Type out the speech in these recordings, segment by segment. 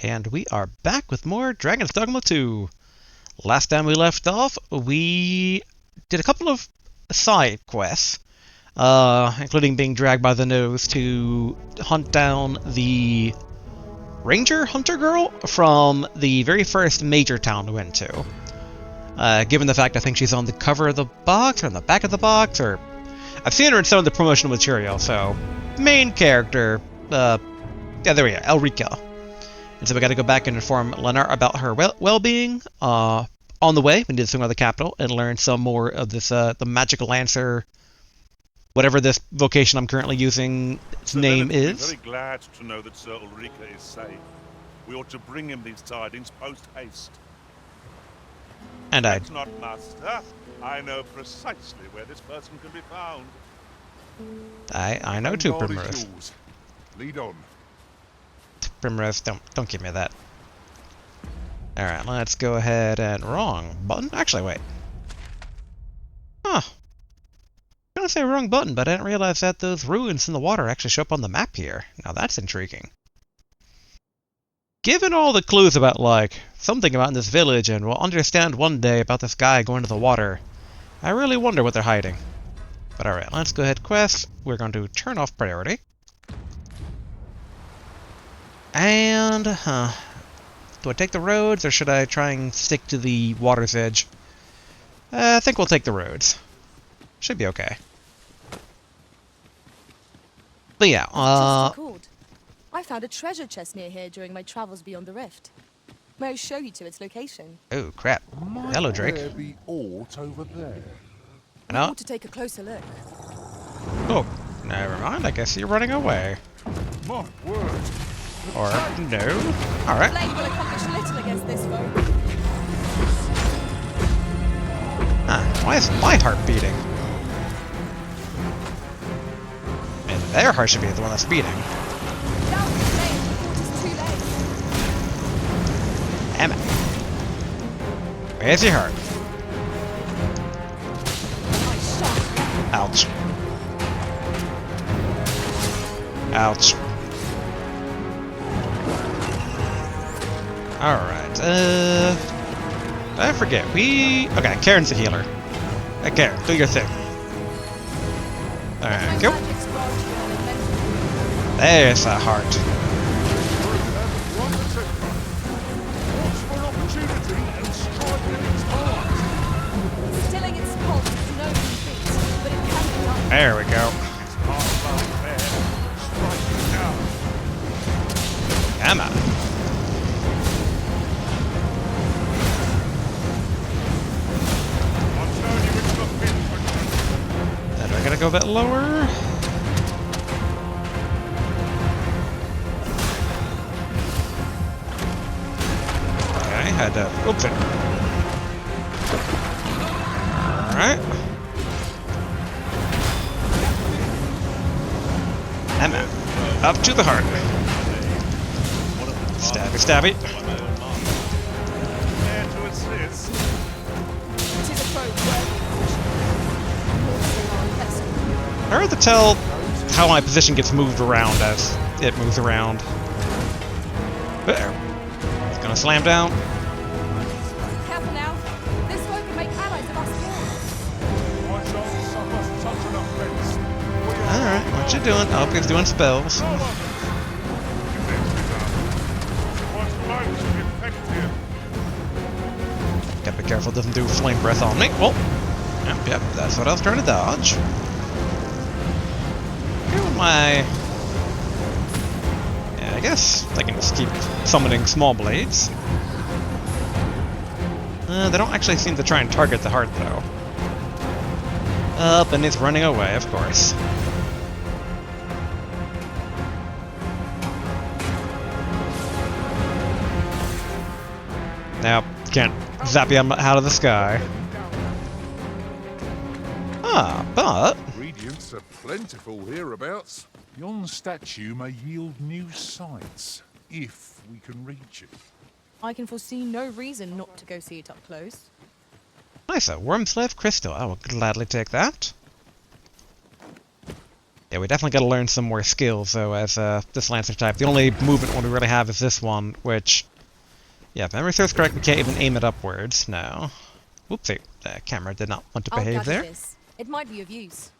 And we are back with more Dragon's Dogma 2. Last time we left off, we did a couple of side quests, including being dragged by the nose to hunt down the ranger hunter girl from the very first major town we went to. Given the fact I think she's on the cover of the box, or on the back of the box, or... I've seen her in some of the promotional material, so... Main character, yeah, there we go, Elrica. And so we got to go back and inform Lennar about her well-being. On the way, we need to swing by the capital and learn some more of this, the magical lancer, whatever this vocation I'm currently using, its name is. Very glad to know that Ser Ulrika is safe. We ought to bring him these tidings post-haste. And That's not master. I know precisely where this person can be found. I know too, Primrose. Lead on. Primrose, don't give me that. Alright, let's go ahead and... Wrong button? Actually, wait. Huh. I'm gonna say wrong button, but I didn't realize that those ruins in the water actually show up on the map here. Now that's intriguing. Given all the clues about, like, something about this village, and we'll understand one day about this guy going to the water, I really wonder what they're hiding. But alright, let's go ahead quest. We're going to turn off priority. And, do I take the roads, or should I try and stick to the water's edge? I think we'll take the roads. Should be okay. But yeah, I found a treasure chest near here during my travels beyond the rift. May I show you to its location? Oh, crap. Hello, Drake. There be aught over there? I want to take a closer look. Oh, never mind. I guess you're running away. My word! Or, no. Alright. Blade will accomplish little against this foe. Why is my heart beating? And their heart should be the one that's beating. Down with the blade before it is too late. Damn it. Where's your heart? Ouch. Ouch. Alright, I forget, okay, Karen's the healer. Hey, Karen, do your thing. Alright, go. There's a heart. Stilling its pulse is no mean feat, but it can be done. There we go. Come on. And I gotta go a bit lower. Okay, had to open. Alright. And up to the heart. Stabby, stabby. I heard to tell how my position gets moved around as it moves around. There. It's gonna slam down. Careful now. This foe can make allies of us all. Alright, what you doing? Oh, he's doing spells. Gotta be careful, doesn't do flame breath on me. Well, yep, that's what I was trying to dodge. Yeah, I guess I can just keep summoning small blades. They don't actually seem to try and target the heart, though. Up, and it's running away, of course. Now, can't zap you out of the sky. But... Ingredients are plentiful hereabouts. Yon statue may yield new sights, if we can reach it. I can foresee no reason not to go see it up close. Nice, a Wormslave crystal. I will gladly take that. Yeah, we definitely gotta learn some more skills, though, as this Lancer type. The only movement one we really have is this one, which... Yeah, if memory serves correct, we can't even aim it upwards. No. Whoopsie. The camera did not want to I'll behave gather there. this. It might be of use.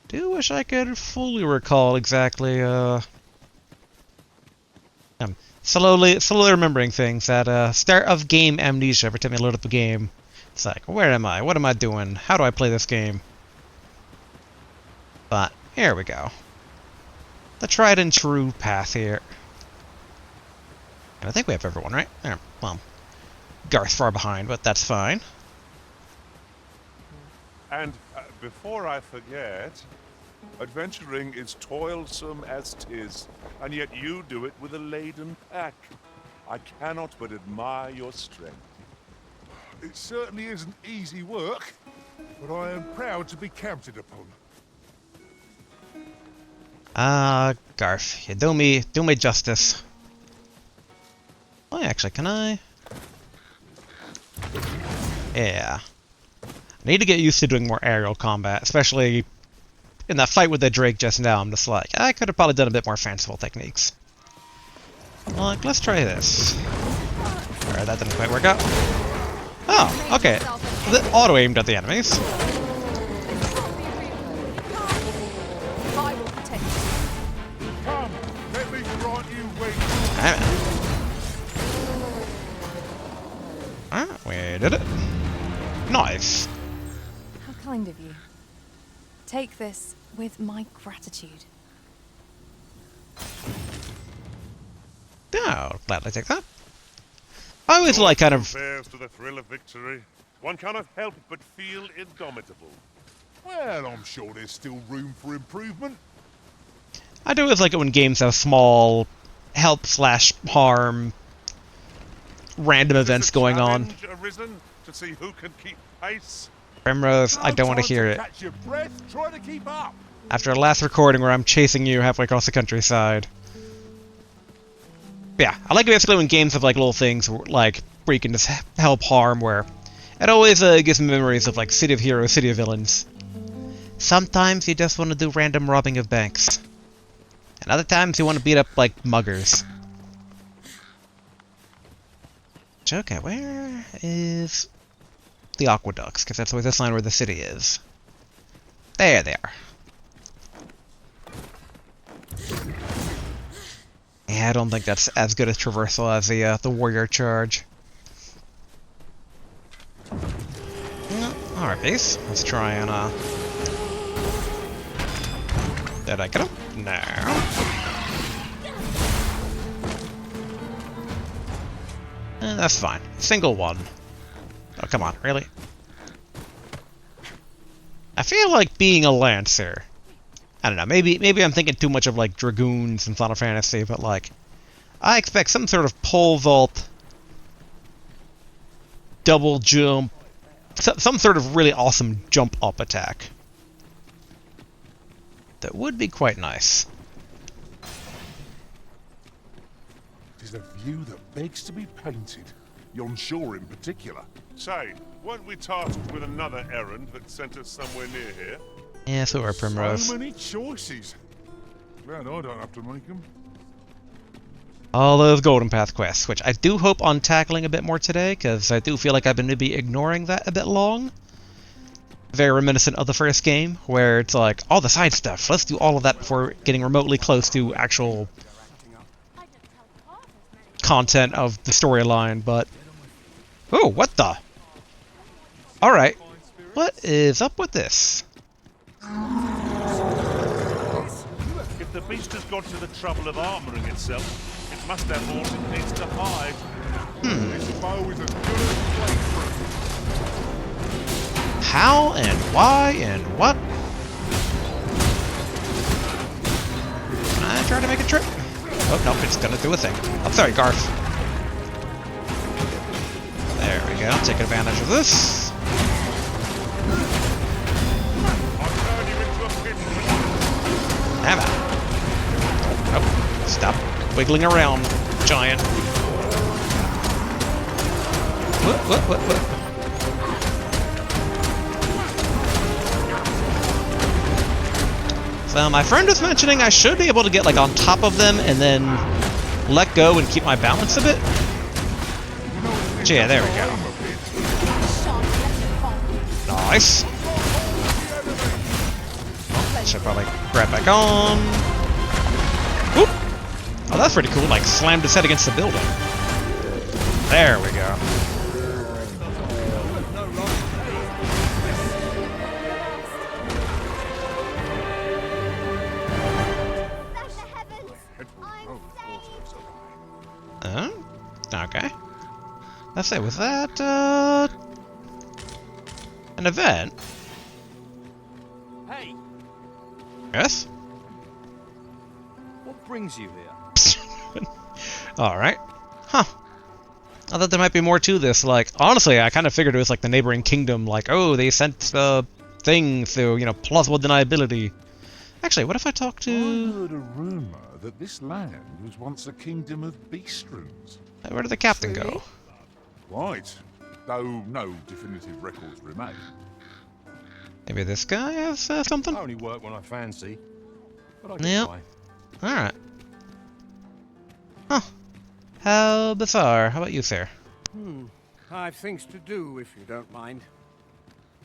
Do wish I could fully recall exactly, I'm slowly remembering things. That, start of game amnesia every time I load up a game. It's like, where am I? What am I doing? How do I play this game? But, here we go. The tried and true path here. And I think we have everyone, right? Well, Garth's far behind, but that's fine. And before I forget, adventuring is toilsome as 'tis, and yet you do it with a laden pack. I cannot but admire your strength. It certainly isn't easy work, but I am proud to be counted upon. Garth, you do me justice. Oh, actually, can I? Yeah. I need to get used to doing more aerial combat, especially in that fight with the Drake just now. I'm just like, I could have probably done a bit more fanciful techniques. Like, let's try this. Alright, that didn't quite work out. Oh, okay. The auto-aimed at the enemies. I will protect you. Come, let me grant you wait. Ah, we did it. Nice. How kind of you. Take this with my gratitude. Oh, gladly take that. I always like kind of... Compares to the thrill of victory. One cannot help but feel indomitable. Well, I'm sure there's still room for improvement. I do always like it when games have small help/harm random events going on. Has a challenge arisen to see who can keep pace? Primrose, I don't want to hear it. Catch your breath, try to keep up. After the last recording where I'm chasing you halfway across the countryside. Yeah, I like basically when games have like little things like where you can just help harm, where it always gives me memories of like City of Heroes, City of Villains. Sometimes you just want to do random robbing of banks. And other times you want to beat up like muggers. Okay, where is the aqueducts? Because that's always the sign where the city is. There they are. Yeah, I don't think that's as good a traversal as the warrior charge. Alright, base. Let's try and did I get him? No. That's fine. Single one. Oh, come on, really? I feel like being a Lancer. I don't know, maybe I'm thinking too much of like Dragoons in Final Fantasy, but like, I expect some sort of pole vault, double jump, some sort of really awesome jump up attack. That would be quite nice. It is a view that begs to be painted. Yon shore in particular. Say, weren't we tasked with another errand that sent us somewhere near here? Yeah, so are Primrose. So many choices. Glad I don't have to make them. All those Golden Path quests, which I do hope on tackling a bit more today, because I do feel like I've been maybe ignoring that a bit long. Very reminiscent of the first game, where it's like, all the side stuff, let's do all of that before getting remotely close to actual content of the storyline, but... Oh, what the? Alright, what is up with this? If the beast has gone to the trouble of armoring itself, it must have more it needs to hide. This bow is as good as playthrough. How and why and what? Can I try to make a trip? Oh, no, it's gonna do a thing. I'm sorry, Garth. There we go, take advantage of this. Damn it. Oh, stop wiggling around, giant. What? So my friend was mentioning I should be able to get like on top of them and then let go and keep my balance a bit. Yeah, there we go. Nice. Should probably grab back on. Whoop. Oh, that's pretty cool. Like slammed his head against the building. There we go. Okay. Let's say, was that, an event? Hey, Yes? what brings you here? Alright. Huh. I thought there might be more to this. Like, honestly, I kind of figured it was like the neighboring kingdom, like, oh, they sent, thing through, you know, plausible deniability. Actually, what if I talk I to... heard a rumour that this land was once a kingdom of beastrons. Where did the captain go? Right, though no definitive records remain. Maybe this guy has something? I only work when I fancy, but I Yep. get by. Alright. Huh. How bizarre. How about you, sir? I've things to do, if you don't mind.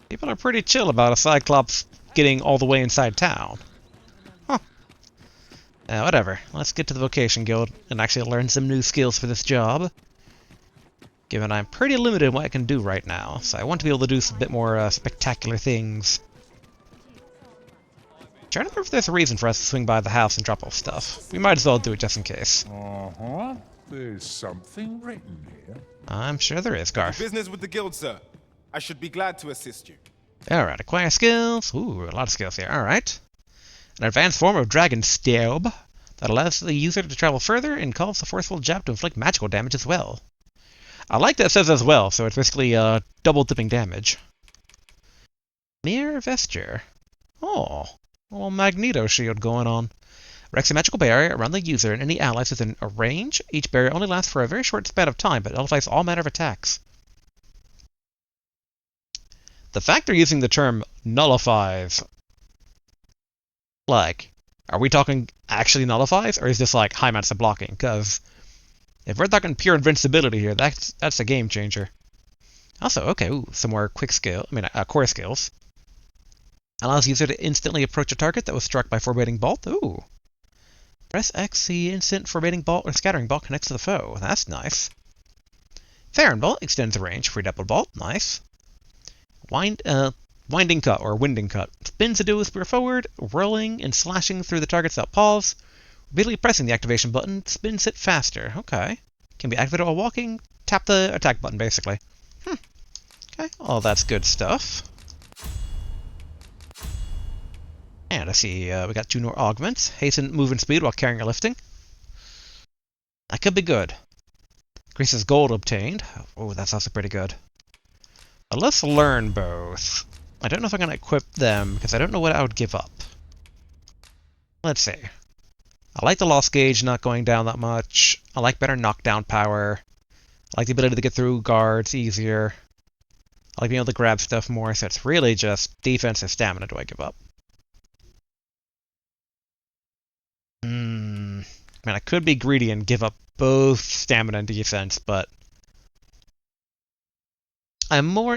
People are pretty chill about a Cyclops getting all the way inside town. Huh. Whatever. Let's get to the Vocation Guild and actually learn some new skills for this job. Given I'm pretty limited in what I can do right now, so I want to be able to do some bit more spectacular things. Trying to remember if there's a reason for us to swing by the house and drop off stuff. We might as well do it just in case. Uh-huh. There's something written here. I'm sure there is, Garth. Business with the guild, sir. I should be glad to assist you. Alright, acquire skills. Ooh, a lot of skills here. Alright. An advanced form of Dragon Stab that allows the user to travel further and calls a forceful jab to inflict magical damage as well. I like that it says as well, so it's basically double dipping damage. Mere vesture. Oh, a little Magneto shield going on. Erects a magical barrier around the user and any allies within a range. Each barrier only lasts for a very short span of time, but nullifies all manner of attacks. The fact they're using the term nullifies, like, are we talking actually nullifies, or is this like high amounts of blocking? Because if we're talking pure invincibility here, that's a game changer. Also, okay, ooh, some more core skills. Allows user to instantly approach a target that was struck by forbidding bolt. Ooh. Press X, the instant forbidding bolt or scattering bolt connects to the foe. That's nice. Farron bolt extends the range for double bolt. Nice. Winding cut or winding cut. Spins the dual spear forward, rolling and slashing through the targets without pause. Repeatedly pressing the activation button spins it faster. Okay. Can be activated while walking. Tap the attack button, basically. Okay. Oh, that's good stuff. And I see we got 2 more augments. Hasten movement speed while carrying or lifting. That could be good. Increases gold obtained. Oh, that's also pretty good. But let's learn both. I don't know if I'm going to equip them, because I don't know what I would give up. Let's see. I like the loss gauge not going down that much. I like better knockdown power. I like the ability to get through guards easier. I like being able to grab stuff more, so it's really just defense and stamina do I give up. Man, I could be greedy and give up both stamina and defense, but I'm more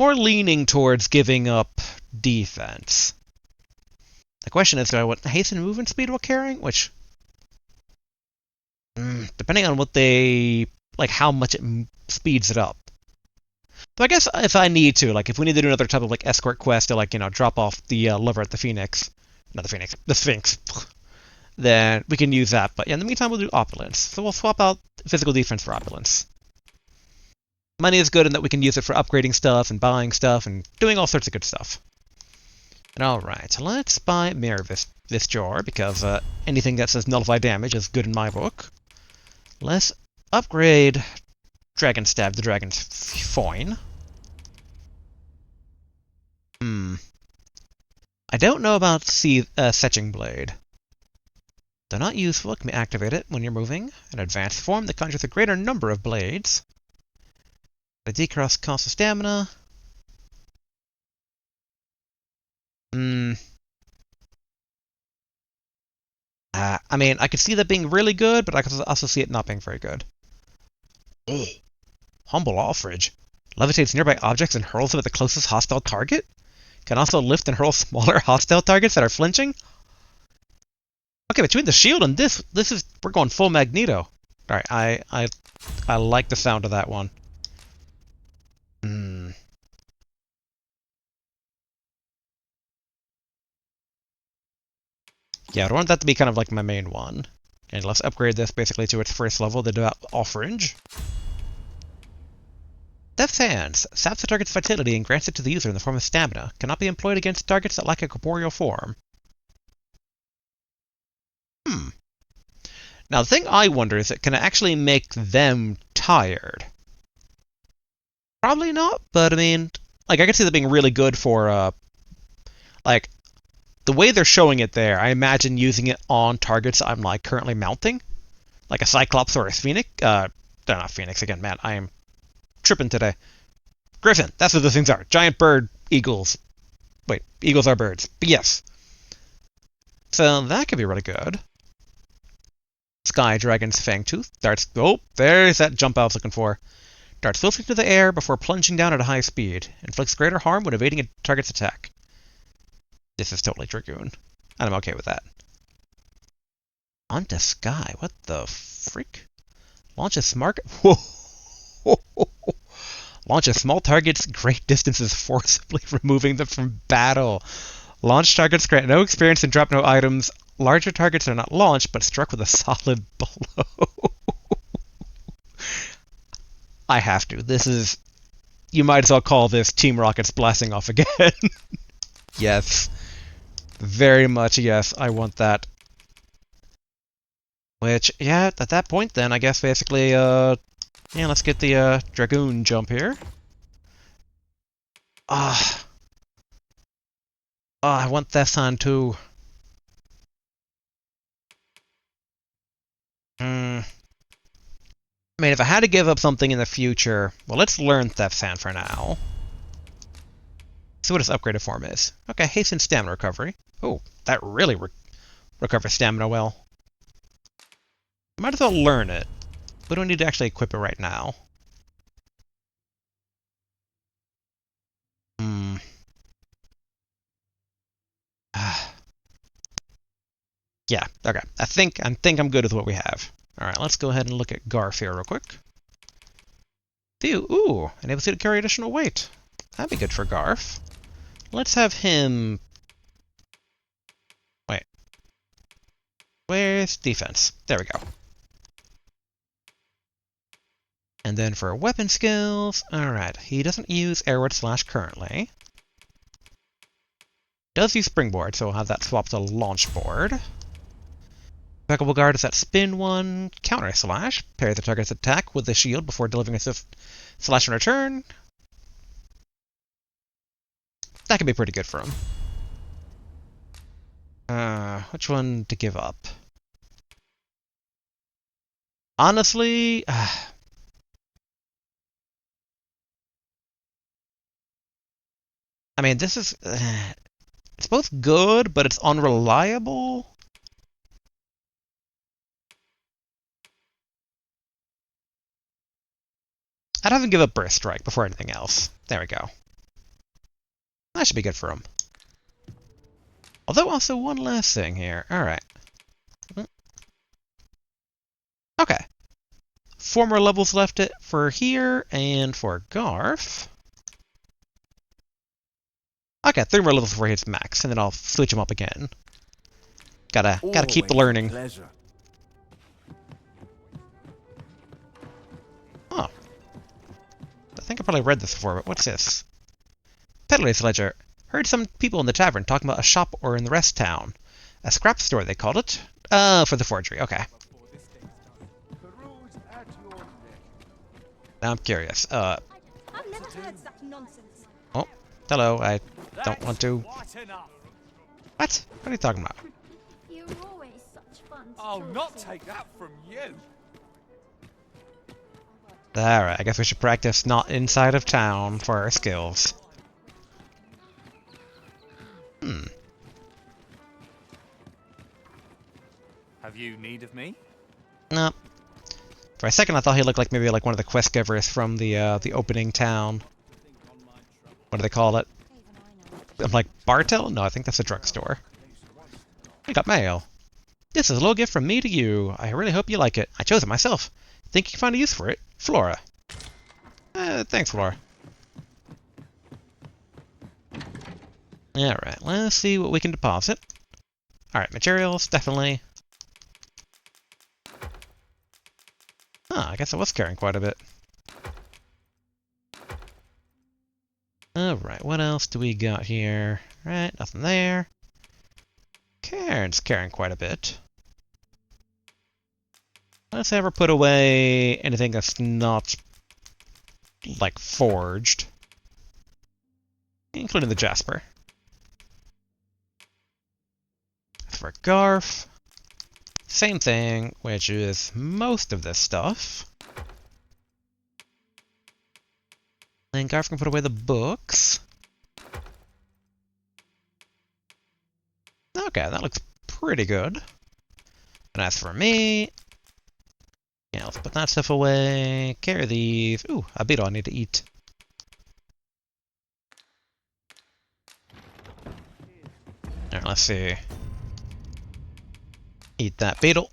leaning towards giving up defense. The question is, do I want haste and movement speed while carrying? Which, depending on what they, like how much it speeds it up. So I guess if I need to, like if we need to do another type of like escort quest to like, drop off the lever at the Phoenix, not the Phoenix, the Sphinx, then we can use that. But yeah, in the meantime, we'll do opulence. So we'll swap out physical defense for opulence. Money is good in that we can use it for upgrading stuff and buying stuff and doing all sorts of good stuff. And alright, let's buy Mirror Vistor, because anything that says nullify damage is good in my book. Let's upgrade Dragon Stab to Dragon's Foin. I don't know about Setching Blade. Though not useful, can be activated when you're moving. An advanced form that conjures a greater number of blades. A decrease cost of stamina. Hmm. I mean, I could see that being really good, but I could also see it not being very good. Oh, humble offridge. Levitates nearby objects and hurls them at the closest hostile target? Can also lift and hurl smaller hostile targets that are flinching? Okay, between the shield and this is we're going full Magneto. Alright, I like the sound of that one. Hmm. Yeah, I want that to be kind of like my main one. And let's upgrade this basically to its first level, the offrange. Death's Hands saps the target's vitality and grants it to the user in the form of stamina. Cannot be employed against targets that lack a corporeal form. Now, the thing I wonder is, can it actually make them tired? Probably not, but I mean, like, I could see that being really good for, like, the way they're showing it there, I imagine using it on targets I'm, like, currently mounting. Like a Cyclops or a Phoenix. They're not Phoenix again, man. I am tripping today. Griffin, that's what those things are. Giant bird eagles. Wait, eagles are birds. But yes. So that could be really good. Sky Dragon's Fangtooth darts. Oh, there's that jump I was looking for. Darts swiftly into the air before plunging down at a high speed. Inflicts greater harm when evading a target's attack. This is totally Dragoon. And I'm okay with that. Onto Sky. What the freak? Launches smart. Whoa. Launches small targets great distances, forcibly removing them from battle. Launch targets grant no experience and drop no items. Larger targets are not launched, but struck with a solid blow. I have to. This is... You might as well call this Team Rocket's blasting off again. Yes. Very much yes, I want that. Which, yeah, at that point then, I guess basically, yeah, let's get the, Dragoon jump here. Ah. I want Thesson too. I mean, if I had to give up something in the future, well, let's learn Theft Hand for now. See what its upgraded form is. Okay, hasten stamina recovery. Oh, that really recovers stamina well. Might as well learn it. We don't need to actually equip it right now. Yeah, okay. I think I'm good with what we have. Alright, let's go ahead and look at Garf here real quick. Phew, ooh, enables you to carry additional weight. That'd be good for Garf. Let's have him... Wait. Where's defense? There we go. And then for weapon skills... Alright, he doesn't use Airwood Slash currently. Does use Springboard, so we'll have that swapped to Launch Board. Impeccable Guard is that spin one. Counter Slash. Parry the target's attack with the shield before delivering a swift slash in return. That could be pretty good for him. Which one to give up? Honestly... I mean, this is... it's both good, but it's unreliable. I'd have him give up Burst Strike before anything else. There we go. That should be good for him. Although, also, one last thing here. Alright. Okay. 4 more levels left it for here, and for Garf. Okay, 3 more levels before he hits max, and then I'll switch him up again. Gotta keep learning. Pleasure. Oh. I think I probably read this before, but what's this? Peddler's Ledger. Heard some people in the tavern talking about a shop or in the rest town. A scrap store, they called it. For the forgery, okay. Now I'm curious. I've never heard such nonsense. Oh, hello, I don't want to... What? What are you talking about? You're always such fun to I'll talk not to. take that from you. Alright, I guess we should practice not inside of town for our skills. Hmm. Have you need of me? No. For a second, I thought he looked like maybe like one of the quest givers from the opening town. What do they call it? I'm like, Bartel? No, I think that's a drugstore. We got mail. This is a little gift from me to you. I really hope you like it. I chose it myself. Think you can find a use for it? Flora. Thanks, Flora. Alright, let's see what we can deposit. Alright, materials, definitely. I guess I was carrying quite a bit. Alright, what else do we got here? Right, nothing there. Karen's carrying quite a bit. Let's ever put away anything that's not, like, forged. Including the Jasper. For Garf, same thing, which is most of this stuff. Then Garf can put away the books. Okay, that looks pretty good. And as for me, yeah, let's put that stuff away. Carry these. Ooh, a beetle I need to eat. Alright, let's see. Eat that beetle.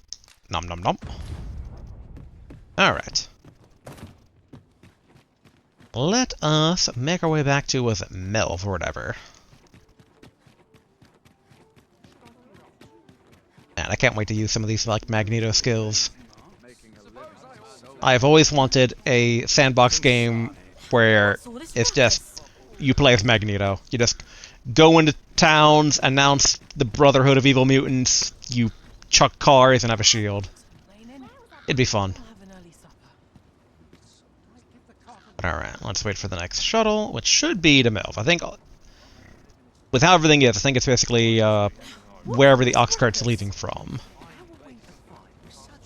Nom nom nom. Alright. Let us make our way back to, was it Melv or whatever? Man, I can't wait to use some of these, like, Magneto skills. I've always wanted a sandbox game where it's just, you play as Magneto. You just go into towns, announce the Brotherhood of Evil Mutants, you chuck cars and have a shield. It'd be fun. Alright, let's wait for the next shuttle, which should be to Melv. I think, with how everything is, I think it's basically wherever the ox cart's leaving from.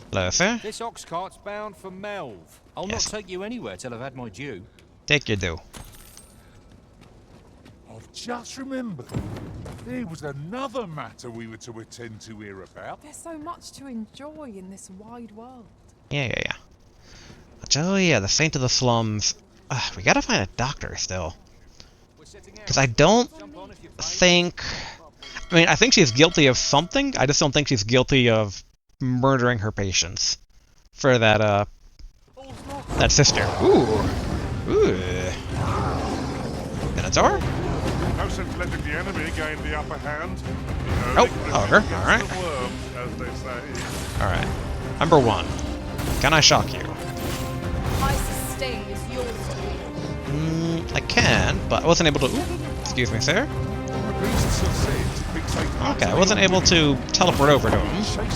Hello, sir? This ox cart's bound for Melv. I'll not take you anywhere till I've had my due. Take your due. I've just remembered. There was another matter we were to attend to here about. There's so much to enjoy in this wide world. Yeah. Oh yeah, the Saint of the Slums. We gotta find a doctor still. Because I don't think... I mean, I think she's guilty of something. I just don't think she's guilty of murdering her patients. For that, that sister. Ooh. Minotaur? No sense letting the enemy gain the upper hand. Ogre. Alright. As they say. Alright. Number 1. Can I shock you? My sustain is yours to wield. I can, but I wasn't able to... Ooh, excuse me, sir. Okay, I wasn't able to teleport over to him. Such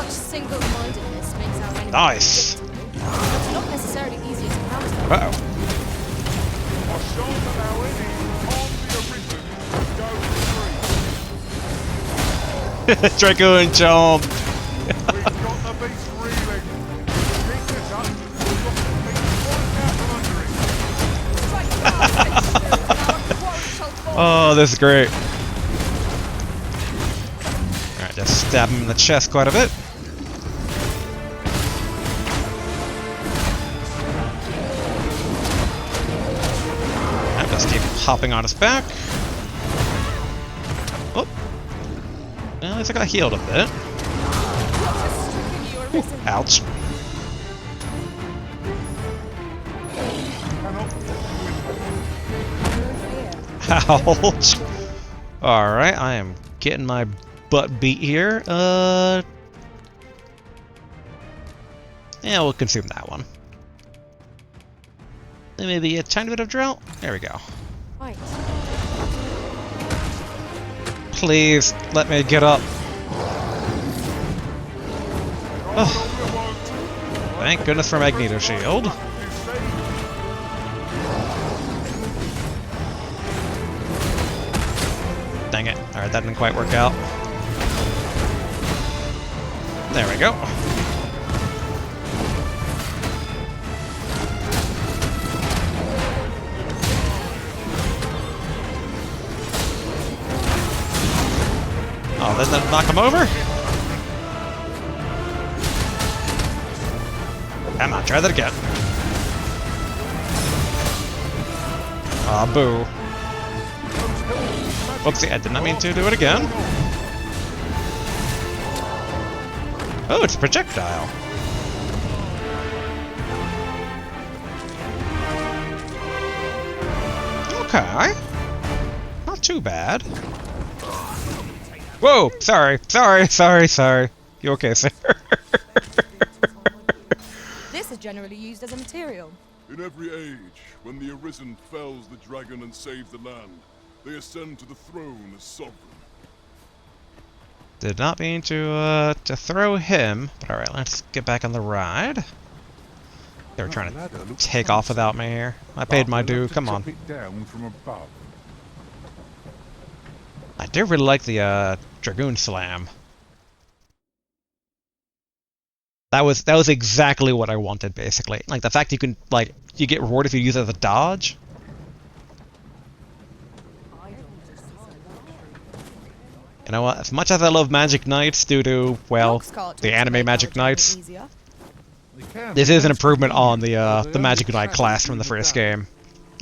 single-mindedness makes our enemy Nice. predictable. It's not necessarily easier to counter. Uh-oh. Draco and Chomp. We've got the beast reeling. Keep this up. We've got the beast falling out from under him. Oh, this is great. Alright, just stab him in the chest quite a bit. And just keep hopping on his back. Oh. Well, at least I got healed a bit. Ooh, ouch. Ouch. Alright, I am getting my butt beat here. Yeah, we'll consume that one. Then maybe a tiny bit of drought. There we go. Right. Please, let me get up. Oh. Thank goodness for Magneto Shield. Dang it. Alright, that didn't quite work out. There we go. Oh, Doesn't that knock him over? Come on, try that again. Aw, boo. Whoopsie, I did not mean to do it again. Oh, it's a projectile. Okay. Not too bad. Whoa! Sorry. You okay, sir? This is generally used as a material. In every age, when the Arisen fells the dragon and saves the land, they ascend to the throne as sovereign. Did not mean to throw him. But alright, let's get back on the ride. They were trying to take off without me here. I paid my due, come on. Down from above. I do really like the Dragoon Slam. That was exactly what I wanted, basically. Like the fact you can you get rewarded if you use it as a dodge. You know what? As much as I love Magic Knights due to, well, the anime Magic Knights, this is an improvement on the Magic Knight class from the first game.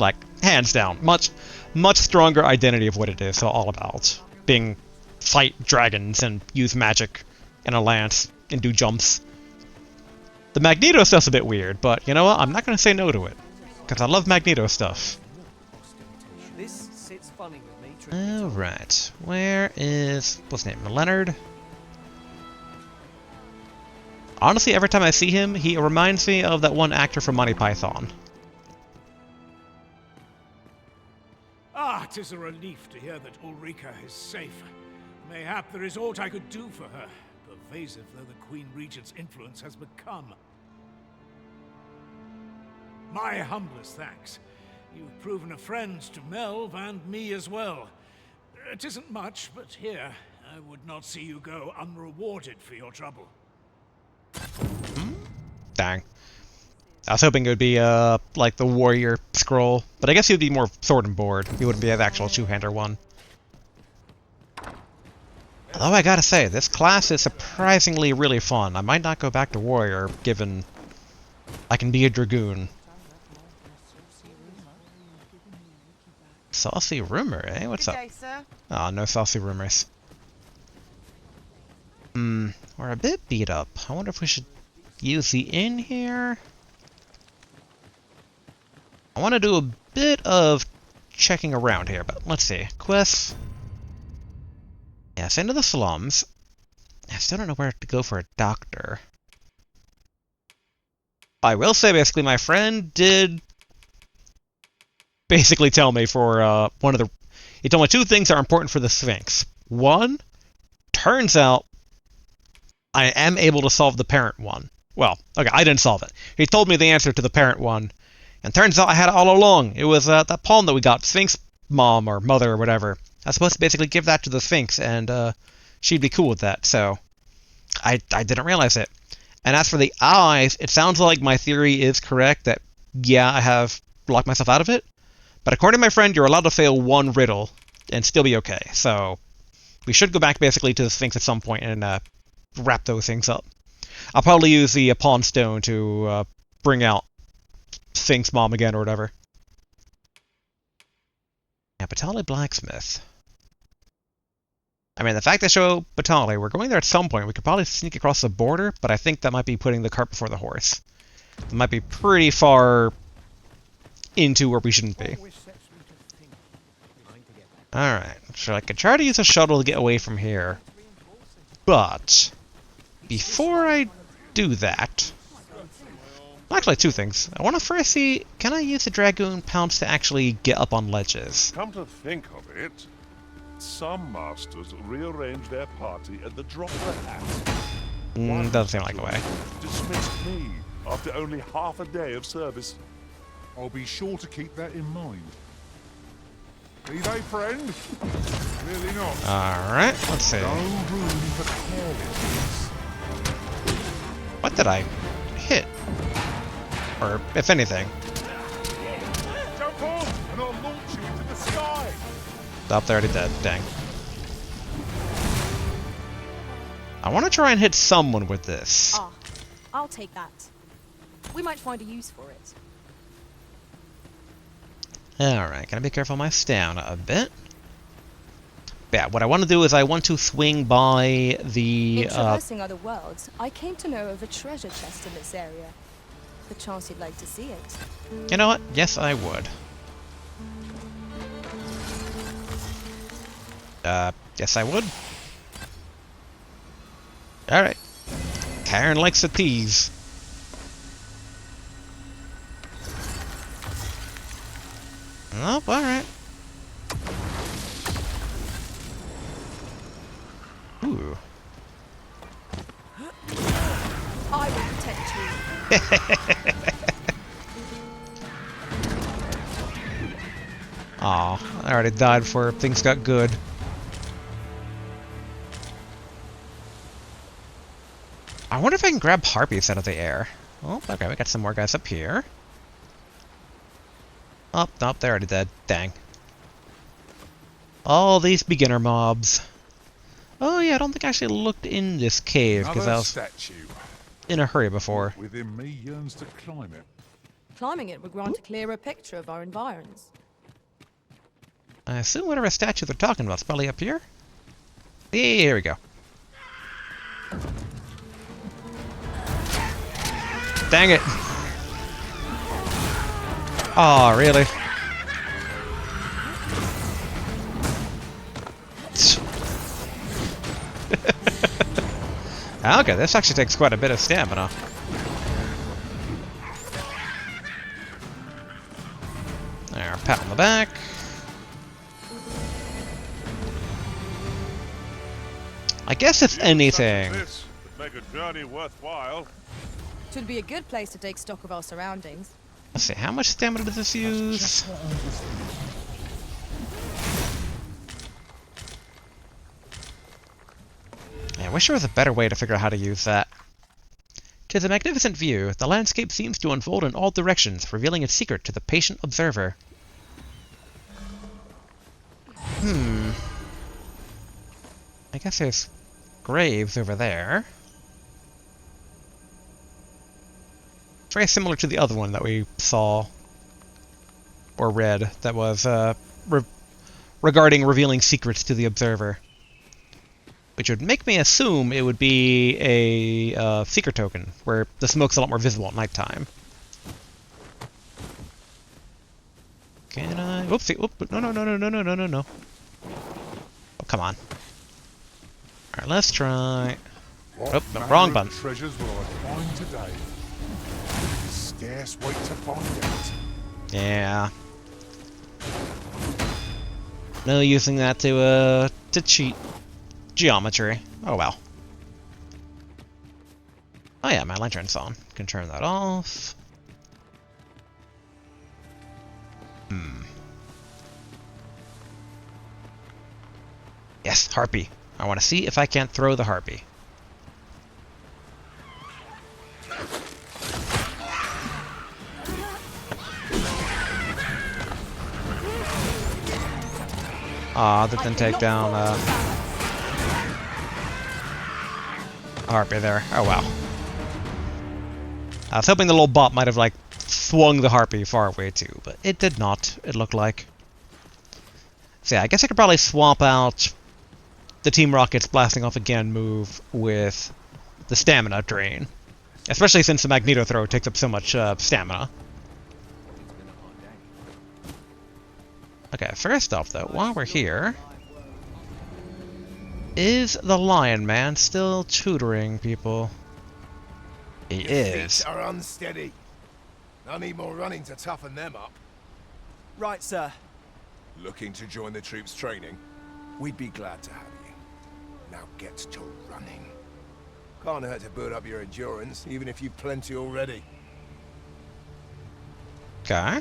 Like, hands down. Much stronger identity of what it is all about. Being fight dragons and use magic and a lance and do jumps. The Magneto stuff's a bit weird, but you know what? I'm not going to say no to it. Because I love Magneto stuff. This sits funny with me. Alright. Where is... what's his name? Leonard? Honestly, every time I see him, he reminds me of that one actor from Monty Python. Ah, 'tis a relief to hear that Ulrika is safe. Mayhap there is aught I could do for her, pervasive though the Queen Regent's influence has become. My humblest thanks. You've proven a friend to Melv and me as well. It isn't much, but here, I would not see you go unrewarded for your trouble. Dang. I was hoping it would be, like the warrior scroll, but I guess he would be more sword and board. He wouldn't be the actual two-hander one. Although I gotta say, this class is surprisingly really fun. I might not go back to warrior, given I can be a dragoon. Saucy rumor, eh? What's up? Oh, no saucy rumors. We're a bit beat up. I wonder if we should use the inn here? I want to do a bit of checking around here, but let's see. Quests. Yes, into the slums. I still don't know where to go for a doctor. I will say, basically, my friend did basically tell me for he told me two things are important for the Sphinx. One, turns out I am able to solve the parent one. Well, okay, I didn't solve it. He told me the answer to the parent one, and turns out I had it all along. It was that poem that we got, Sphinx Mom or Mother or whatever. I was supposed to basically give that to the Sphinx, and she'd be cool with that, so I didn't realize it. And as for the eyes, it sounds like my theory is correct that, yeah, I have locked myself out of it, but according to my friend, you're allowed to fail one riddle and still be okay, so we should go back basically to the Sphinx at some point and wrap those things up. I'll probably use the Pawn Stone to bring out Sphinx Mom again or whatever. Yeah, Batali Blacksmith. I mean, the fact they show Batali, we're going there at some point. We could probably sneak across the border, but I think that might be putting the cart before the horse. It might be pretty far into where we shouldn't be. Alright, so I could try to use a shuttle to get away from here. But before I do that... Actually, two things. I want to first see, can I use the Dragoon Pounce to actually get up on ledges? Come to think of it, some masters rearrange their party at the drop of a hat. Doesn't seem like a way. Dismissed me after only half a day of service. I'll be sure to keep that in mind. Be they friend? Really not. Alright, let's see. No room for carelessness. What did I hit? Or, if anything. Jump off and I'll launch you into the sky. Up there, already dead. Dang. I want to try and hit someone with this. Ah, I'll take that. We might find a use for it. Alright, gotta be careful of my stamina a bit. Yeah, what I want to do is I want to swing by the... In traversing other worlds, I came to know of a treasure chest in this area. The chance you'd like to see it. You know what? Yes, I would. Yes, I would. Alright. Karen likes to tease. Oh, alright. Ooh. I will protect you. Aw, I already died before things got good. I wonder if I can grab harpies out of the air. Oh, okay, we got some more guys up here. Oh, nope, they're already dead. Dang. All these beginner mobs. Oh yeah, I don't think I actually looked in this cave because I Another was statue. in a hurry before. Within me yearns to climb it. Climbing it would grant a clearer picture of our environs. I assume whatever statue they're talking about is probably up here. Yeah, here we go. Dang it! Oh, really? Okay, this actually takes quite a bit of stamina. There, pat on the back. I guess if anything... This would make a journey worthwhile. Should be a good place to take stock of our surroundings. Let's see, how much stamina does this use? Yeah, I wish there was a better way to figure out how to use that. 'Tis a magnificent view. The landscape seems to unfold in all directions, revealing its secret to the patient observer. I guess there's graves over there. It's very similar to the other one that we saw or read that was regarding revealing secrets to the observer. Which would make me assume it would be a seeker token, where the smoke's a lot more visible at nighttime. Can I? Oopsie! Oop! No! No! No! No! No! No! No! No! No! Oh, come on! All right, let's try. Oh, no, wrong button. Treasures will I find today? Scarce wait to find out. Yeah. No using that to cheat geometry. Oh well. Oh yeah, my lantern's on. Can turn that off. Yes, harpy. I want to see if I can't throw the harpy. Aw, that didn't take down harpy there. Oh well. I was hoping the little bot might have like swung the harpy far away too, but it did not, it looked like. So yeah, I guess I could probably swap out the Team Rocket's blasting off again move with the stamina drain. Especially since the Magneto throw takes up so much stamina. Okay, first off though, while we're here... Is the Lion Man still tutoring people? He is. Feet are unsteady. I need more running to toughen them up. Right, sir. Looking to join the troops' training? We'd be glad to have you. Now get to running. Can't hurt to build up your endurance, even if you've plenty already. Okay.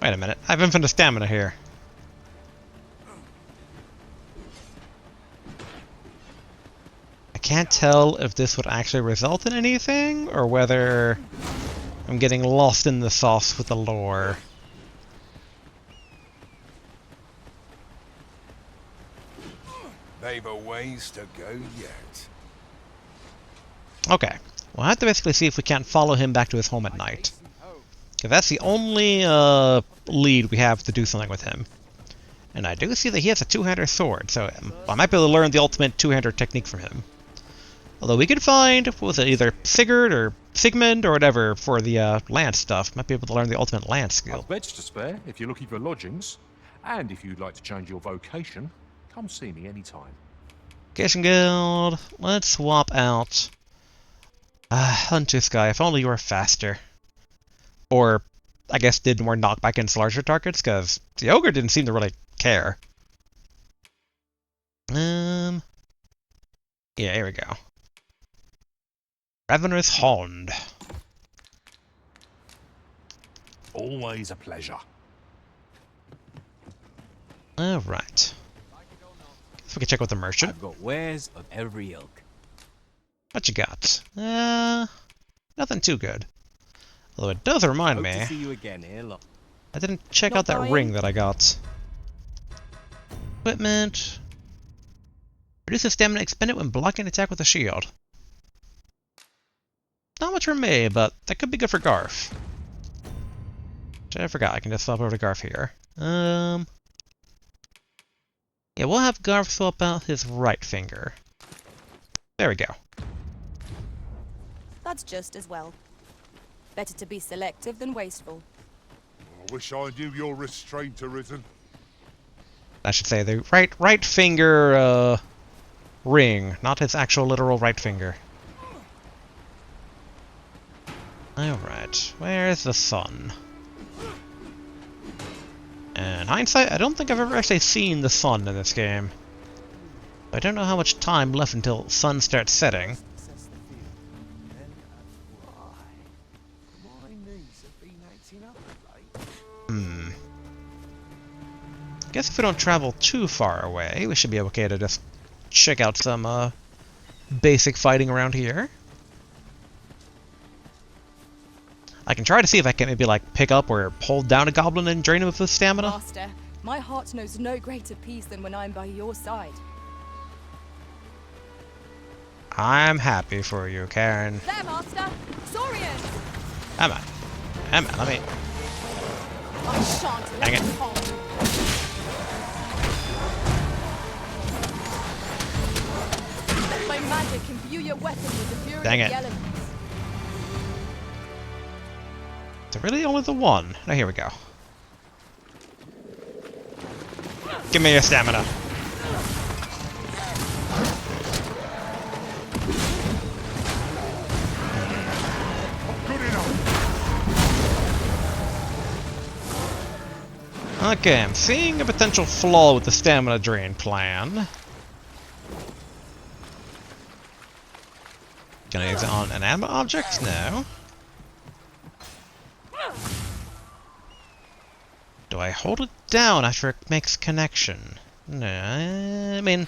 Wait a minute, I have infinite stamina here. I can't tell if this would actually result in anything, or whether I'm getting lost in the sauce with the lore. They've a ways to go yet. Okay. We'll have to basically see if we can't follow him back to his home at night. Because that's the only lead we have to do something with him. And I do see that he has a two-hander sword, so I might be able to learn the ultimate two-hander technique from him. Although we could find, what was it, either Sigurd or Sigmund or whatever for the lance stuff. Might be able to learn the ultimate lance skill. I've beds to spare if you're looking for lodgings. And if you'd like to change your vocation, come see me anytime. Vocation Guild. Let's swap out Hunter's Guy. If only you were faster. Or, I guess, did more knockback against larger targets, because the Ogre didn't seem to really care. Yeah, here we go. Ravener's Hound. Always a pleasure. Alright. Guess we can check with the merchant. I've got wares of every ilk. What you got? Nothing too good. Although it does remind Hope me, to see you again here, I didn't check Not out that buying? ring that I got. Equipment. Reduces stamina expended when blocking an attack with a shield. Not much for me, but that could be good for Garth. I forgot, I can just swap over to Garth here. Yeah, we'll have Garth swap out his right finger. There we go. That's just as well. Better to be selective than wasteful. I wish I knew your restraint, Arisen. I should say the right finger ring, not his actual literal right finger. Alright, where's the sun? In hindsight, I don't think I've ever actually seen the sun in this game. I don't know how much time left until sun starts setting. Guess if we don't travel too far away, we should be okay to just check out some basic fighting around here. I can try to see if I can maybe like pick up or hold down a goblin and drain him of his stamina. Master, my heart knows no greater peace than when I'm by your side. I'm happy for you, Karen. There, Master! Saurian! Emma, let me... I shan't let Dang it. you fall. My magic can view your weapon with the fury Dang of it. the elements. It's really only the one. Now here we go. Give me your stamina. Okay, I'm seeing a potential flaw with the stamina drain plan. Can I use it on inanimate objects? No. Do I hold it down after it makes connection? No, I mean,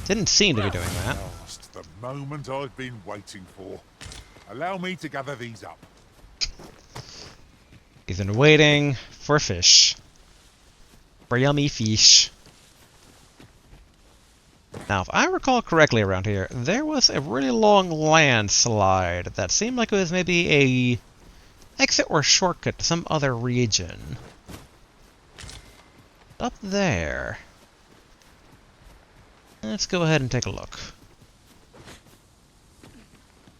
didn't seem to be doing that. Last, the moment I've been waiting for. Allow me to gather these up. He's been waiting for fish. For yummy fish. Now, if I recall correctly around here, there was a really long landslide that seemed like it was maybe a exit or shortcut to some other region. Up there. Let's go ahead and take a look.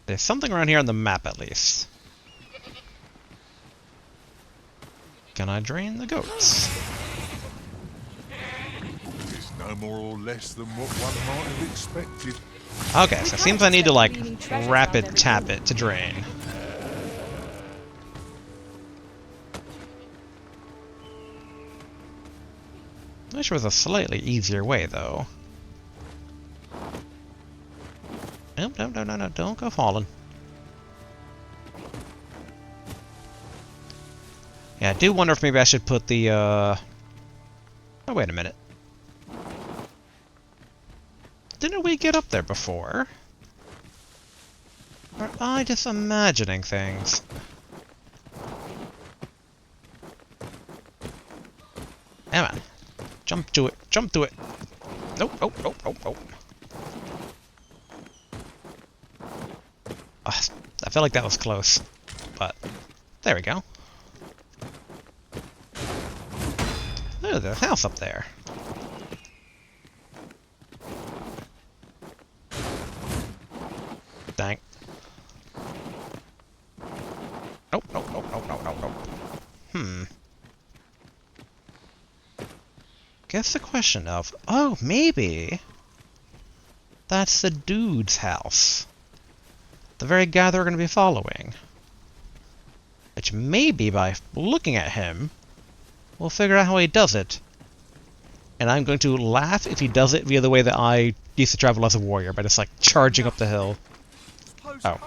There's something around here on the map, at least. Can I drain the goats? It's no more or less than what one might have expected. Okay, so it seems I need to, like, rapid tap it to drain. I wish there was a slightly easier way, though. Nope, no, don't go falling. Yeah, I do wonder if maybe I should put the, Oh, wait a minute. Didn't we get up there before? Or am I just imagining things? Come on. Jump to it. Jump to it. Nope, nope, nope, nope, nope. I feel like that was close, but there we go. Oh, there's a house up there. Dang. Nope, nope, nope, nope, nope, nope, nope. Guess the question of, oh, maybe that's the dude's house. The very guy that we're going to be following. Which maybe by looking at him, we'll figure out how he does it. And I'm going to laugh if he does it via the way that I used to travel as a warrior, by just like charging up the hill. Oh.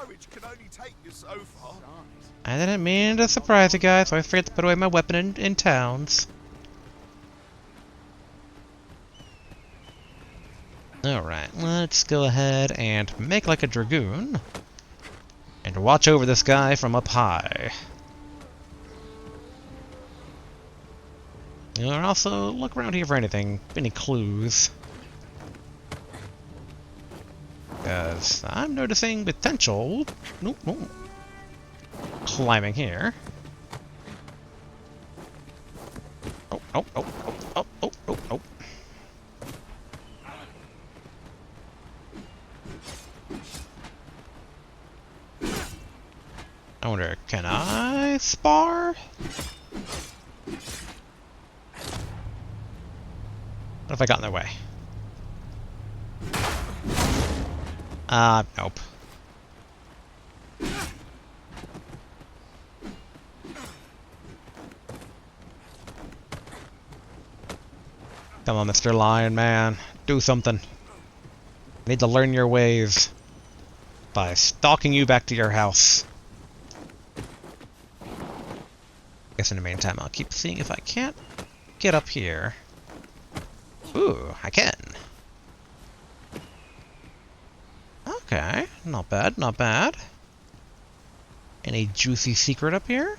I didn't mean to surprise you guys, so I forget to put away my weapon in towns. Alright, let's go ahead and make like a dragoon. And watch over this guy from up high. And also look around here for anything, any clues. Because I'm noticing potential. Nope, nope. Climbing here. Oh, oh, oh, oh, oh, oh, oh, oh. I wonder, can I spar? What if I got in their way? Nope. Come on, Mr. Lion Man. Do something. I need to learn your ways by stalking you back to your house. Guess in the meantime, I'll keep seeing if I can't get up here. Ooh, I can. Okay, not bad, not bad. Any juicy secret up here?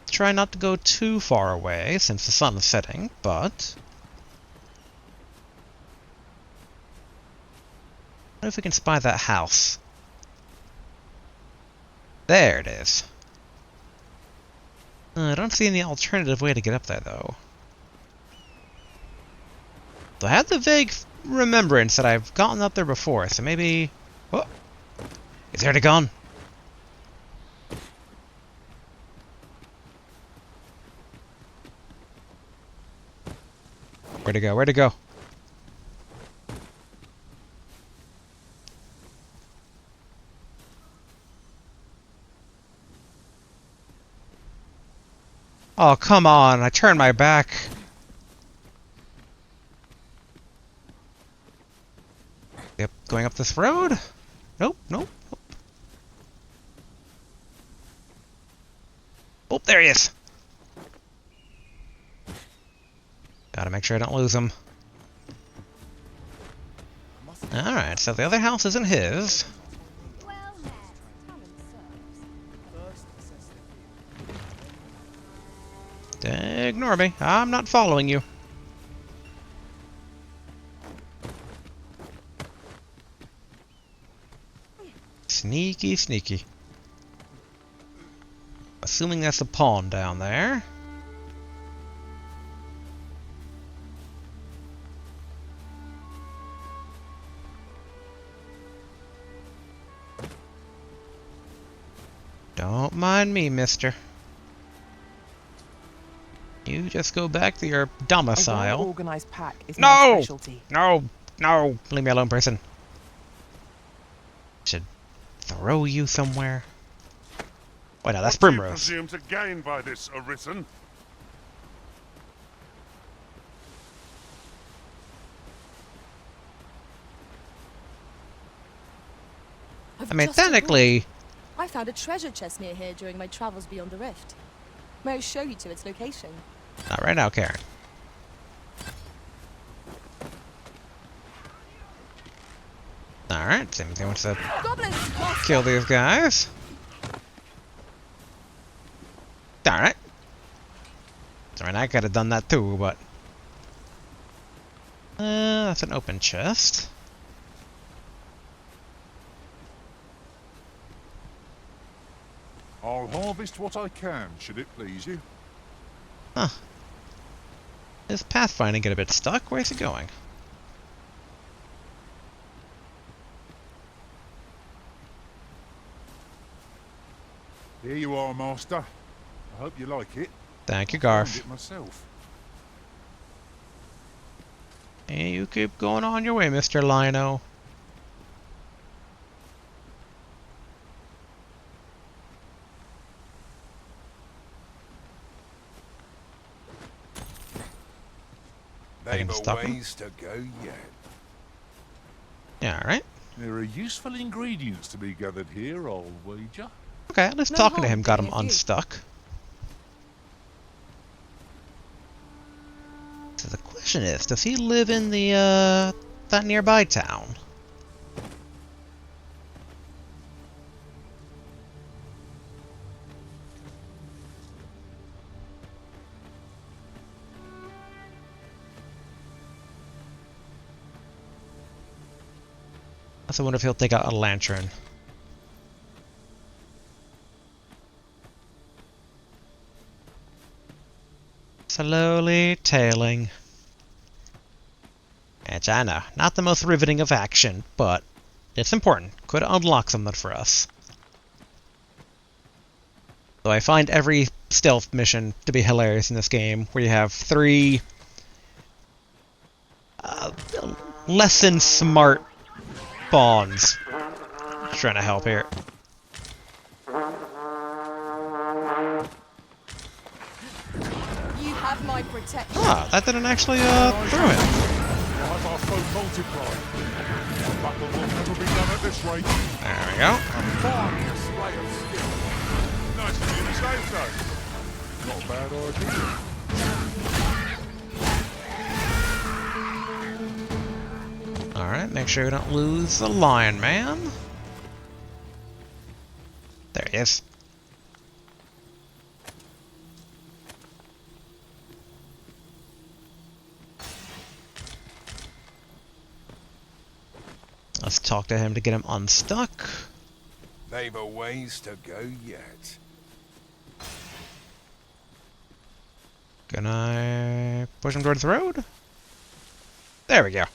Try not to go too far away since the sun is setting, but what if we can spy that house? There it is. I don't see any alternative way to get up there, though. I have the vague remembrance that I've gotten up there before, so maybe... Oh! Is there a gun? Where'd it go? Where'd it go? Oh, come on. I turned my back. Yep, going up this road? Nope, nope. Oh, there he is. Gotta make sure I don't lose him. Alright, so the other house isn't his. Ignore me. I'm not following you. Sneaky, sneaky. Assuming that's a pawn down there. Don't mind me, mister. You just go back to your domicile. A well-organized pack is No! my specialty. No! No! Leave me alone, person. Should throw you somewhere. Wait, no, that's What do you Primrose. presume to gain by this, Arisen? I mean, technically... I found a treasure chest near here during my travels beyond the rift. May I show you to its location? Not right now, Karen. Alright, seems he wants to kill these guys. Alright. I mean, I could have done that too, but... that's an open chest. I'll harvest what I can, should it please you. Huh. Is pathfinding get a bit stuck? Where's he going? Here you are, Master. I hope you like it. Thank you, I found Garth. it myself. Hey, you keep going on your way, Mr. Lino. They've a stop him. ways to go yet. Yeah, alright. There are useful ingredients to be gathered here, I'll wager. Okay, at least No talking to harm him got him getting a few. unstuck. So the question is, does he live in the, that nearby town? I also wonder if he'll take out a lantern. Slowly tailing. Which I know, not the most riveting of action, but it's important. Could unlock something for us. Though I find every stealth mission to be hilarious in this game, where you have three less than smart spawns. Just trying to help here. You have my protection. Ah, that didn't actually throw him. As our foe multiply, our battle will never be done at this rate. There we go. A fine display of skill. Nice of you to say so. Not a bad idea. Alright, make sure we don't lose the Lion Man. There he is. Let's talk to him to get him unstuck. They've a ways to go yet. Can I push him towards the road? There we go.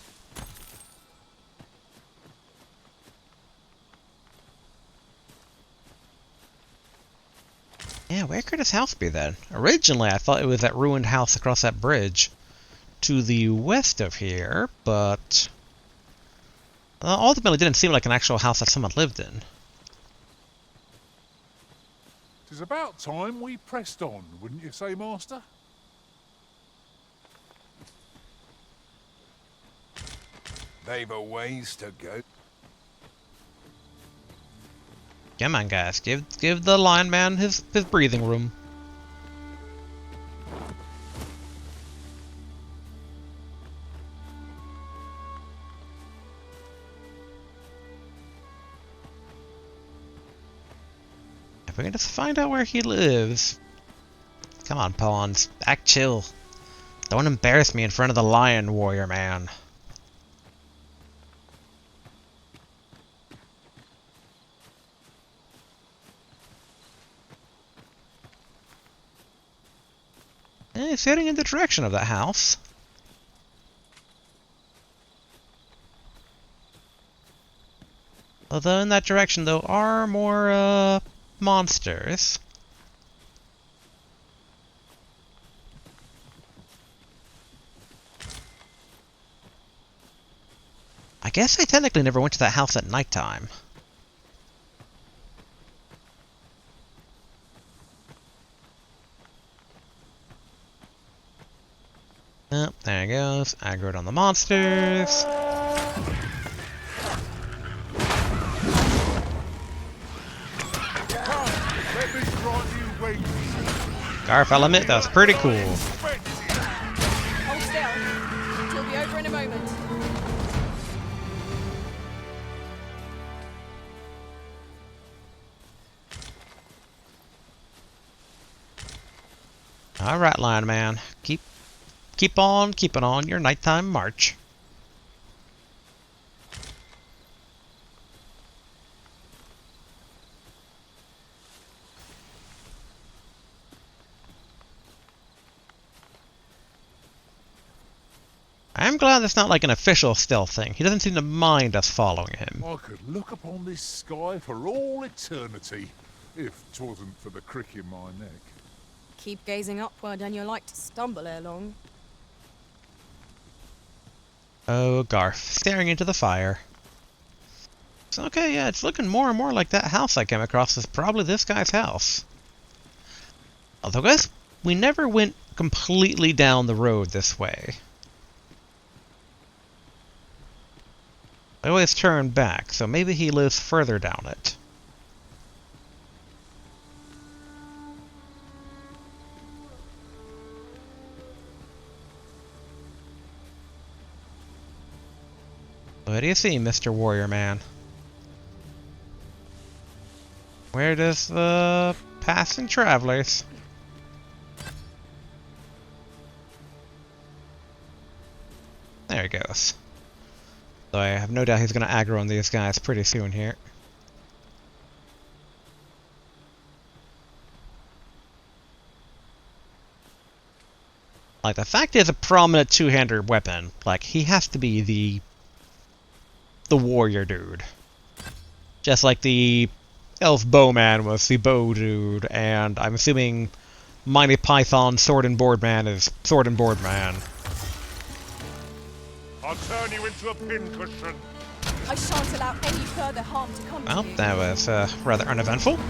Yeah, where could his house be then? Originally, I thought it was that ruined house across that bridge to the west of here, but ultimately it didn't seem like an actual house that someone lived in. It's about time we pressed on, wouldn't you say, Master? They've a ways to go. Come on, guys, give the Lion Man his breathing room. If we can just find out where he lives. Come on, pawns, act chill. Don't embarrass me in front of the Lion Warrior Man. It's heading in the direction of that house. Although in that direction, though, are more, monsters. I guess I technically never went to that house at nighttime. Oh, there he goes. Aggroed on the monsters. Garth, I'll admit, that's pretty cool. Hold still. She'll be over in a moment. Alright, Lion Man. Keep on keeping on your nighttime march. I'm glad that's not like an official stealth thing. He doesn't seem to mind us following him. I could look upon this sky for all eternity, if 'twasn't for the crick in my neck. Keep gazing upward and you're like to stumble ere long. Oh, Garth, staring into the fire. So, okay, yeah, it's looking more and more like that house I came across is probably this guy's house. Although, guys, we never went completely down the road this way. I always turn back, so maybe he lives further down it. What do you see, Mr. Warrior Man? Where does the passing travelers? There he goes. So I have no doubt he's going to aggro on these guys pretty soon here. Like, the fact he has a prominent two-handed weapon, like, he has to be the warrior dude. Just like the elf bowman was the bow dude, and I'm assuming Mighty Python sword and board man is sword and board man. I'll turn you into a pincushion. I shan't allow any further harm to come Well, to you. that was rather uneventful. Look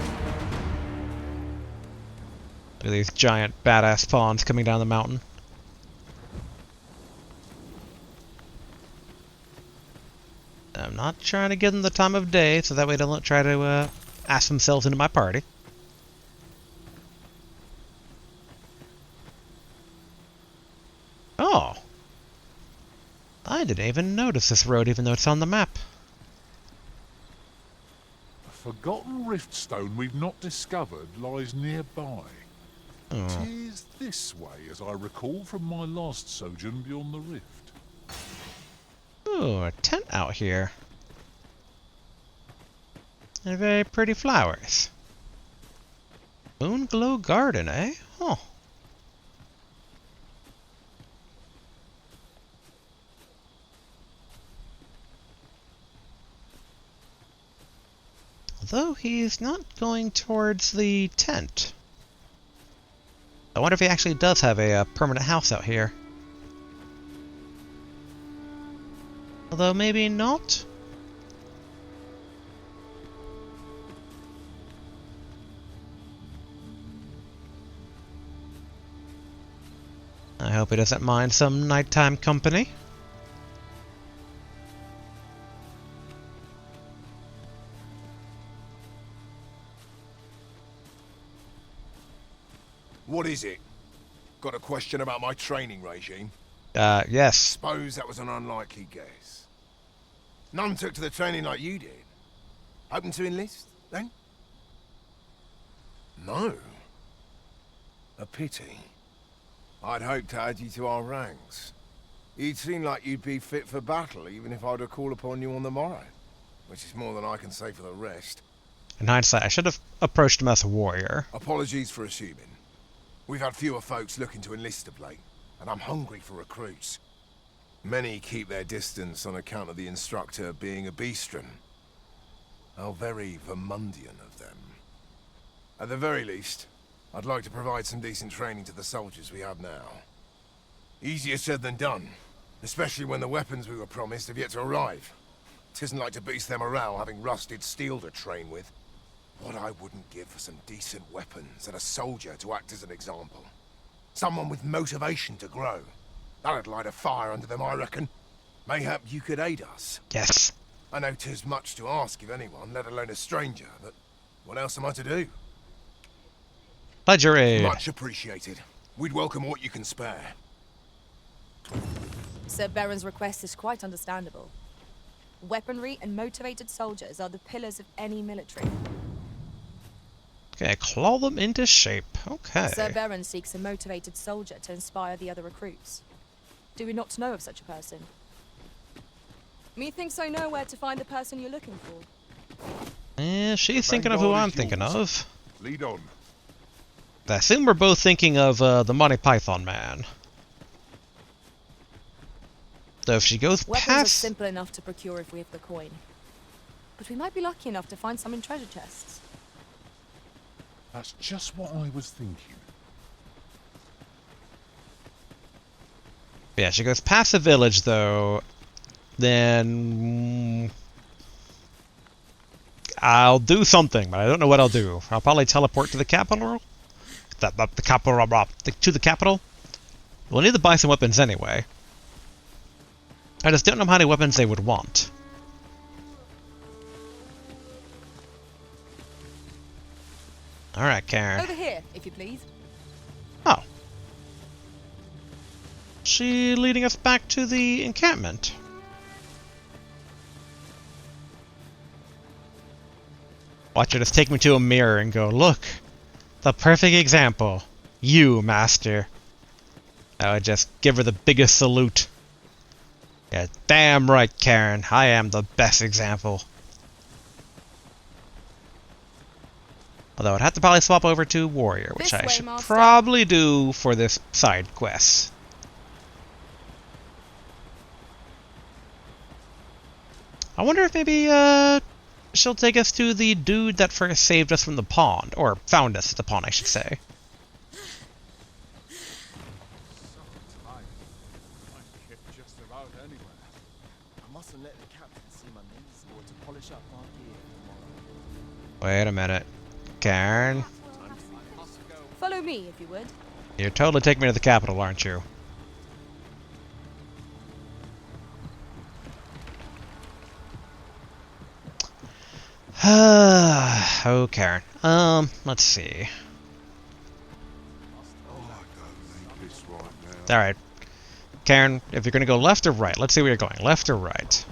at these giant badass pawns coming down the mountain. I'm not trying to give them the time of day, so that way they don't try to ask themselves into my party. Oh! I didn't even notice this road, even though it's on the map. A forgotten riftstone we've not discovered lies nearby. Oh. Tis this way, as I recall from my last sojourn beyond the rift. Ooh, a tent out here. And very pretty flowers. Moonglow Garden, eh? Huh. Although he's not going towards the tent. I wonder if he actually does have a permanent house out here. Although maybe not. I hope he doesn't mind some nighttime company. What is it? Got a question about my training regime? Yes. Suppose that was an unlikely guess. None took to the training like you did. Hoping to enlist, then? No. A pity. I'd hoped to add you to our ranks. You'd seem like you'd be fit for battle, even if I were to call upon you on the morrow. Which is more than I can say for the rest. In hindsight, I should have approached him as a warrior. Apologies for assuming. We've had fewer folks looking to enlist of late, and I'm hungry for recruits. Many keep their distance on account of the instructor being a beastren. How very Vermundian of them. At the very least, I'd like to provide some decent training to the soldiers we have now. Easier said than done, especially when the weapons we were promised have yet to arrive. Tisn't like to boost their morale having rusted steel to train with. What I wouldn't give for some decent weapons and a soldier to act as an example. Someone with motivation to grow. That'd light a fire under them, I reckon. Mayhap you could aid us. Yes. I know 'tis much to ask of anyone, let alone a stranger, but what else am I to do? Pledger aid. Much appreciated. We'd welcome what you can spare. Ser Beren's request is quite understandable. Weaponry and motivated soldiers are the pillars of any military. Okay, claw them into shape. Okay. Ser Beren seeks a motivated soldier to inspire the other recruits. Do we not know of such a person? Methinks I know where to find the person you're looking for. Yeah, she's thinking of who I'm thinking of. Lead on. I assume we're both thinking of the Monty Python man. So if she goes Weapons are past... simple enough to procure if we have the coin. But we might be lucky enough to find some in treasure chests. That's just what I was thinking. Yeah, she goes past the village, though. Then... I'll do something, but I don't know what I'll do. I'll probably teleport to the capital? To the capital? We'll need to buy some weapons anyway. I just don't know how many weapons they would want. Alright, Karen. Over here, if you please. Oh. She leading us back to the encampment. Watch her just take me to a mirror and go, look, the perfect example. You, master. I would just give her the biggest salute. Yeah, damn right, Karen. I am the best example. Although I'd have to probably swap over to Warrior, which I should probably do for this side quest. I wonder if maybe she'll take us to the dude that first saved us from the pond. Or found us at the pond, I should say. Wait a minute. Karen? Follow me, if you would. You're totally taking me to the capital, aren't you? Oh, Karen. Let's see. Alright. Karen, if you're gonna go left or right, let's see where you're going. Left or right?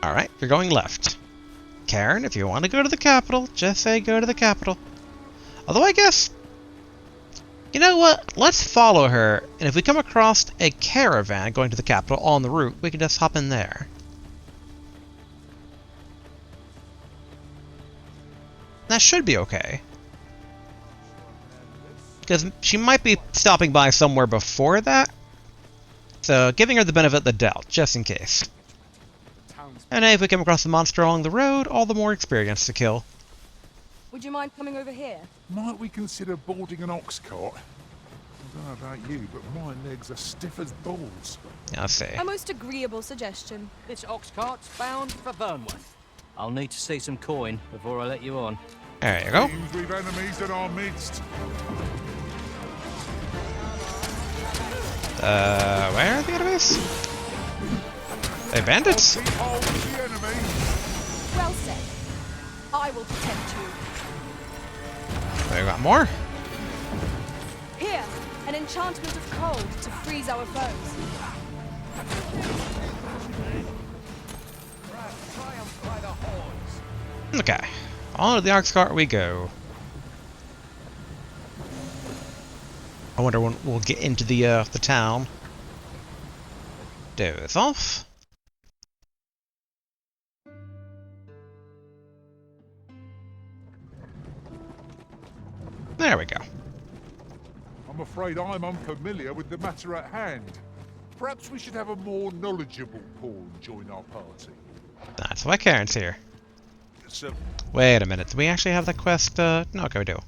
Alright, you're going left. Karen, if you want to go to the capital, just say go to the capital. Although I guess... You know what? Let's follow her, and if we come across a caravan going to the capital on the route, we can just hop in there. That should be okay. Because she might be stopping by somewhere before that. So, giving her the benefit of the doubt, just in case. And if we come across a monster along the road, all the more experience to kill. Would you mind coming over here? Might we consider boarding an ox cart? I don't know about you, but my legs are stiff as balls. I'll see. A most agreeable suggestion. This ox cart's bound for Burnworth. I'll need to see some coin before I let you on. There you go. Seems we've enemies in our midst. Where are the enemies? They bandits? Well said. I will protect you. We got more? Here, an enchantment of cold to freeze our foes. Okay. On to the ox cart we go. I wonder when we'll get into the town. Doze off. There we go. I'm afraid I'm unfamiliar with the matter at hand. Perhaps we should have a more knowledgeable pawn join our party. That's why Karen's here. So, Wait a minute. Do we actually have that quest? No, okay, we do.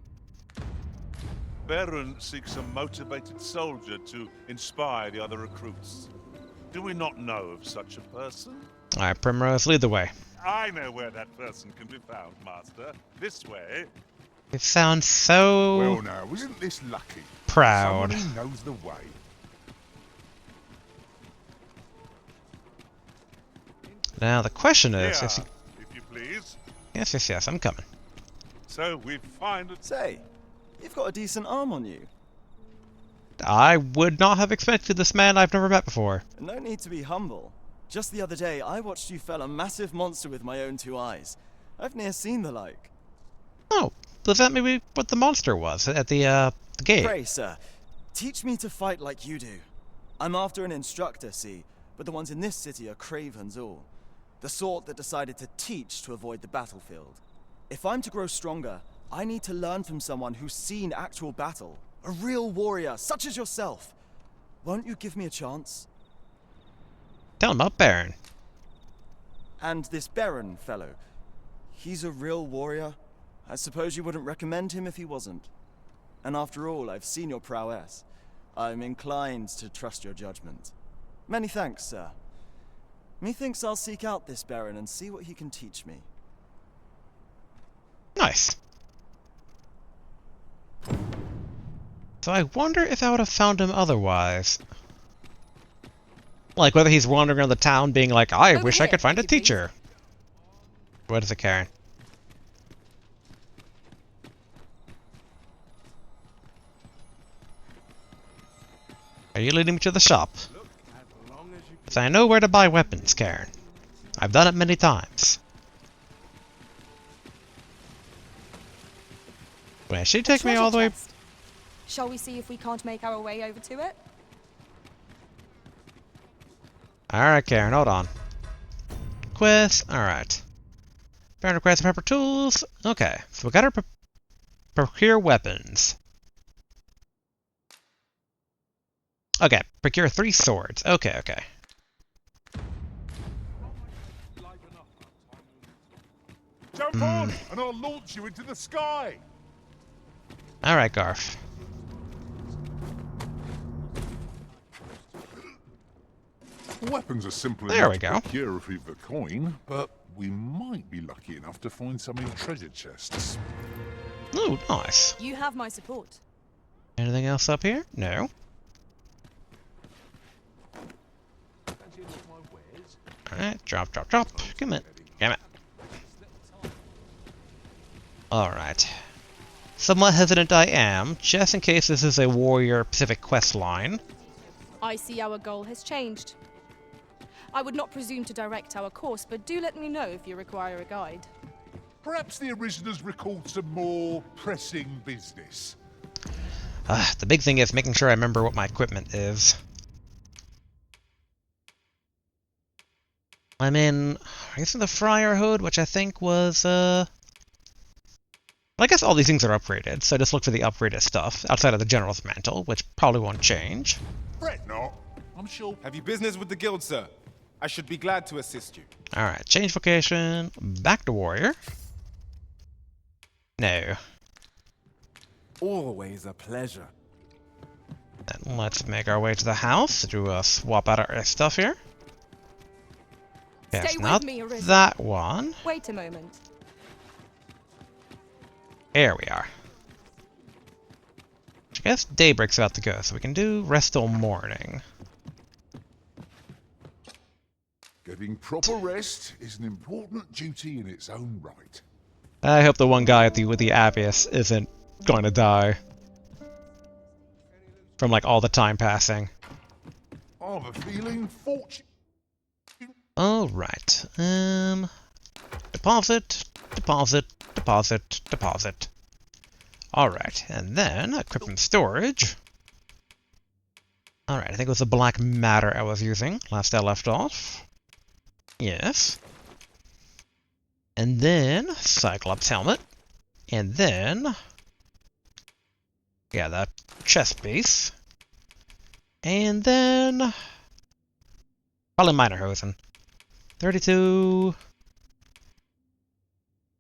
Beren seeks a motivated soldier to inspire the other recruits. Do we not know of such a person? Alright, Primrose, lead the way. I know where that person can be found, Master. This way. It sounds so... Well now, isn't this lucky? Proud. Someone who knows the way. Now the question is... Here, Is he... if you please. Yes, I'm coming. So we find it. Say, you've got a decent arm on you. I would not have expected this man I've never met before. No need to be humble. Just the other day, I watched you fell a massive monster with my own 2 eyes. I've ne'er seen the like. Oh, was that maybe what the monster was at the gate? Pray, sir, teach me to fight like you do. I'm after an instructor, see, but the ones in this city are cravens all. The sort that decided to teach to avoid the battlefield. If I'm to grow stronger, I need to learn from someone who's seen actual battle. A real warrior, such as yourself. Won't you give me a chance? Tell him about Beren. And this Beren fellow, he's a real warrior? I suppose you wouldn't recommend him if he wasn't. And after all, I've seen your prowess. I'm inclined to trust your judgment. Many thanks, sir. Methinks I'll seek out this Beren and see what he can teach me. Nice. So I wonder if I would have found him otherwise. Like, whether he's wandering around the town being like, I wish I could find a teacher. What is it, Karen? Are you leading me to the shop? Because I know where to buy weapons, Karen. I've done it many times. Wait, she take me all the way... Shall we see if we can't make our way over to it? Alright, Karen, hold on. Quest, alright. Baron requires proper tools. Okay, so we gotta procure weapons. Okay, procure 3 swords. Okay, okay. Jump on, and I'll launch you into the sky! Alright, Garf. Weapons are simple There enough we to go. procure if we've the coin, but we might be lucky enough to find some in treasure chests. Ooh, nice. You have my support. Anything else up here? No. Alright, drop, drop, drop. Come on. Damn it. Alright. Somewhat hesitant I am, just in case this is a warrior Pacific quest line. I see our goal has changed. I would not presume to direct our course, but do let me know if you require a guide. Perhaps the originals recalled some more pressing business. The big thing is making sure I remember what my equipment is. I'm in, I guess, in the Friar Hood, which I think was, I guess all these things are upgraded, so just look for the upgraded stuff, outside of the General's Mantle, which probably won't change. Fret not, I'm sure. Have you business with the guild, sir? I should be glad to assist you. Alright, change vocation, back to warrior. No. Always a pleasure. Then let's make our way to the house to swap out our stuff here. Yes, Stay not with me, Arisen. that one. Wait a moment. There we are. I guess daybreak's about to go, so we can do rest till morning. Getting proper rest is an important duty in its own right. I hope the one guy with the Abyss isn't going to die. From, like, all the time passing. I have a feeling fortune... Alright. Deposit, deposit, deposit, deposit. Alright, and then equipment storage. Alright, I think it was the black matter I was using last I left off. Yes. And then Cyclops helmet. And then yeah, that chest piece. And then probably minor hosen. 32.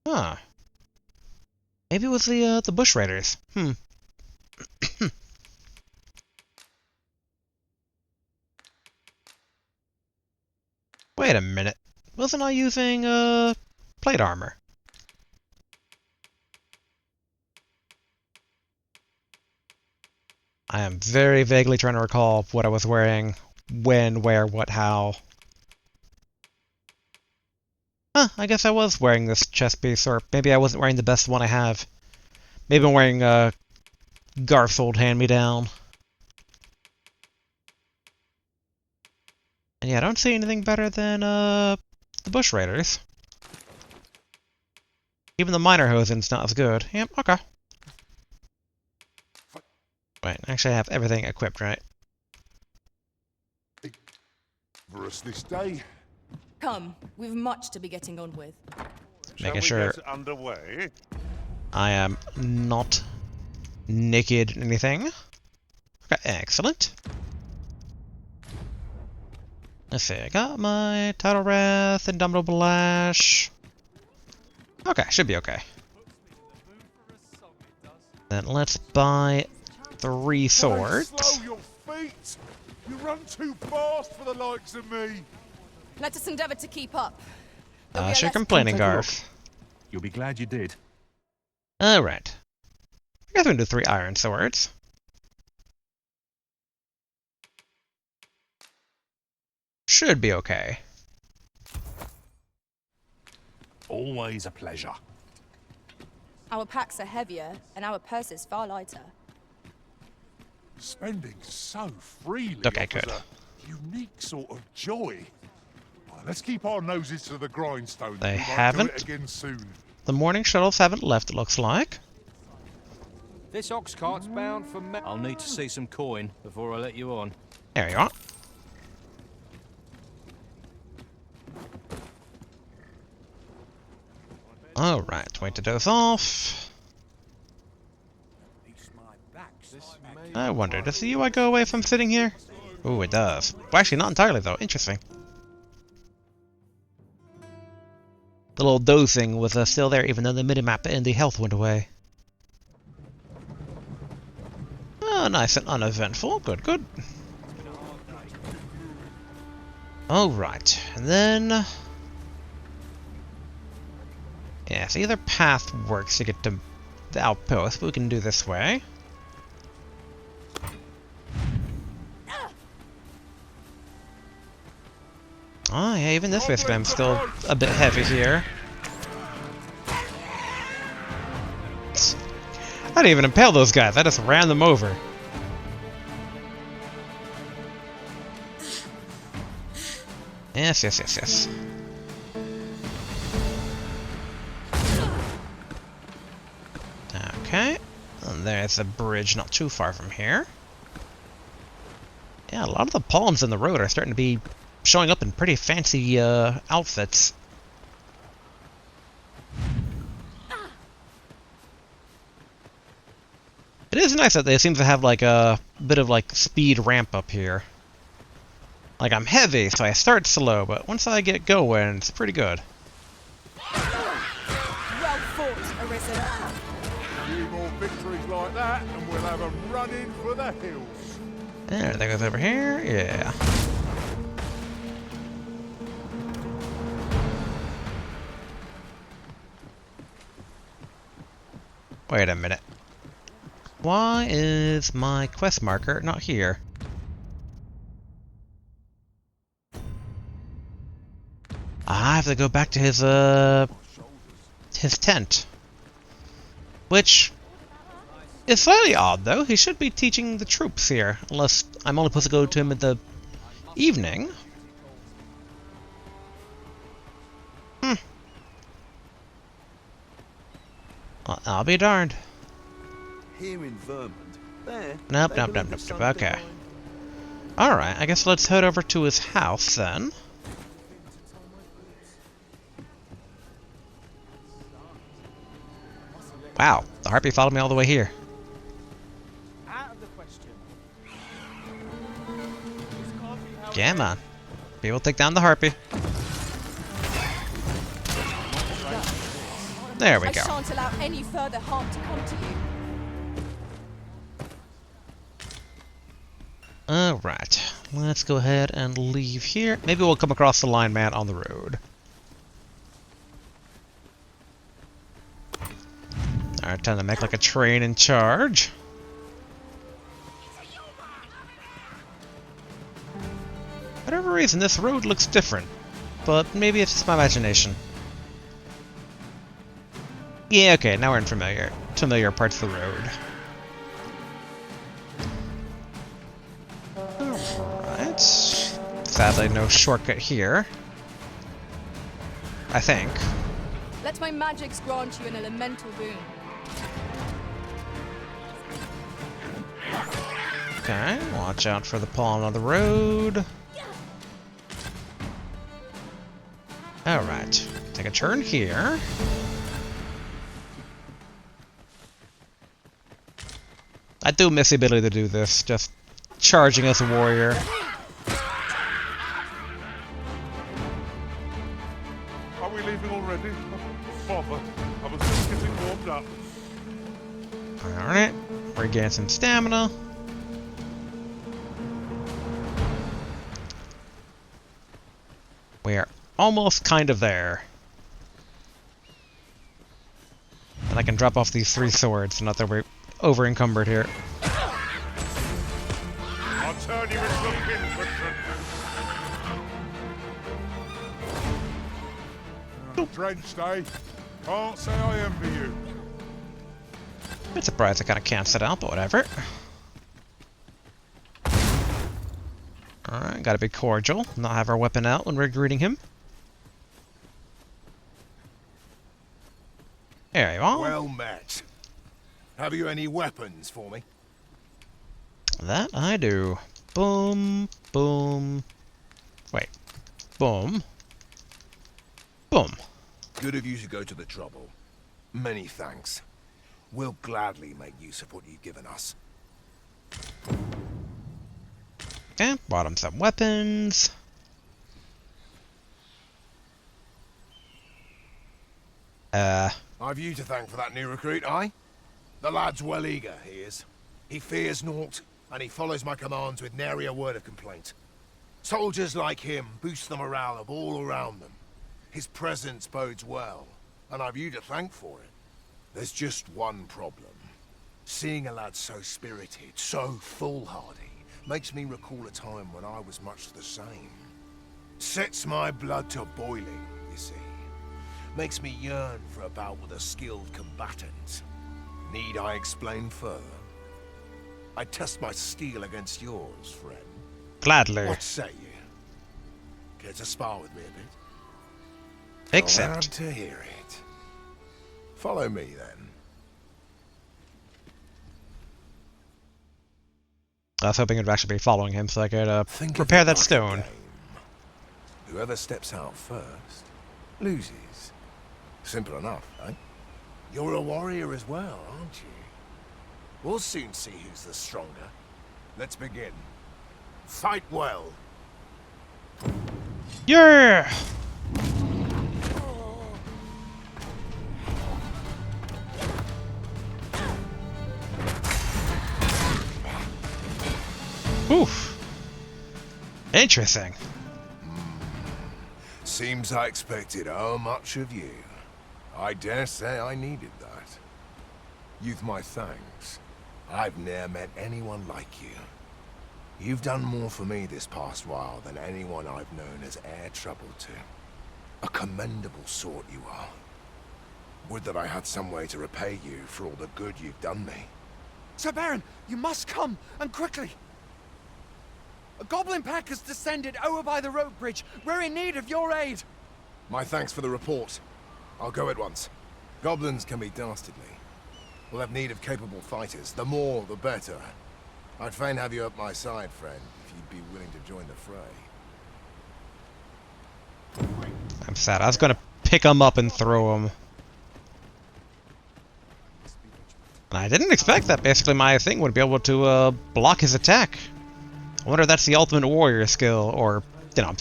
Huh. Maybe it was the Bush Raiders. Wait a minute. Wasn't I using plate armor? I am very vaguely trying to recall what I was wearing, when, where, what, how. Huh, I guess I was wearing this chest piece, or maybe I wasn't wearing the best one I have. Maybe I'm wearing Garf's old hand-me-down. And yeah, I don't see anything better than the bush raiders. Even the miner hosing's not as good. Yep, okay. Wait, actually I have everything equipped, right? For us this day. Come, we've much to be getting on with. Making sure Get underway? I am not naked or anything. Okay, excellent. Let's see, I got my Tidal Wrath, Indomitable Lash. Okay, should be okay. Then let's buy 3 swords. Slow your feet! You run too fast for the likes of me! Let us endeavour to keep up. Though we are You're less complaining, Take a look. Garth. You'll be glad you did. Alright. I guess we can do 3 iron swords. Should be okay. Always a pleasure. Our packs are heavier, and our purses far lighter. Spending so freely Okay, offers good. a unique sort of joy. Right, let's keep our noses to the grindstone. They We might do haven't? it again soon. The morning shuttles haven't left, it looks like. This ox cart's bound for me. I'll need to see some coin before I let you on. There you are. Alright, wait to doze off. I wonder, does the UI go away if I'm sitting here? Ooh, it does. Well, actually, not entirely, though. Interesting. The little doze thing was still there, even though the minimap and the health went away. Oh, nice and uneventful. Good, good. Alright, and then... yeah, so either path works to get to the outpost, but we can do this way. Oh yeah, even this way spam's still a bit heavy here. I didn't even impale those guys, I just ran them over. Yes, yes, yes, yes. Okay, and there's a bridge not too far from here. Yeah, a lot of the palms in the road are starting to be showing up in pretty fancy outfits. It is nice that they seem to have like a bit of like speed ramp up here. Like I'm heavy, so I start slow, but once I get going, it's pretty good. Well fought, Arisen. A few more victories like that, and we'll have a run-in for the hills. There, that goes over here. Yeah. Wait a minute. Why is my quest marker not here? I have to go back to his tent. Which is slightly odd, though. He should be teaching the troops here, unless I'm only supposed to go to him in the evening. Well, I'll be darned. Here in Vermont, there. Nope, nope, nope, nope, nope. Okay. Alright, I guess let's head over to his house then. Wow, the harpy followed me all the way here. Out of the question. Yeah, man. People take down the harpy. There we I go. shan't allow any further harm to come to you. Alright, let's go ahead and leave here. Maybe we'll come across the line man on the road. Alright, time to make like a train in charge. For whatever reason, this road looks different. But maybe it's just my imagination. Yeah, okay, now we're in familiar parts of the road. Alright. Sadly, no shortcut here. I think. Let my magics grant you an elemental boon. Okay, watch out for the pawn on the road. Alright, take a turn here. I do miss the ability to do this, just charging as a warrior. Are we leaving already? Bother. I was just getting warmed up. Alright, regain some stamina. We are almost kind of there. And I can drop off these 3 swords, not that we're over encumbered here. I'll turn you into a pinprick. Drenched, eh? Can't say I envy you. Bit surprised I kind of canceled it out, but whatever. Alright, gotta be cordial, not have our weapon out when we're greeting him. There you are. Well met. Have you any weapons for me? That I do. Boom, boom. Wait. Boom. Boom. Good of you to go to the trouble. Many thanks. We'll gladly make use of what you've given us. Okay, brought him some weapons. I've you to thank for that new recruit, aye? The lad's well eager, he is. He fears naught, and he follows my commands with nary a word of complaint. Soldiers like him boost the morale of all around them. His presence bodes well, and I've you to thank for it. There's just one problem. Seeing a lad so spirited, so foolhardy, makes me recall a time when I was much the same. Sets my blood to boiling, you see. Makes me yearn for a bout with a skilled combatant. Need I explain further? I test my steel against yours, friend. Gladly. What say you? Care to spar with me a bit? Accept. Glad to hear it. Follow me, then. I was hoping it would actually be following him so I could repair that stone. Whoever steps out first loses. Simple enough, eh? You're a warrior as well, aren't you? We'll soon see who's the stronger. Let's begin. Fight well. Yeah! Oof. Interesting. Seems I expected how much of you. I dare say I needed that. You've my thanks. I've ne'er met anyone like you. You've done more for me this past while than anyone I've known has e'er troubled to. A commendable sort you are. Would that I had some way to repay you for all the good you've done me. Ser Beren, you must come, and quickly! A goblin pack has descended over by the rope bridge. We're in need of your aid. My thanks for the report. I'll go at once. Goblins can be dastardly. We'll have need of capable fighters. The more, the better. I'd fain have you at my side, friend, if you'd be willing to join the fray. I'm sad. I was gonna pick him up and throw him. And I didn't expect that. Basically, my thing would be able to block his attack. I wonder if that's the ultimate warrior skill, or, you know,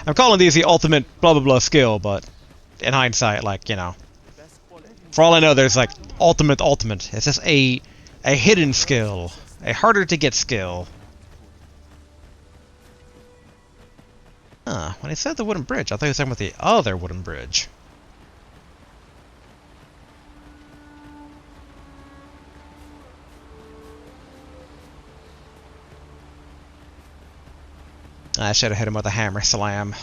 I'm calling these the ultimate blah blah blah skill, but in hindsight, like, you know, for all I know, there's like ultimate. It's just a hidden skill, a harder to get skill. Huh, when he said the wooden bridge, I thought he was talking about the other wooden bridge. I should have hit him with a hammer slam.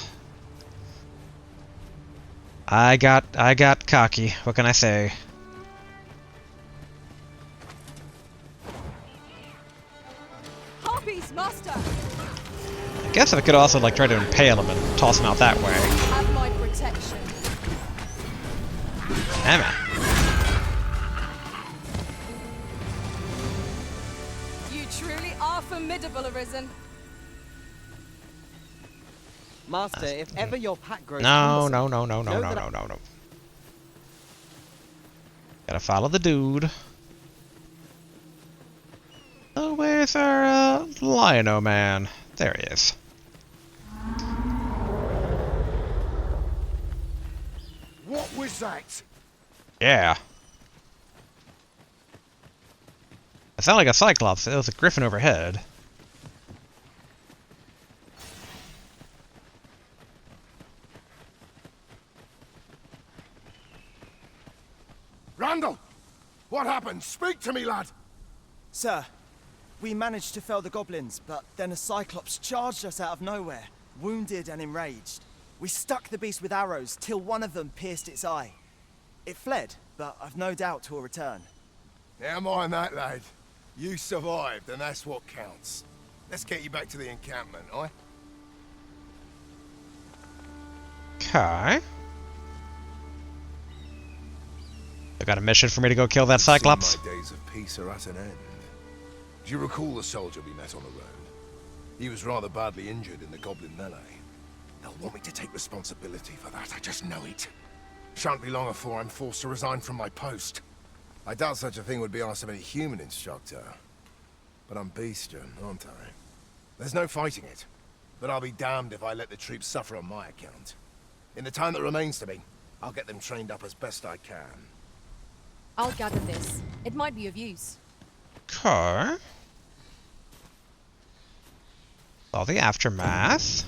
I got cocky. What can I say? Harpies, master! I guess I could also like try to impale him and toss him out that way. Have my protection. Damn it. You truly are formidable, Arisen. Master, if ever your pack grows No. Gotta follow the dude. Oh, where's our Lion-O man? There he is. What was that? Yeah. It sounded like a Cyclops. It was a griffin overhead. Randall! What happened? Speak to me, lad! Sir, we managed to fell the goblins, but then a Cyclops charged us out of nowhere, wounded and enraged. We stuck the beast with arrows till one of them pierced its eye. It fled, but I've no doubt 'twill return. Never mind that, lad. You survived, and that's what counts. Let's get you back to the encampment, aye? Okay. I got a mission for me to go kill that Cyclops. My days of peace are at an end. Do you recall the soldier we met on the road? He was rather badly injured in the goblin melee. They'll want me to take responsibility for that, I just know it. Shan't be long before I'm forced to resign from my post. I doubt such a thing would be asked of any human instructor. But I'm bestian, aren't I? There's no fighting it. But I'll be damned if I let the troops suffer on my account. In the time that remains to me, I'll get them trained up as best I can. I'll gather this. It might be of use. Okay. All the aftermath.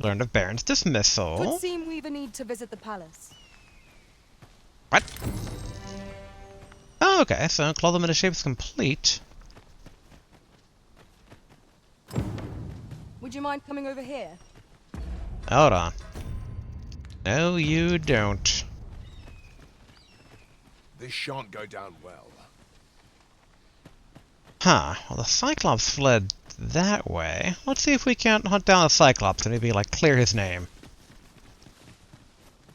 Learned of Baron's dismissal. Would seem we've a need to visit the palace. What? Oh, okay, so Claw them into shape's complete. Would you mind coming over here? Hold on. No, you don't. This shan't go down well. Huh. Well, the Cyclops fled that way. Let's see if we can't hunt down the Cyclops and maybe, like, clear his name.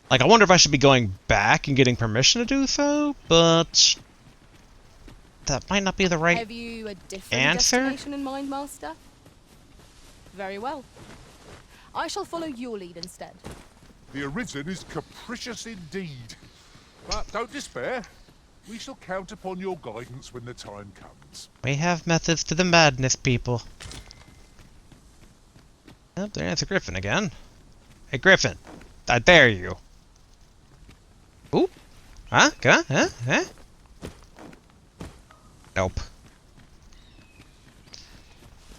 Like, I wonder if I should be going back and getting permission to do so, but that might not be the right Have you a different answer? destination in mind, Master? Very well. I shall follow your lead instead. The Arisen is capricious indeed. But don't despair. We shall count upon your guidance when the time comes. We have methods to the madness, people. Oh, there's a griffin again. Hey, Griffin. I dare you. Ooh. Huh? Huh? Nope.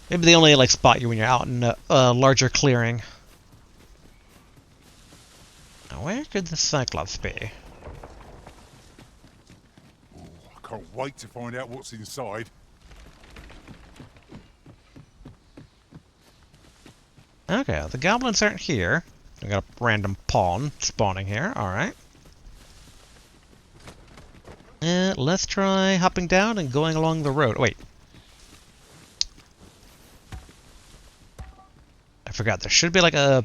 Maybe they only, like, spot you when you're out in a larger clearing. Now, where could the Cyclops be? I can't wait to find out what's inside. Okay, the goblins aren't here. We got a random pawn spawning here. Alright. Let's try hopping down and going along the road. Wait. I forgot. There should be like a...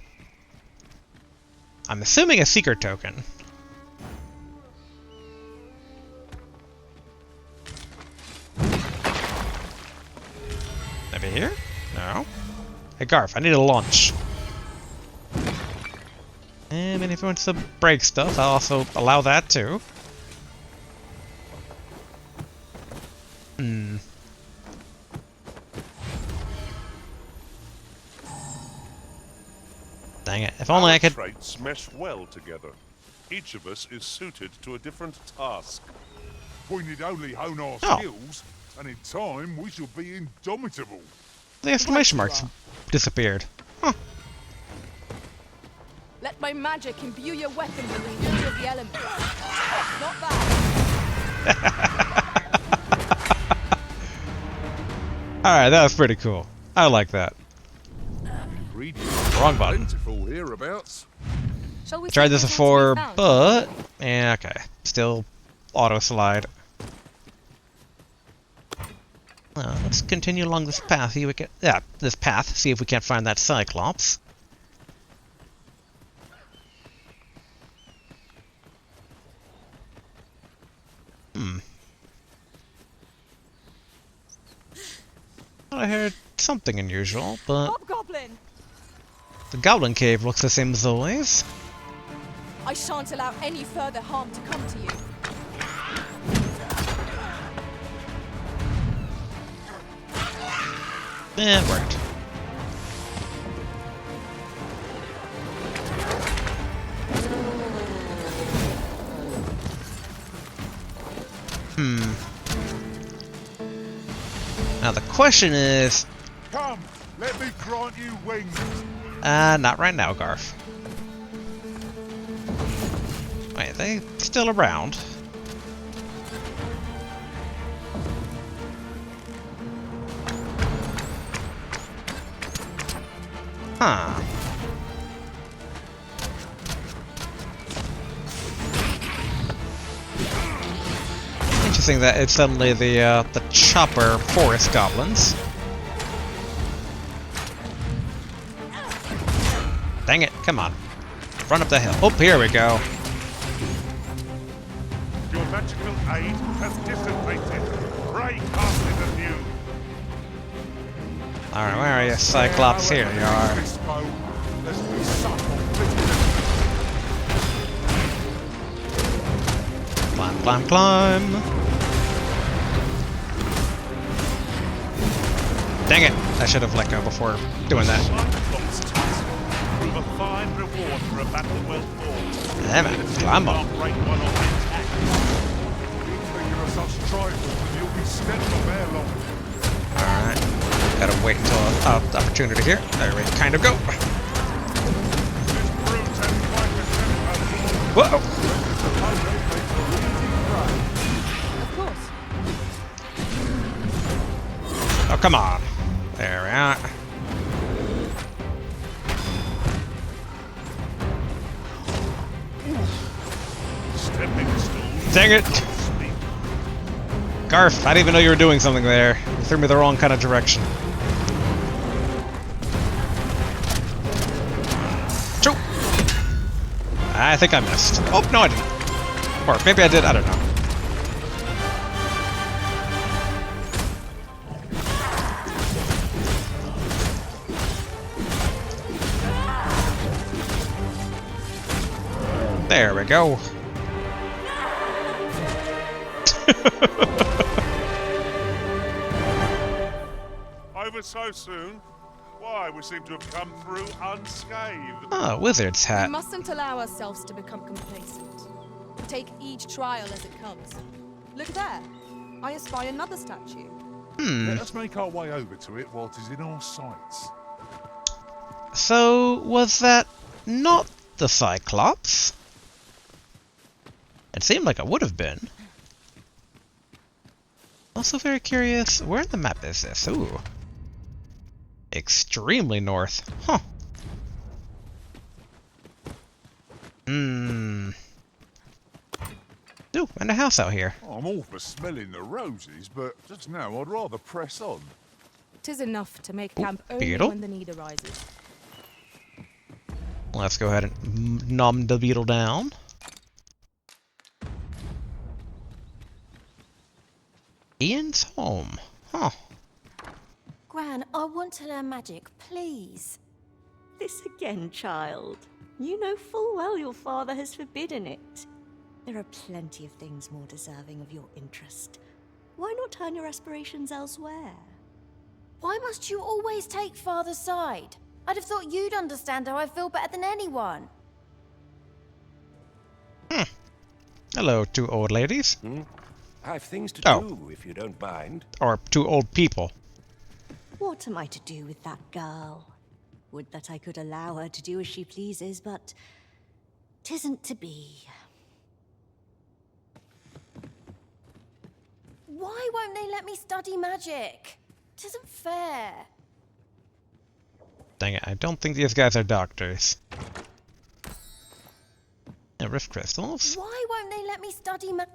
I'm assuming a secret token. Maybe here? No. Hey Garf, I need a lunch. And if he wants to break stuff, I'll also allow that too. Dang it. If only I could... traits mesh well together. Each of us is suited to a different task. We need only hone our skills, and in time we shall be indomitable. The exclamation marks disappeared. Huh. Let my magic imbue your weapon with the fury of the elements. Not bad. Alright, that was pretty cool. I like that. Wrong button. Plentiful hereabouts. Shall we Tried this take the before, chance we found? but... Yeah, okay. Still auto-slide. Let's continue along this path. See if we can, this path. See if we can't find that Cyclops. I heard something unusual, but Hobgoblin! the Goblin Cave looks the same as always. I shan't allow any further harm to come to you. It worked. Now the question is... Come, let me grant you wings. Not right now, Garth. Wait, are they still around? Huh. Interesting that it's suddenly the chopper forest goblins. Dang it, come on. Run up the hill. Oh, here we go. Your magical aid has dissipated. Pray cast it anew. Alright, where are you, Cyclops? Here you are. Climb, climb, climb. Dang it! I should have let go before doing that. Prove a fine reward for a battle well fought. Damn it, climb up. Break one on the attack. Figure of such trifles and you'll be stepped on there long. Alright. Gotta wait until opportunity here. There we kind of go. Whoa! Of course. Oh, come on. There we are. Dang it! Garth, I didn't even know you were doing something there. You threw me the wrong kind of direction. Choo! I think I missed. Oh, no I didn't. Or maybe I did, I don't know. There we go. Over so soon? Why, we seem to have come through unscathed. Ah, wizard's hat. We mustn't allow ourselves to become complacent. Take each trial as it comes. Look there. I espy another statue. Let us make our way over to it while it is in our sights. So, was that not the Cyclops? It seemed like it would have been. Also very curious, where in the map is this? Ooh. Extremely north. Huh. Ooh, and a house out here. I'm all for smelling the roses, but just now I'd rather press on. 'Tis enough to make camp only beetle. when the need arises. Let's go ahead and nom the beetle down. Ian's home. Huh. Gran, I want to learn magic, please. This again, child. You know full well your father has forbidden it. There are plenty of things more deserving of your interest. Why not turn your aspirations elsewhere? Why must you always take father's side? I'd have thought you'd understand how I feel better than anyone. Hello, two old ladies. I have things to do, if you don't mind. Or two old people. What am I to do with that girl? Would that I could allow her to do as she pleases, but 'tisn't to be. Why won't they let me study magic? 'Tisn't fair. Dang it, I don't think these guys are doctors. Rift crystals? Why won't they let me study magic?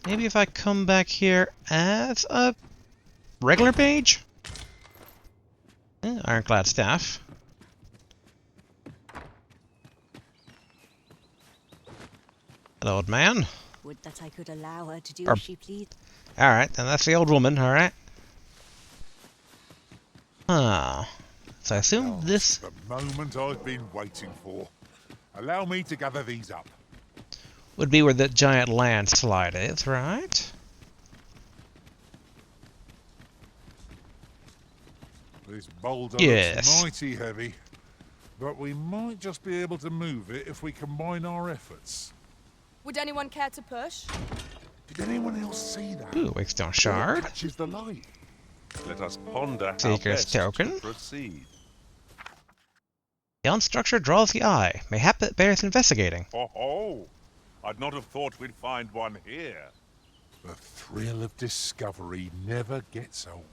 Maybe if I come back here as a regular page? Ironclad staff. Hello, old man. Would that I could allow her to do Or- as she pleased. Alright, then that's the old woman, alright. Ah. So I assume this The moment I've been waiting for. Allow me to gather these up. would be where the giant landslide is, right? This boulder Yes. looks mighty heavy, but we might just be able to move it if we combine our efforts. Would anyone care to push? Did anyone else see that? Ooh, Wakestone It Shard. catches the light. Let us ponder how Seeker's best token. to proceed. The structure draws the eye. Mayhap it bears investigating. Oh, I'd not have thought we'd find one here. The thrill of discovery never gets old.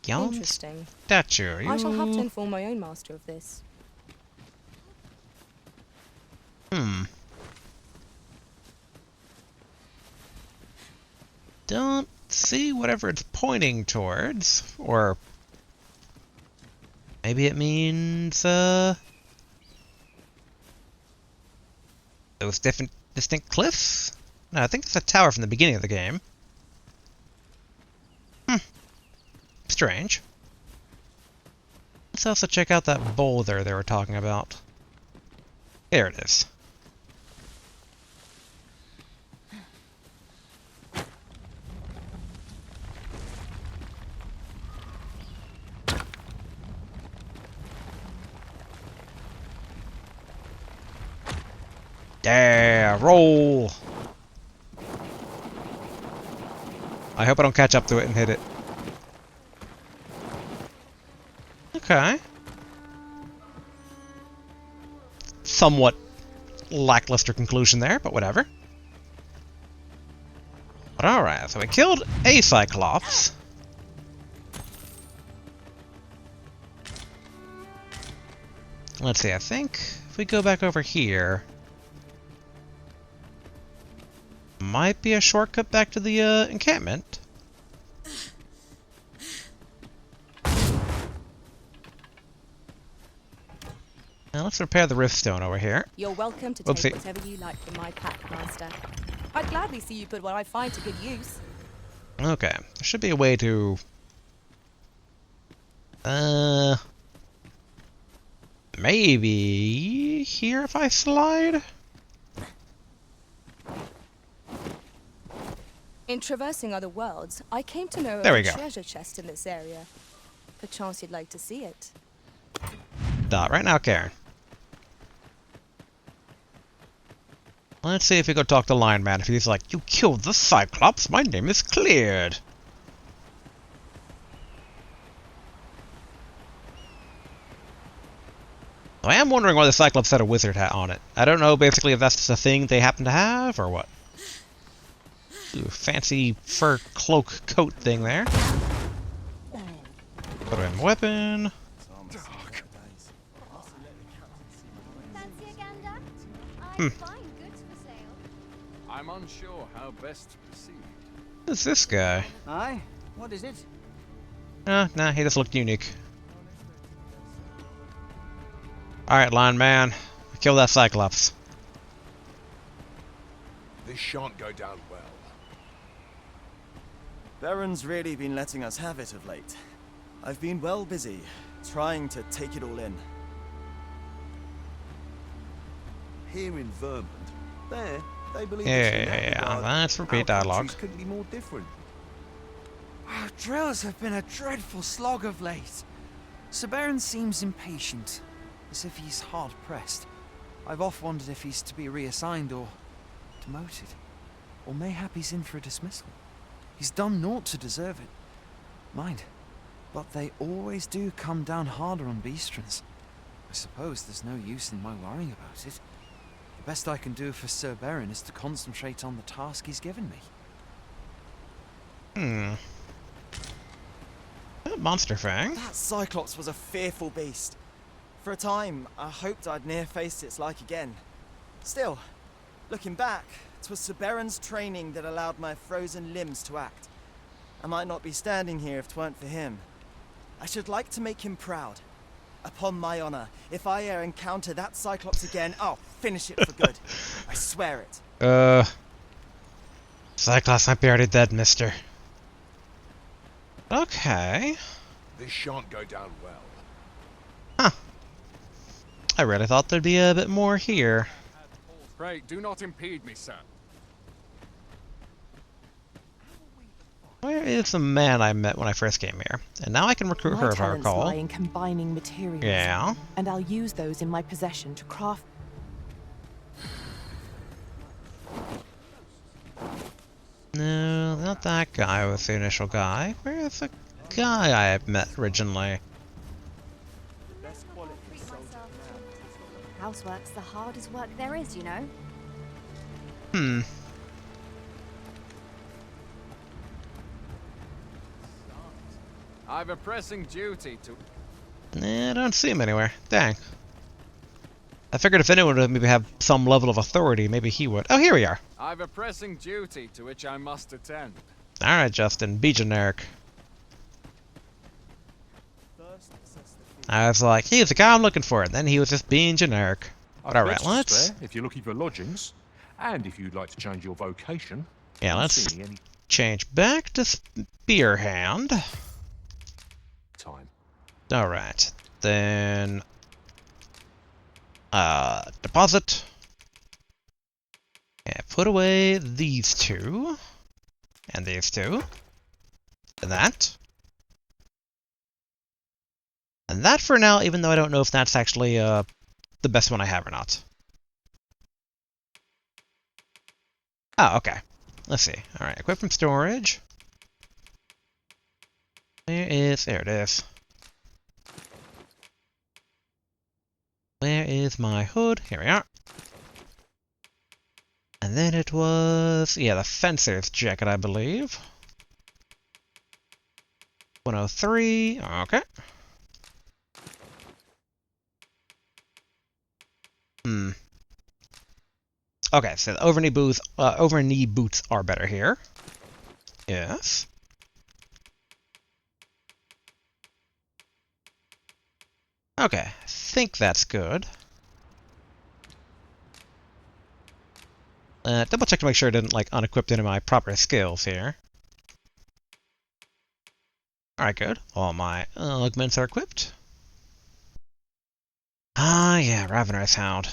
Interesting. Statue. I shall have to inform my own master of this. Don't see whatever it's pointing towards. Or maybe it means, those distinct cliffs? No, I think it's a tower from the beginning of the game. Strange. Let's also check out that boulder they were talking about. There it is. Yeah, roll! I hope I don't catch up to it and hit it. Okay. Somewhat lackluster conclusion there, but whatever. But alright, so we killed a Cyclops. Let's see, I think if we go back over here, might be a shortcut back to the encampment. Now let's repair the Riftstone over here. You're welcome to Oopsie. take whatever you like from my pack, Master. I'd gladly see you put what I find to good use. Okay, there should be a way to... maybe here if I slide? In traversing other worlds, I came to know of There we a go. treasure chest in this area. Perchance you'd like to see it. Dot right now, Karen. Let's see if we go talk to Lion Man. If he's like, "You killed the Cyclops, my name is cleared." I am wondering why the Cyclops had a wizard hat on it. I don't know basically if that's just a thing they happen to have or what. Ooh, fancy fur cloak coat thing there. Put in weapon. I'm unsure how best to proceed. Who's this guy? Aye? What is it? Nah, he just looked unique. Alright, Lion Man. Kill that Cyclops. This shan't go down well. Beren's really been letting us have it of late. I've been well busy, trying to take it all in. Here in Vermont, there, they believe Yeah, that's repeat dialogue. couldn't be more different. Our drills have been a dreadful slog of late. Ser Beren seems impatient, as if he's hard-pressed. I've oft wondered if he's to be reassigned or demoted. Or mayhap he's in for a dismissal. He's done naught to deserve it. Mind, but they always do come down harder on Beastrons. I suppose there's no use in my worrying about it. The best I can do for Ser Beren is to concentrate on the task he's given me. Monster Fang. That Cyclops was a fearful beast. For a time, I hoped I'd near faced its like again. Still, looking back, 'Twas Ser Beren's training that allowed my frozen limbs to act. I might not be standing here if 'tweren't for him. I should like to make him proud. Upon my honor, if I e'er encounter that Cyclops again, I'll finish it for good. I swear it. Cyclops might be already dead, mister. Okay. This shan't go down well. Huh. I really thought there'd be a bit more here. Pray, do not impede me, sir. Where is the man I met when I first came here? And now I can recruit her if I recall. My talents lie in combining materials. Yeah. And I'll use those in my possession to craft... No, not that guy was the initial guy. Where's the guy I met originally? Housework's the hardest work there is, you know. Hmm. I've a pressing duty to... I don't see him anywhere. Dang. I figured if anyone would maybe have some level of authority, maybe he would. Oh, here we are. I've a pressing duty to which I must attend. Alright, Justin. Be generic. I was like, he's the guy I'm looking for, and then he was just being generic. But alright, let's... If you're looking for lodgings, and if you'd like to change your vocation... Yeah, let's change back to Spearhand. Time. Alright. Then... deposit. Yeah, put away these two. And these two. And that. And that for now, even though I don't know if that's actually, the best one I have or not. Oh, okay. Let's see. Alright, equip from storage. There it is. Where is my hood? Here we are. And then it was... yeah, the fencer's jacket, I believe. 103. Okay. Okay, so the over-knee boots are better here. Yes. Okay, I think that's good. Double check to make sure I didn't, like, unequip any of my proper skills here. Alright, good. All my augments are equipped. Ah, yeah, Ravener's Hound.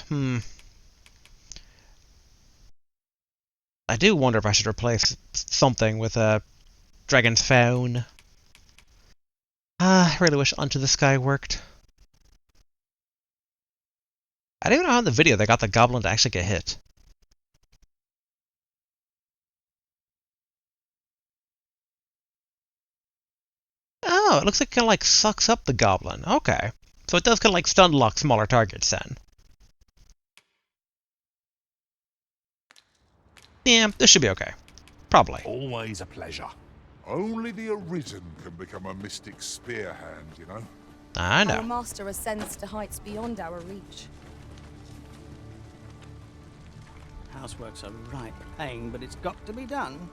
I do wonder if I should replace something with a Dragon's Phone. I really wish Unto the Sky worked. I don't even know how in the video they got the goblin to actually get hit. Oh, it looks like it kind of like sucks up the goblin. Okay. So it does kind of like stun lock smaller targets then. Yeah, this should be okay. Probably. Always a pleasure. Only the Arisen can become a mystic spear hand, you know? I know. Our master ascends to heights beyond our reach. Housework's a right pain, but it's got to be done.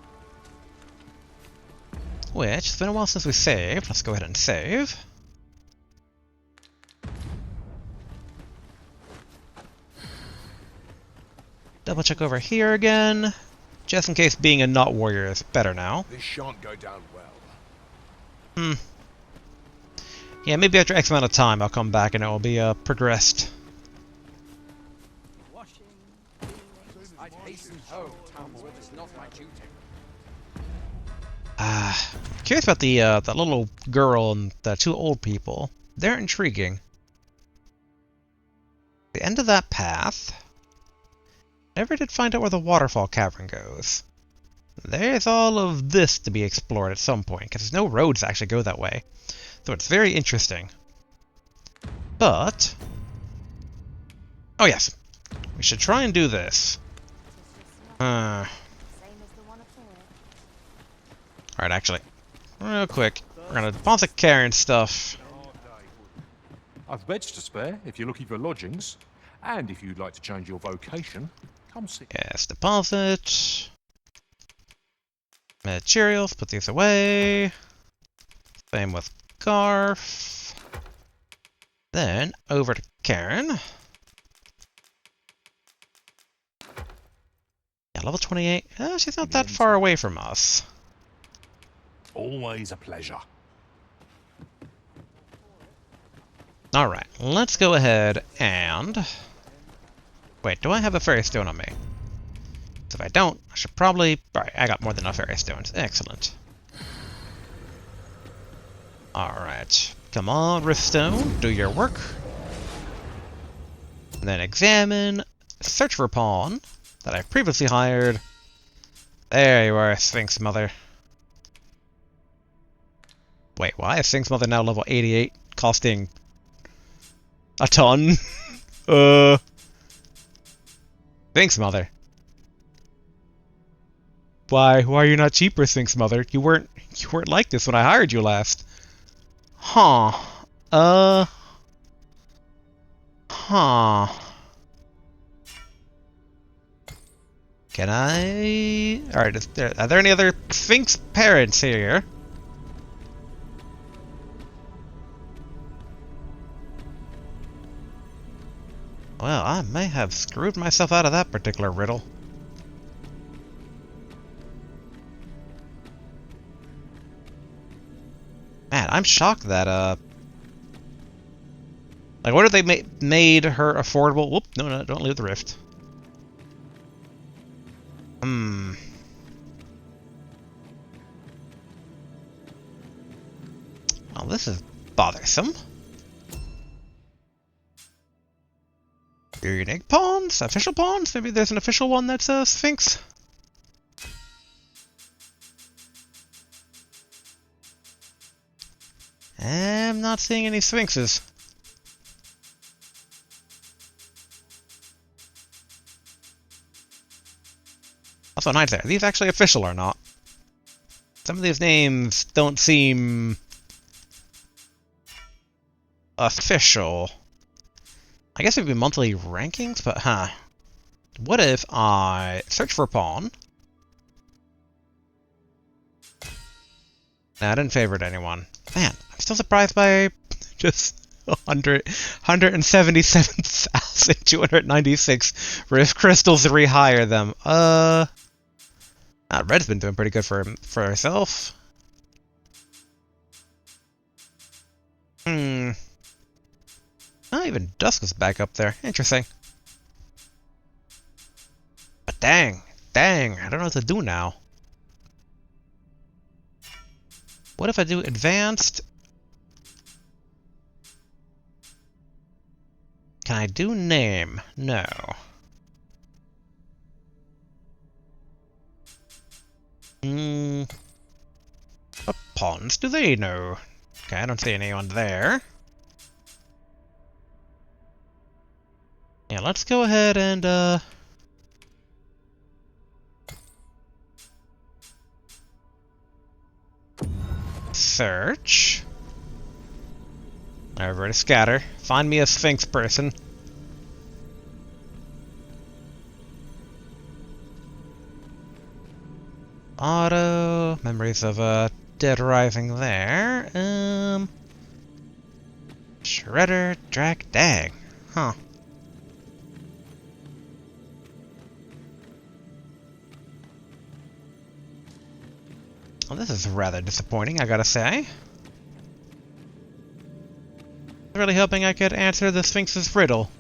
Which, it's been a while since we saved. Let's go ahead and save. Double check over here again. Just in case being a not warrior is better now. This shan't go down well. Yeah, maybe after X amount of time I'll come back and it will be progressed. I'd hasten home, Townsworth is not my duty. Curious about the little girl and the two old people. They're intriguing. The end of that path. Never did find out where the waterfall cavern goes. There's all of this to be explored at some point, because there's no roads that actually go that way. So it's very interesting. But... oh yes. We should try and do this. Alright, actually. Real quick. We're gonna deposit Karen stuff. I've beds to spare if you're looking for lodgings, and if you'd like to change your vocation, Come sit. Yes, deposit. Materials, put these away. Same with Garf. Then, over to Karen. Yeah, level 28. She's not that far away from us. Always a pleasure. Alright, let's go ahead and... Wait, do I have a fairy stone on me? If I don't, I should probably... Alright, I got more than enough fairy stones. Excellent. Alright. Come on, Riftstone. Do your work. And then examine. Search for pawn that I previously hired. There you are, Sphinx Mother. Wait, why is Sphinx Mother now level 88? Costing... a ton? Sphinx Mother. Why are you not cheaper, Sphinx Mother? You weren't like this when I hired you last. Huh. Huh. Can I... Alright, are there any other Sphinx parents here? Well, I may have screwed myself out of that particular riddle. Man, I'm shocked that, like, what if they made her affordable? Whoop, no, don't leave the rift. Oh, this is bothersome. Unique pawns? Official pawns? Maybe there's an official one that's a Sphinx? I'm not seeing any Sphinxes. Also, nice there. Are these actually official or not? Some of these names don't seem... official. I guess it would be monthly rankings, but what if I search for a pawn? Nah, I didn't favorite anyone. Man, I'm still surprised by just 177,296 rift crystals to rehire them. Red's been doing pretty good for herself. Oh, even Dusk is back up there. Interesting. But dang, I don't know what to do now. What if I do advanced? Can I do name? No. What pawns do they know? Okay, I don't see anyone there. Yeah, let's go ahead and, search. Everybody scatter. Find me a Sphinx person. Auto. Memories of, Dead Rising there. Shredder, Drac, Dag. Huh. Well, this is rather disappointing, I gotta say. I was really hoping I could answer the Sphinx's riddle.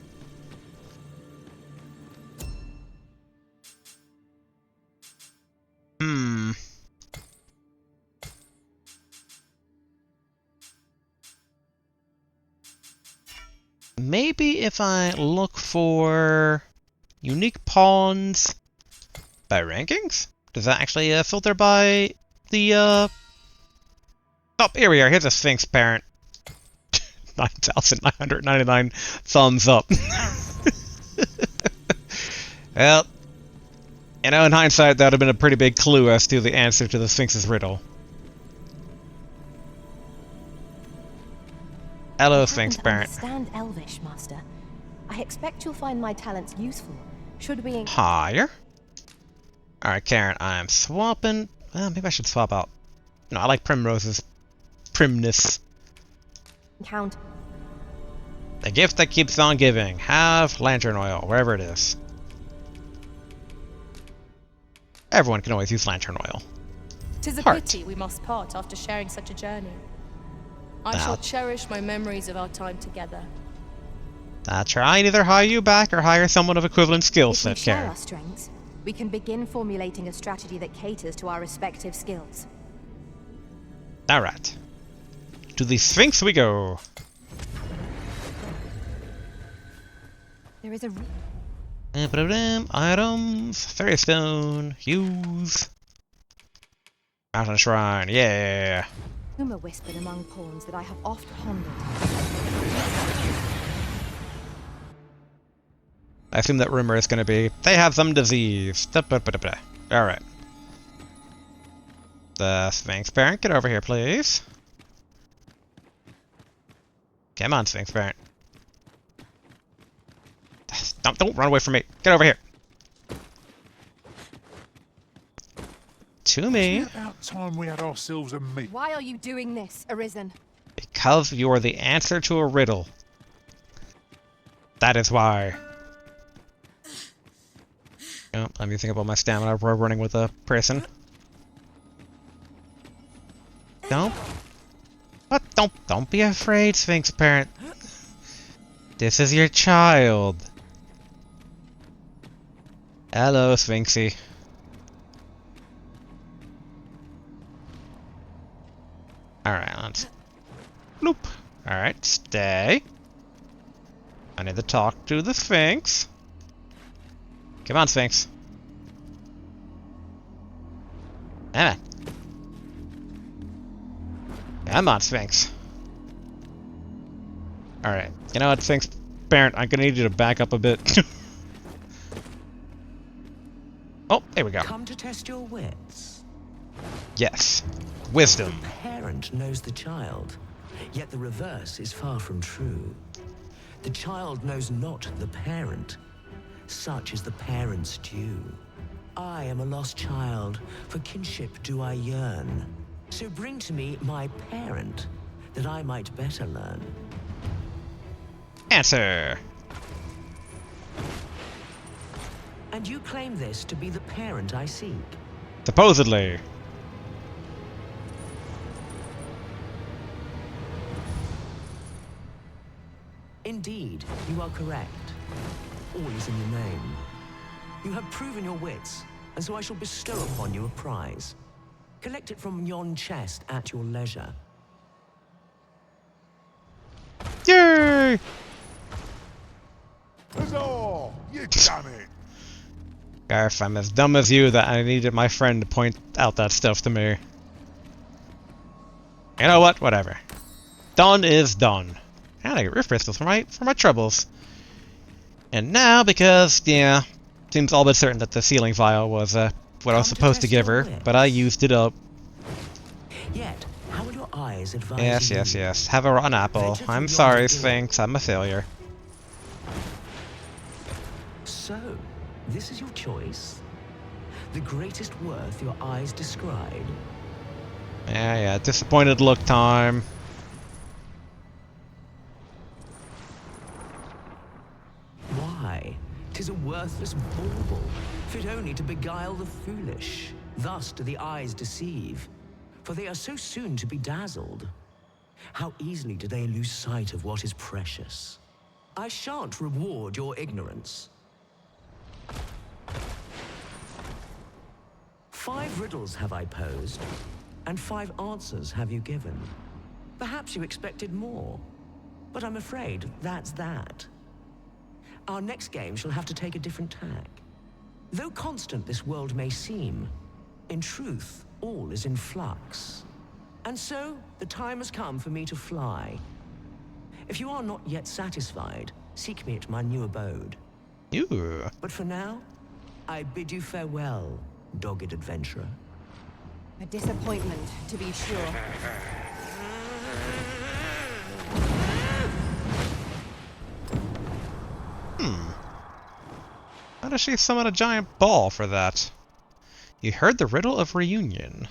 Maybe if I look for unique pawns by rankings? Does that actually filter by the Oh, here we are. Here's a Sphinx parent. 9,999 thumbs up. Well, you know, in hindsight, that would have been a pretty big clue as to the answer to the Sphinx's riddle. Hello, Sphinx parent. I understand Elvish, Master. I expect you'll find my talents useful, Should we... Higher. Alright, Karen, I'm swapping... maybe I should swap out... No, I like Primrose's primness. Count. The gift that keeps on giving. Have lantern oil, wherever it is. Everyone can always use lantern oil. 'Tis a Heart. pity we must part after sharing such a journey. I shall cherish my memories of our time together. I'll try and either hire you back or hire someone of equivalent skill If we set, share Karen. our strengths, we can begin formulating a strategy that caters to our respective skills. Alright. To the Sphinx we go. There is a... Items. Fairy stone. Use. Mountain shrine. Yeah. Rumour whispered among pawns that I have oft pondered. I assume that rumor is going to be, they have some disease. Alright. The Sphinx Parent, get over here, please. Come on, Sphinx Parent. Don't run away from me. Get over here. To me. It's about time we had ourselves a meet. Why are you doing this, Arisen? Because you are the answer to a riddle. That is why. Oh, I'm using up all my stamina while running with a person. Don't be afraid, Sphinx Parent. This is your child. Hello, Sphinxy. Alright, let's... Bloop. Alright, stay. I need to talk to the Sphinx. Come on, Sphinx. Come on. Come on, Sphinx. Alright, you know what, Sphinx Parent, I'm gonna need you to back up a bit. Oh, there we go. Come to test your wits. Yes. Wisdom. The parent knows the child, yet the reverse is far from true. The child knows not the parent. Such is the parent's due. I am a lost child, for kinship do I yearn. So bring to me my parent, that I might better learn. Answer. And you claim this to be the parent I seek? Supposedly. Indeed, you are correct. All is in your name. You have proven your wits, and so I shall bestow upon you a prize. Collect it from yon chest at your leisure. Yay! Huzzah! You done it! Garf, I'm as dumb as you that I needed my friend to point out that stuff to me. You know what? Whatever. Done is done. And I get rift crystals for my troubles. And now, because, yeah, seems all but certain that the ceiling vial was what I was supposed to give her, but I used it up. Yet, how will your eyes advise you? Yes. Have a rotten apple. I'm sorry, Sphinx. I'm a failure. So, this is your choice? The greatest worth your eyes descried? Yeah. Disappointed look time. Why? 'Tis a worthless bauble, fit only to beguile the foolish. Thus do the eyes deceive, for they are so soon to be dazzled. How easily do they lose sight of what is precious. I shan't reward your ignorance. 5 riddles have I posed, and 5 answers have you given. Perhaps you expected more, but I'm afraid that's that. Our next game shall have to take a different tack. Though constant this world may seem, in truth, all is in flux. And so, the time has come for me to fly. If you are not yet satisfied, seek me at my new abode. Ooh. But for now, I bid you farewell, dogged adventurer. A disappointment, to be sure. does she summon a giant ball for that? You heard the riddle of reunion.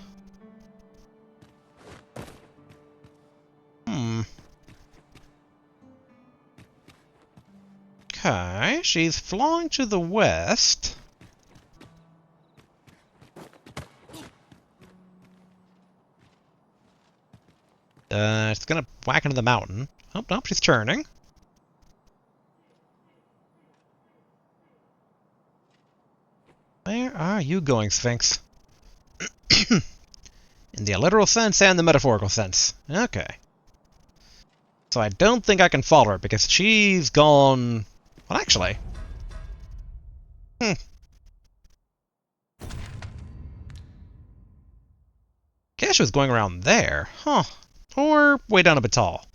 Okay, she's flying to the west. It's gonna whack into the mountain. Oh, nope, she's turning. Where are you going, Sphinx? In the literal sense and the metaphorical sense. Okay. So I don't think I can follow her because she's gone... Well, actually... Guess she was going around there. Huh. Or way down a bit tall.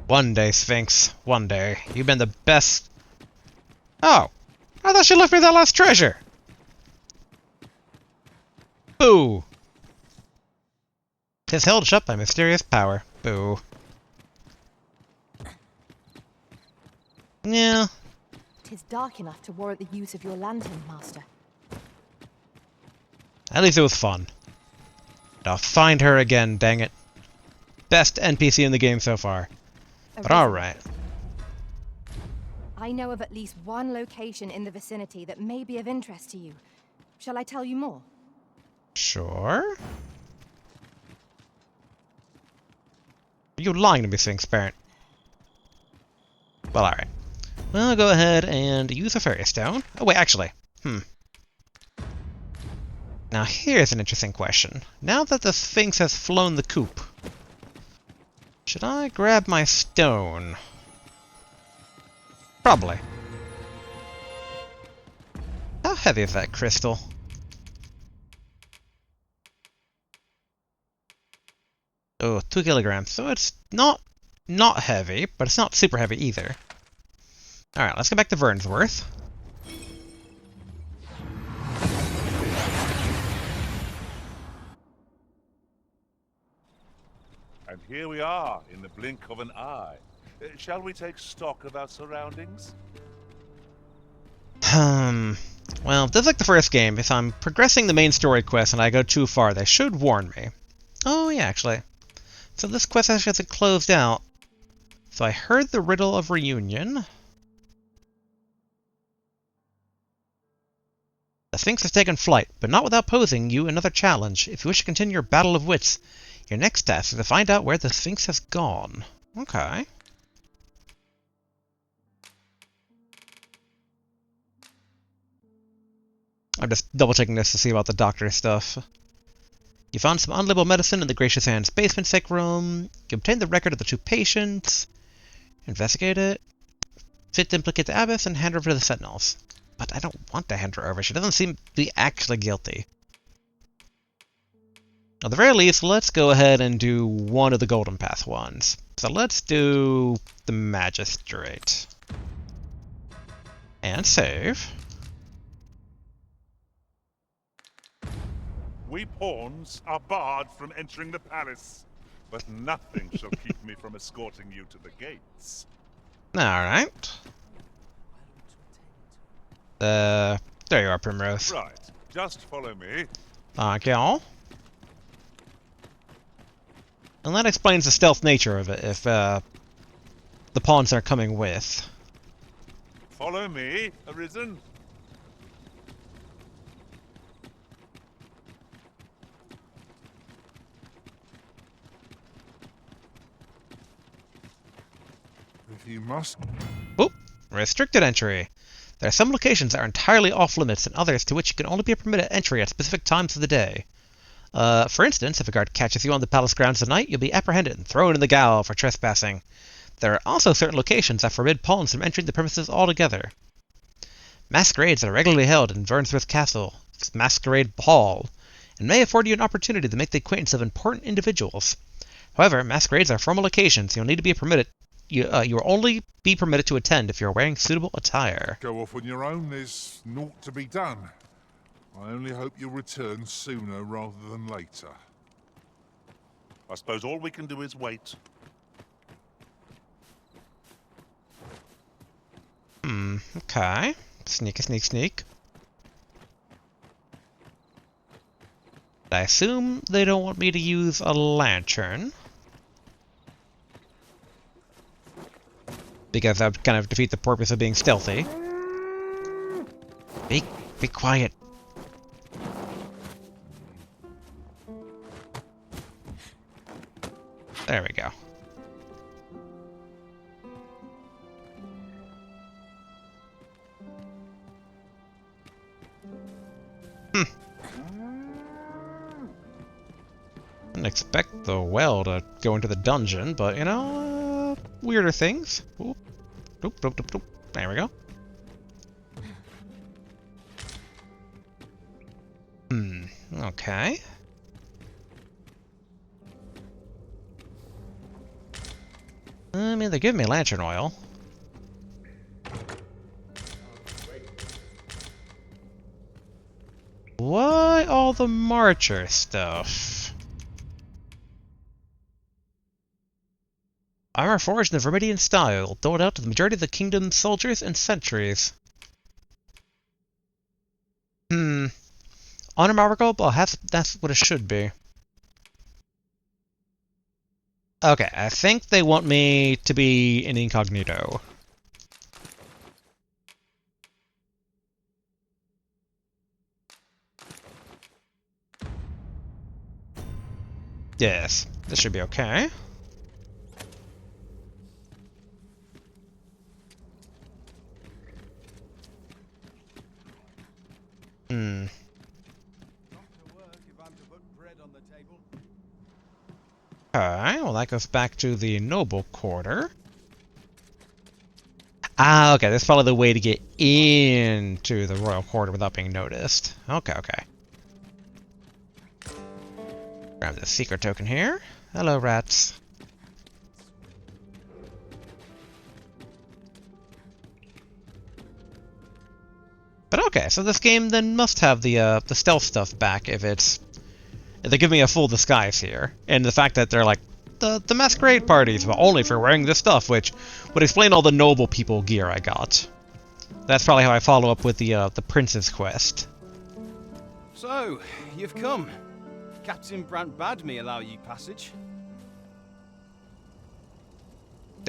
One day, Sphinx. One day. You've been the best... Oh! I thought she left me that last treasure! Boo! 'Tis held shut by mysterious power. Boo. Yeah. 'Tis dark enough to warrant the use of your lantern, Master. At least it was fun. And I'll find her again, dang it. Best NPC in the game so far. But alright. I know of at least one location in the vicinity that may be of interest to you. Shall I tell you more? Sure. Are you lying to me, Sphinx Parent? Well, alright. Well, I'll go ahead and use a fairy stone. Oh, wait, actually. Now, here's an interesting question. Now that the Sphinx has flown the coop, should I grab my stone? Probably. How heavy is that crystal? Oh, 2 kilograms. So it's not heavy, but it's not super heavy either. Alright, let's go back to Vernsworth. And here we are, in the blink of an eye. Shall we take stock of our surroundings? Well, just like the first game, if I'm progressing the main story quest and I go too far, they should warn me. Oh, yeah, actually. So this quest actually hasn't closed out. So I heard the riddle of reunion. The Sphinx has taken flight, but not without posing you another challenge. If you wish to continue your battle of wits, your next task is to find out where the Sphinx has gone. Okay. I'm just double-checking this to see about the doctor stuff. You found some unlabeled medicine in the Gracious Hand's basement sick room. You obtained the record of the 2 patients. Investigate it. Fit to implicate the abbess and hand her over to the sentinels. But I don't want to hand her over. She doesn't seem to be actually guilty. At the very least, let's go ahead and do one of the Golden Path ones. So let's do the Magistrate. And save. We pawns are barred from entering the palace, but nothing shall keep me from escorting you to the gates. Alright. There you are, Primrose. Right, just follow me. Thank you. And that explains the stealth nature of it, if the pawns are coming with. Follow me, Arisen. If you must... Oop! Restricted entry. There are some locations that are entirely off-limits, and others to which you can only be permitted entry at specific times of the day. For instance, if a guard catches you on the palace grounds tonight, you'll be apprehended and thrown in the gaol for trespassing. There are also certain locations that forbid pawns from entering the premises altogether. Masquerades are regularly held in Vernsworth Castle's Masquerade Ball, and may afford you an opportunity to make the acquaintance of important individuals. However, masquerades are formal occasions, you'll need to be permitted. You will only be permitted to attend if you're wearing suitable attire. Go off on your own, there's naught to be done. I only hope you'll return sooner rather than later. I suppose all we can do is wait. Okay. Sneak, sneak, sneak. I assume they don't want me to use a lantern. Because that would kind of defeat the purpose of being stealthy. Be quiet. There we go. Didn't expect the well to go into the dungeon, but you know, weirder things. Oop, doop, doop, doop, doop. There we go. Okay. I mean, they're giving me lantern oil. Why all the marcher stuff? Armor forged in the Vermidian style, doled out to the majority of the kingdom's soldiers and sentries. Honorable, well, that's what it should be. Okay, I think they want me to be an incognito. Yes, this should be okay. Okay, well that goes back to the noble quarter. Ah, okay, that's probably the way to get into the royal quarter without being noticed. Okay, okay. Grab the secret token here. Hello, rats. But okay, so this game then must have the stealth stuff back if they give me a full disguise here. And the fact that they're like, the masquerade parties, but only for wearing this stuff, which would explain all the noble people gear I got. That's probably how I follow up with the prince's quest. So, you've come. Captain Brant bade me allow you passage.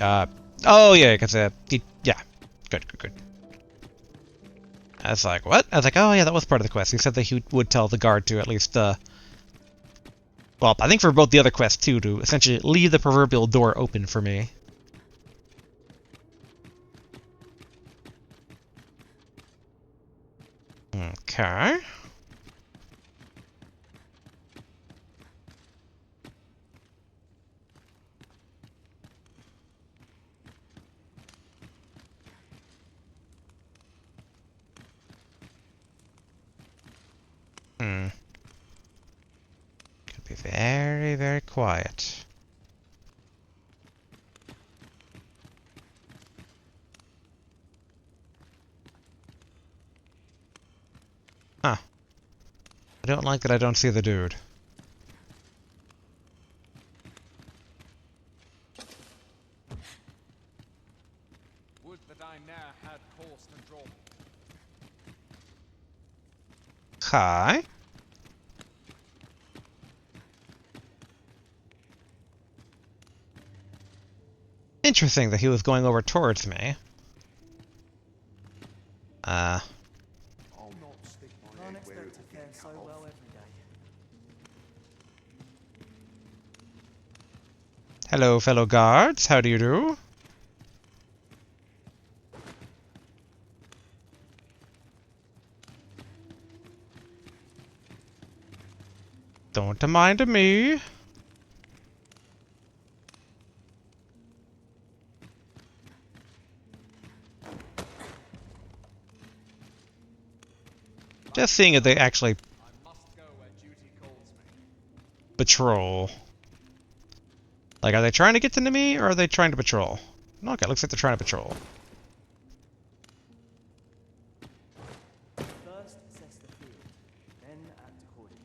Oh yeah, because, yeah. Good. I was like, what? I was like, oh yeah, that was part of the quest. He said that he would tell the guard to at least, well, I think for both the other quests too, to essentially leave the proverbial door open for me. Okay. Could be very, very quiet. Huh. I don't like that I don't see the dude. Would that I ne'er had course to draw. Hi. Interesting that he was going over towards me. Hello, fellow guards. How do you do? Don't mind me. Just seeing if they actually patrol. Like, are they trying to get into me, or are they trying to patrol? Okay, looks like they're trying to patrol. First assess the field, then act accordingly.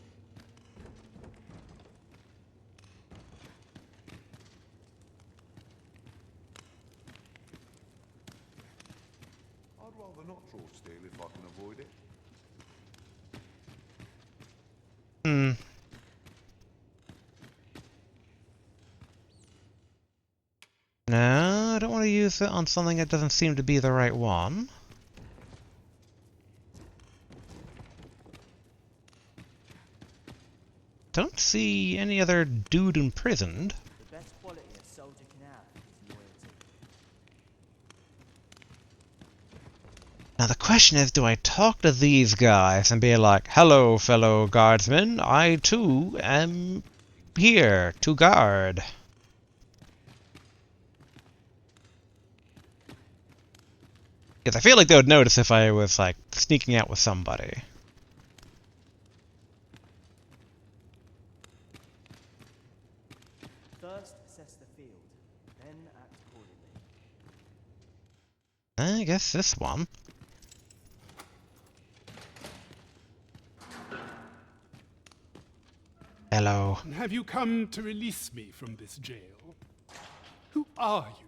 rather not draw steel if I can avoid it. Hmm. No, I don't want to use it on something that doesn't seem to be the right one. Don't see any other dude imprisoned. The best quality a soldier can have is loyalty. Now the question is, do I talk to these guys and be like, hello, fellow guardsmen, I too am here to guard. Because I feel like they would notice if I was, like, sneaking out with somebody. First, assess the field, then act accordingly. I guess this one. Hello. Have you come to release me from this jail? Who are you?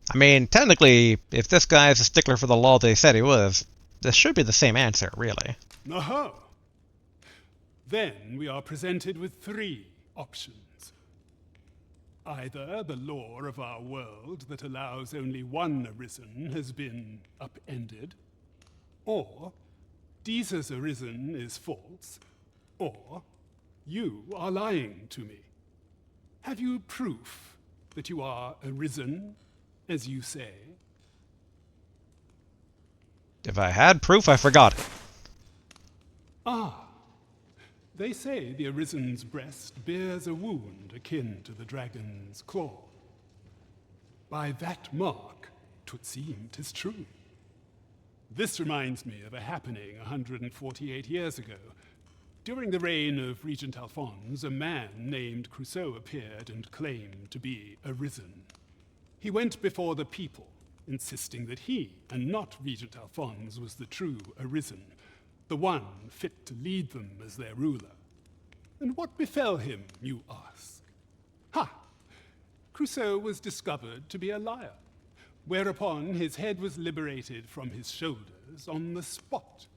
I mean, technically, if this guy is a stickler for the law they said he was, this should be the same answer, really. Aha! Then we are presented with three options. Either the law of our world that allows only one arisen has been upended, or Jesus arisen is false, or you are lying to me. Have you proof that you are arisen, as you say? If I had proof, I forgot it. Ah, they say the Arisen's breast bears a wound akin to the dragon's claw. By that mark, 'twould seem 'tis true. This reminds me of a happening 148 years ago. During the reign of Regent Alphonse, a man named Crusoe appeared and claimed to be arisen. He went before the people, insisting that he, and not Regent Alphonse, was the true arisen, the one fit to lead them as their ruler. And what befell him, you ask? Ha! Crusoe was discovered to be a liar, whereupon his head was liberated from his shoulders on the spot.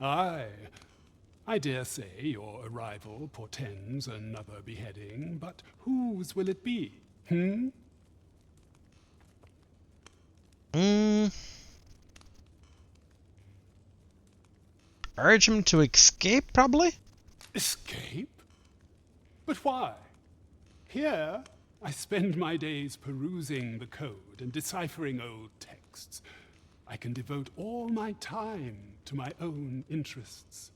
Aye, I dare say your arrival portends another beheading, but whose will it be, Urge him to escape, probably? Escape? But why? Here, I spend my days perusing the code and deciphering old texts. I can devote all my time to my own interests.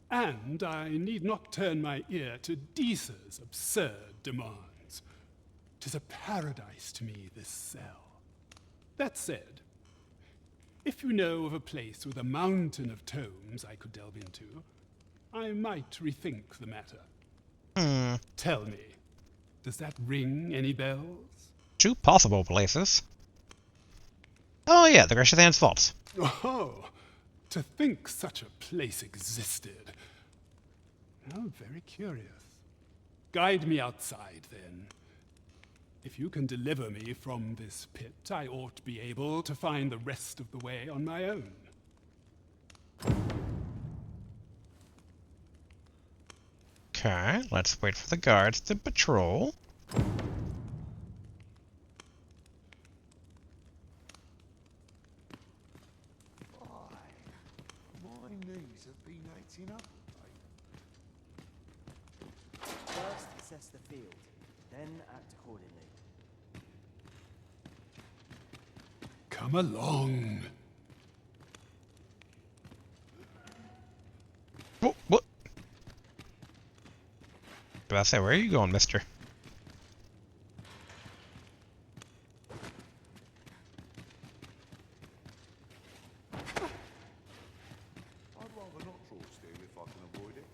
And I need not turn my ear to Deesa's absurd demands. 'Tis a paradise to me, this cell. That said, if you know of a place with a mountain of tomes I could delve into, I might rethink the matter. Tell me, does that ring any bells? 2 possible places. Oh yeah, the Grishathan's Vaults. Oh, to think such a place existed. How very curious. Guide me outside, then. If you can deliver me from this pit, I ought to be able to find the rest of the way on my own. Okay, let's wait for the guards to patrol. My knees have been acting up. First, assess the field, then act accordingly. Come along. What? Did I say, where are you going, mister? I'd rather not draw steel if I can avoid it.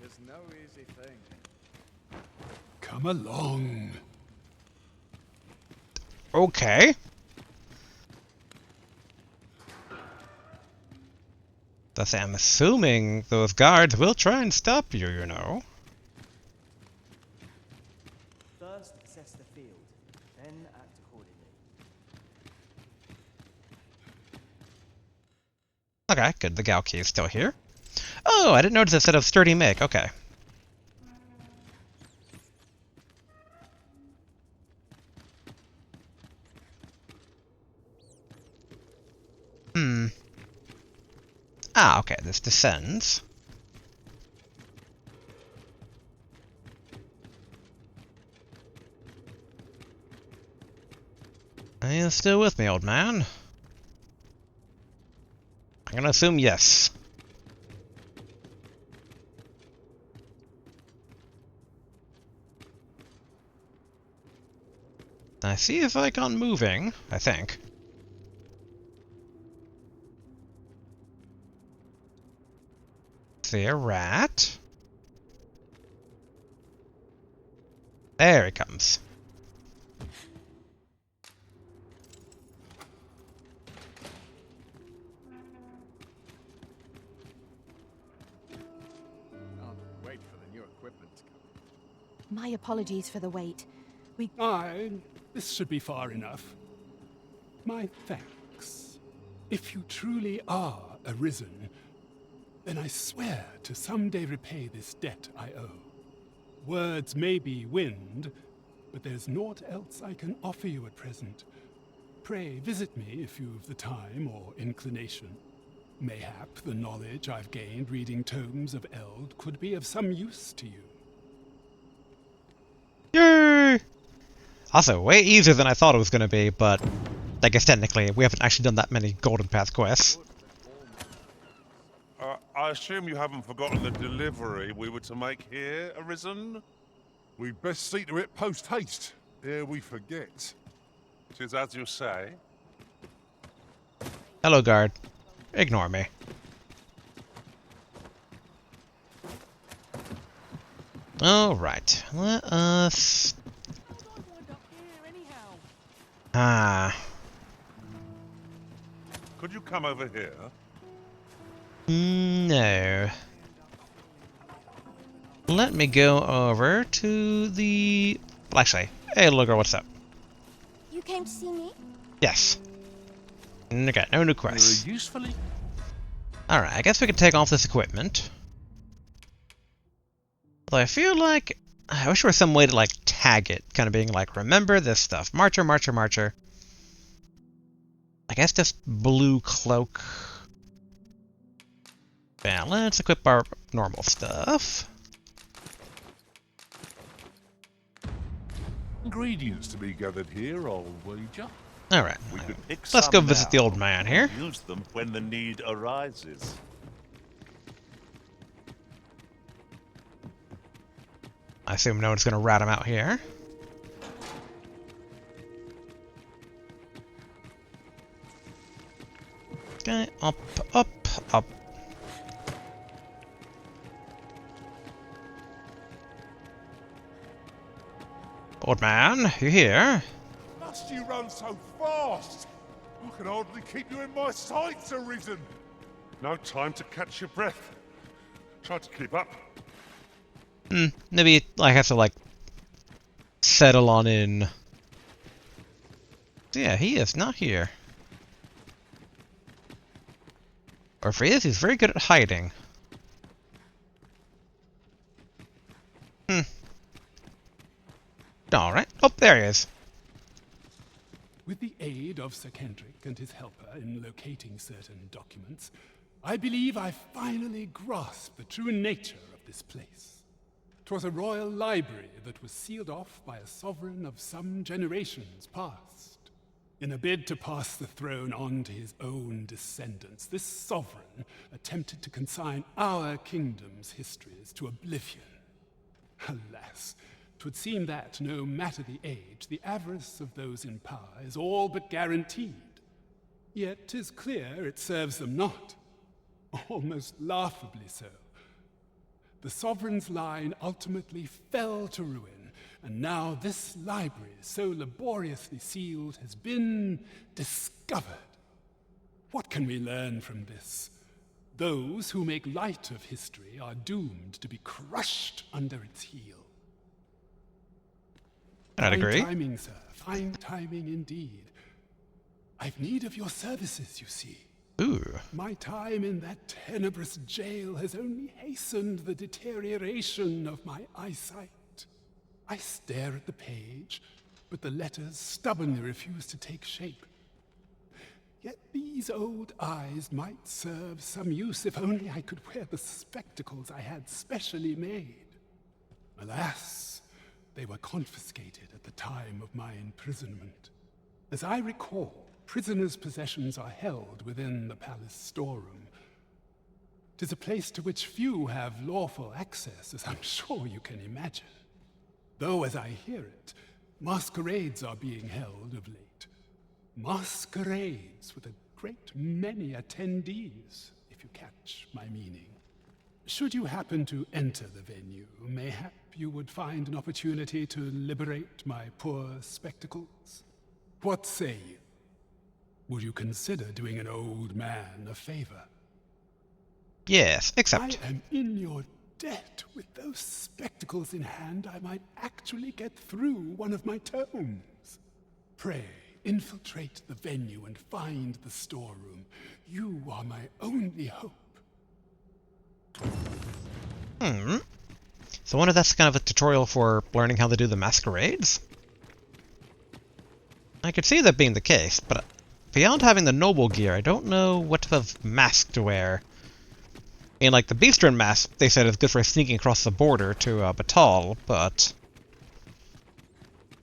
There's no easy thing. Come along. Okay. Thus, I'm assuming those guards will try and stop you, you know. First, assess the field, then act accordingly. Okay, good. The Gal key is still here. Oh, I didn't notice it said of sturdy make. Okay. Ah, okay, this descends. Are you still with me, old man? I'm gonna assume yes. I see his icon moving, I think. See a rat. There he comes. Can't wait for the new equipment to come. My apologies for the wait. This should be far enough. My thanks. If you truly are arisen, then I swear to someday repay this debt I owe. Words may be wind, but there's naught else I can offer you at present. Pray visit me if you've the time or inclination. Mayhap the knowledge I've gained reading tomes of Eld could be of some use to you. Yay! Also, way easier than I thought it was going to be, but I guess technically we haven't actually done that many Golden Path quests. I assume you haven't forgotten the delivery we were to make here, Arisen? We'd best see to it post-haste, ere we forget. 'Tis as you say. Hello, guard. Ignore me. Alright, let us... Could you come over here? No. Let me go over to the... Well, actually, hey little girl, what's up? You came to see me? Yes. Okay, no new quests. You're usefully... Alright, I guess we can take off this equipment. Although I feel like... I wish there was some way to, like, tag it. Kind of being like, remember this stuff. Marcher, marcher, marcher. I guess just blue cloak. Yeah, let's equip our normal stuff. Ingredients to be gathered here, I'll wager. Alright, We could pick let's go some visit the now old man here. and use them when the need arises. I assume no one's gonna rat him out here. Okay, up, up, up. Old man, you here? Must you run so fast? I can hardly keep you in my sights, Arisen. No time to catch your breath. Try to keep up. Maybe I have to, like, settle on in. Yeah, he is not here. Or if he is, he's very good at hiding. Alright. Oh, there he is. With the aid of Sir Kendrick and his helper in locating certain documents, I believe I finally grasped the true nature of this place. 'Twas a royal library that was sealed off by a sovereign of some generations past. In a bid to pass the throne on to his own descendants, this sovereign attempted to consign our kingdom's histories to oblivion. Alas, 'twould seem that, no matter the age, the avarice of those in power is all but guaranteed. Yet 'tis clear it serves them not, almost laughably so. The sovereign's line ultimately fell to ruin, and now this library, so laboriously sealed, has been discovered. What can we learn from this? Those who make light of history are doomed to be crushed under its heel. I'd agree. Fine timing, sir. Fine timing indeed. I've need of your services, you see. Ooh. My time in that tenebrous jail has only hastened the deterioration of my eyesight. I stare at the page, but the letters stubbornly refuse to take shape. Yet these old eyes might serve some use if only I could wear the spectacles I had specially made. Alas, they were confiscated at the time of my imprisonment. As I recall, prisoners' possessions are held within the palace storeroom. 'Tis a place to which few have lawful access, as I'm sure you can imagine. Though, as I hear it, masquerades are being held of late. Masquerades with a great many attendees, if you catch my meaning. Should you happen to enter the venue, mayhap you would find an opportunity to liberate my poor spectacles. What say you? Would you consider doing an old man a favor? Yes, except. I am in your debt. With those spectacles in hand, I might actually get through one of my tomes. Pray, infiltrate the venue and find the storeroom. You are my only hope. So I wonder if that's kind of a tutorial for learning how to do the masquerades? I could see that being the case, but beyond having the noble gear, I don't know what type of mask to wear. And like the Beastren mask, they said is good for sneaking across the border to Batal, but...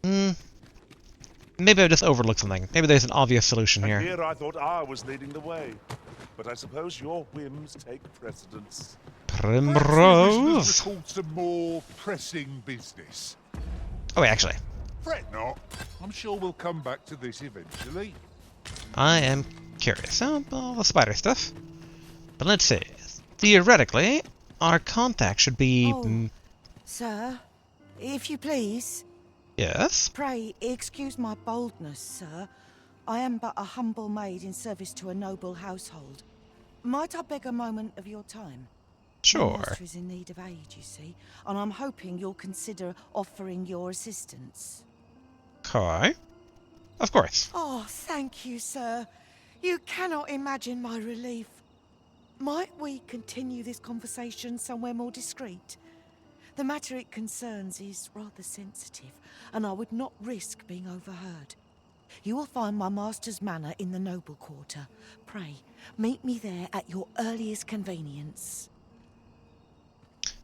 maybe I just overlooked something. Maybe there's an obvious solution here. Here I thought I was leading the way, but I suppose your whims take precedence. Primrose! Recall some more pressing business. Oh, wait, actually. Fret not. I'm sure we'll come back to this eventually. I am curious about all the spider stuff. But let's see. Theoretically, our contact should be... Sir, if you please. Yes? Pray, excuse my boldness, sir. I am but a humble maid in service to a noble household. Might I beg a moment of your time? Sure. My master is in need of aid, you see, and I'm hoping you'll consider offering your assistance. Okay. Of course. Oh, thank you, sir. You cannot imagine my relief. Might we continue this conversation somewhere more discreet? The matter it concerns is rather sensitive, and I would not risk being overheard. You will find my master's manor in the noble quarter. Pray, meet me there at your earliest convenience.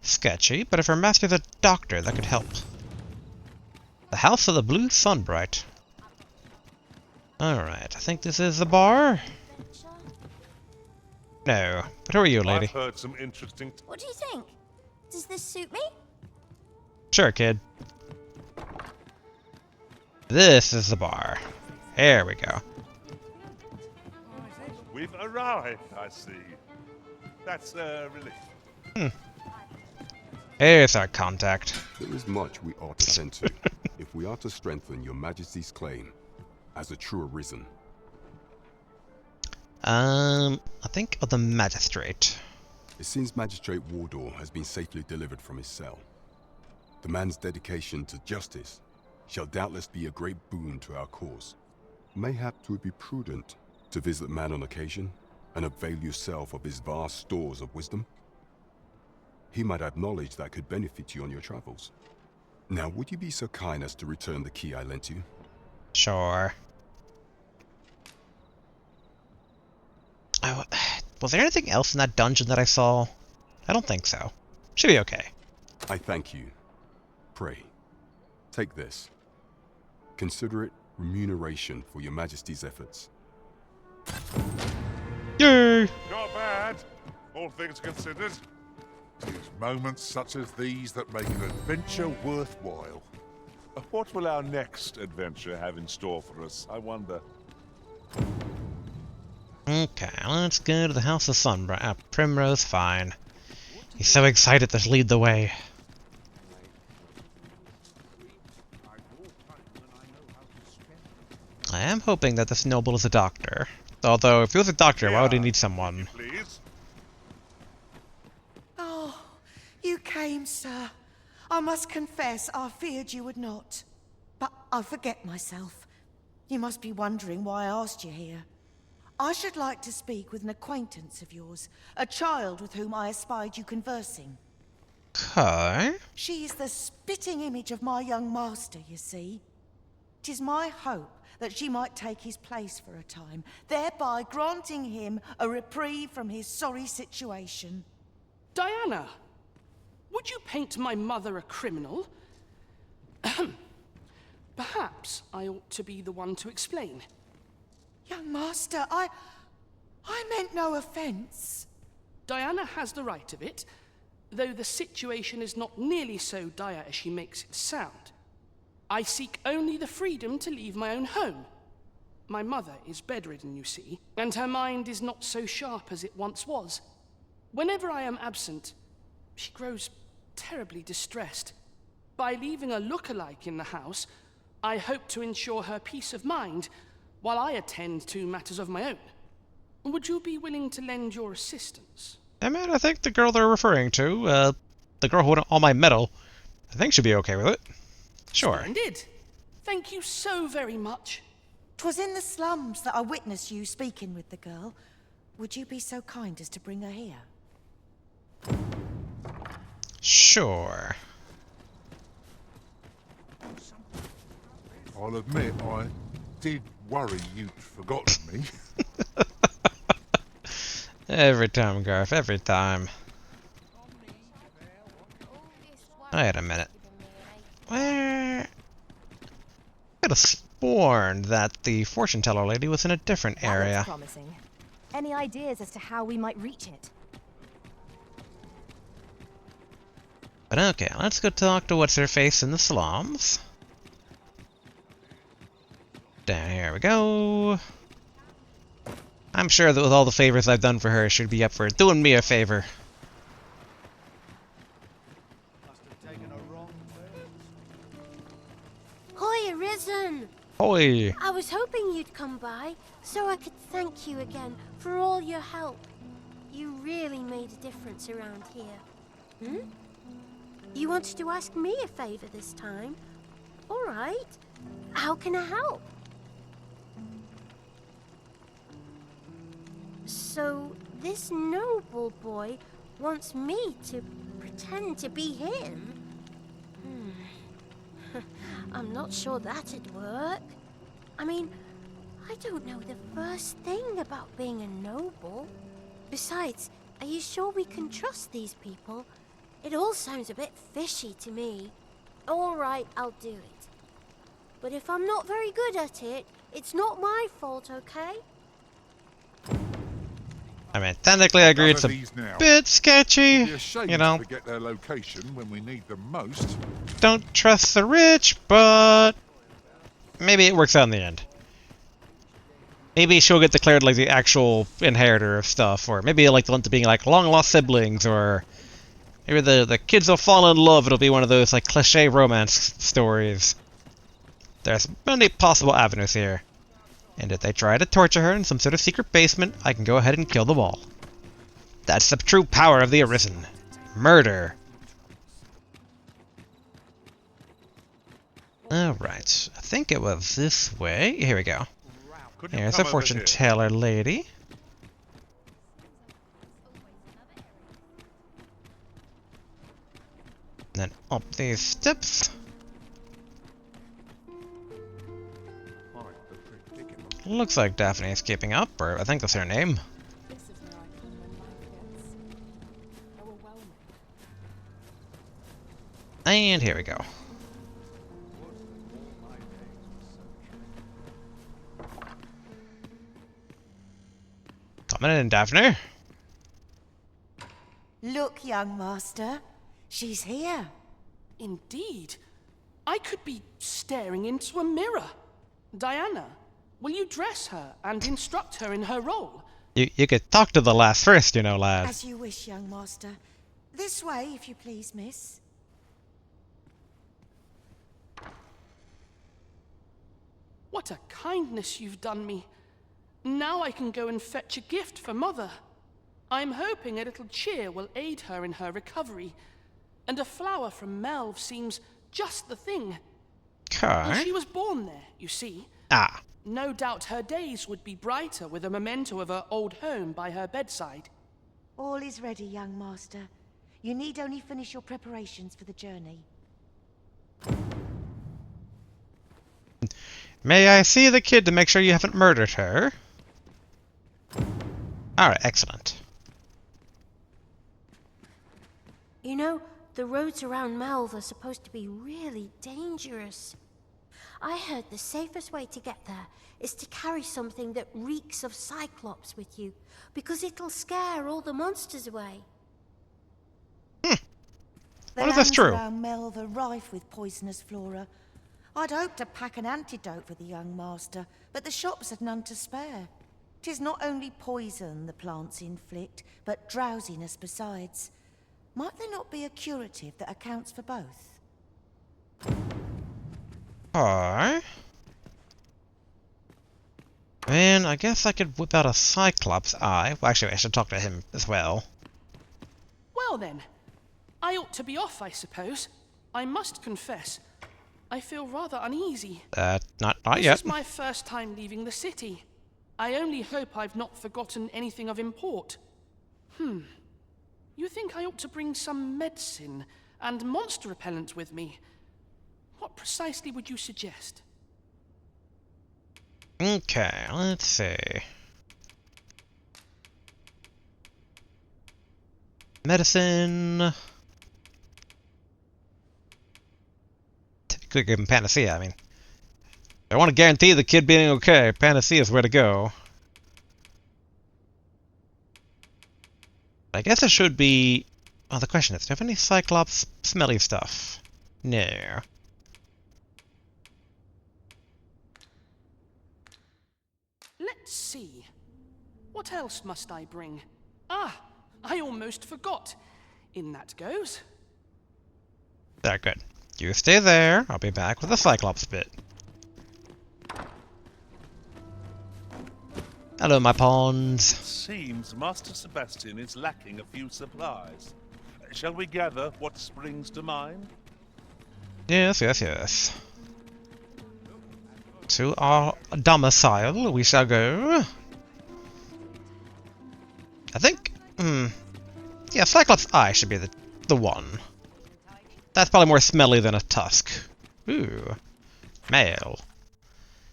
Sketchy, but if her master's a doctor, that could help. The House of the Blue Sunbright. Alright, I think this is the bar? No. But who are you, lady? I've heard some interesting... What do you think? Does this suit me? Sure, kid. This is the bar. There we go. We've arrived, I see. That's a relief. Here's our contact. There is much we ought to tend to, if we are to strengthen your Majesty's claim as a true Arisen. I think of the magistrate. It seems Magistrate Wardor has been safely delivered from his cell. The man's dedication to justice shall doubtless be a great boon to our cause. Mayhap it would be prudent to visit the man on occasion and avail yourself of his vast stores of wisdom. He might have knowledge that could benefit you on your travels. Now, would you be so kind as to return the key I lent you? Sure. Oh, was there anything else in that dungeon that I saw? I don't think so. Should be okay. I thank you. Pray, take this. Consider it remuneration for your Majesty's efforts. Yay! Not bad, all things considered. It's moments such as these that make an adventure worthwhile. What will our next adventure have in store for us, I wonder? Okay, let's go to the House of Sunbright. Primrose, fine. He's so excited to lead the way. I am hoping that this noble is a doctor. Although, if he was a doctor, why would he need someone? Please. sir. I must confess I feared you would not. But I forget myself. You must be wondering why I asked you here. I should like to speak with an acquaintance of yours, a child with whom I espied you conversing. Okay. She is the spitting image of my young master, you see. 'Tis my hope that she might take his place for a time, thereby granting him a reprieve from his sorry situation. Diana, would you paint my mother a criminal? Perhaps I ought to be the one to explain. Young master, I meant no offence. Diana has the right of it, though the situation is not nearly so dire as she makes it sound. I seek only the freedom to leave my own home. My mother is bedridden, you see, and her mind is not so sharp as it once was. Whenever I am absent, she grows terribly distressed. By leaving a look-alike in the house, I hope to ensure her peace of mind while I attend to matters of my own. Would you be willing to lend your assistance? I mean, I think the girl they're referring to, the girl who won all my medal, I think she'd be okay with it. Sure. Splendid. Thank you so very much. 'Twas in the slums that I witnessed you speaking with the girl. Would you be so kind as to bring her here? Sure. I'll admit I did worry you'd forgotten me. Every time, Garth, every time. Wait a minute. Where? I could have sworn that the fortune teller lady was in a different That area. looks promising. Any ideas as to how we might reach it? But okay, let's go talk to what's-her-face in the slums. Down here we go. I'm sure that with all the favors I've done for her, she'd be up for doing me a favor. Hi, Arisen! Hoi! I was hoping you'd come by, so I could thank you again for all your help. You really made a difference around here. Hmm? You wanted to ask me a favor this time? All right. How can I help? So, this noble boy wants me to pretend to be him? I'm not sure that'd work. I mean, I don't know the first thing about being a noble. Besides, are you sure we can trust these people? It all sounds a bit fishy to me. All right, I'll do it. But if I'm not very good at it, it's not my fault, okay? I mean, technically I agree it's a bit sketchy, Be ashamed you know. to forget their location when we need them most. Don't trust the rich, but maybe it works out in the end. Maybe she'll get declared like the actual inheritor of stuff, or maybe like the one to being like long-lost siblings, or maybe the kids will fall in love. It'll be one of those like cliche romance stories. There's many possible avenues here. And if they try to torture her in some sort of secret basement, I can go ahead and kill them all. That's the true power of the Arisen. Murder. Alright, I think it was this way. Here we go. Here's the fortune teller lady. Then up these steps. Looks like Daphne's keeping up, or I think that's her name. And here we go. Coming in, Daphne. Look, young master. She's here. Indeed. I could be staring into a mirror. Diana, will you dress her and instruct her in her role? You could talk to the lass first, you know, lad. As you wish, young master. This way, if you please, miss. What a kindness you've done me. Now I can go and fetch a gift for Mother. I'm hoping a little cheer will aid her in her recovery. and a flower from Melve seems just the thing. Okay. She was born there, you see. Ah. No doubt her days would be brighter with a memento of her old home by her bedside. All is ready, young master. You need only finish your preparations for the journey. May I see the kid to make sure you haven't murdered her? Alright, excellent. You know, the roads around Melve are supposed to be really dangerous. I heard the safest way to get there is to carry something that reeks of Cyclops with you, because it'll scare all the monsters away. The What if that's lands true? around Melve are rife with poisonous flora. I'd hoped to pack an antidote for the young master, but the shops had none to spare. 'Tis not only poison the plants inflict, but drowsiness besides. Might there not be a curative that accounts for both? Alright. Man, I guess I could whip out a Cyclops eye. Well, actually, I should talk to him as well. Well then, I ought to be off, I suppose. I must confess, I feel rather uneasy. Not This yet. is my first time leaving the city. I only hope I've not forgotten anything of import. You think I ought to bring some medicine and monster repellent with me? What precisely would you suggest? Okay, let's see. Medicine. Could give him Panacea, I mean. I want to guarantee the kid being okay. Panacea is where to go. I guess it should be... Oh, the question is, do you have any Cyclops smelly stuff? No. Let's see. What else must I bring? Ah, I almost forgot. In that goes. There, good. You stay there. I'll be back with the Cyclops bit. Hello, my pawns. Seems Master Sebastian is lacking a few supplies. Shall we gather what springs to mind? Yes, yes, yes. To our domicile we shall go. I think... yeah, Cyclops Eye should be the one. That's probably more smelly than a tusk. Ooh. Mail.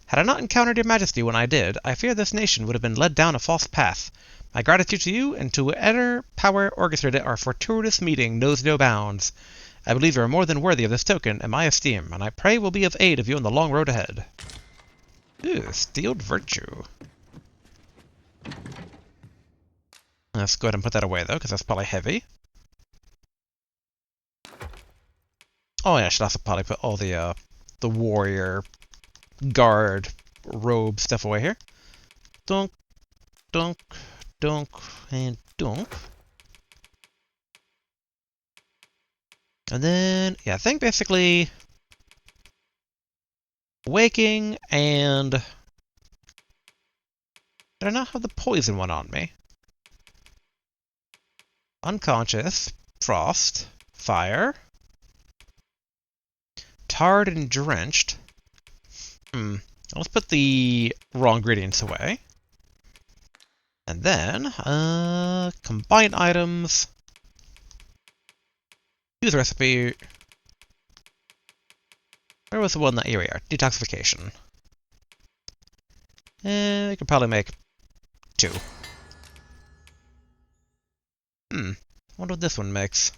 Had I not encountered your majesty when I did, I fear this nation would have been led down a false path. My gratitude to you and to whatever power orchestrated our fortuitous meeting knows no bounds. I believe you are more than worthy of this token in my esteem, and I pray will be of aid of you on the long road ahead. Ooh, Steeled Virtue. Let's go ahead and put that away, though, because that's probably heavy. Oh, yeah, I should also probably put all the warrior guard robe stuff away here. Dunk, dunk, dunk, and dunk. And then, yeah, I think basically waking and... Did I not have the poison one on me? Unconscious, frost, fire, tarred and drenched. Let's put the raw ingredients away. And then, combine items. Use recipe. Where was the one that area? Detoxification. We could probably make 2. Wonder what this one makes.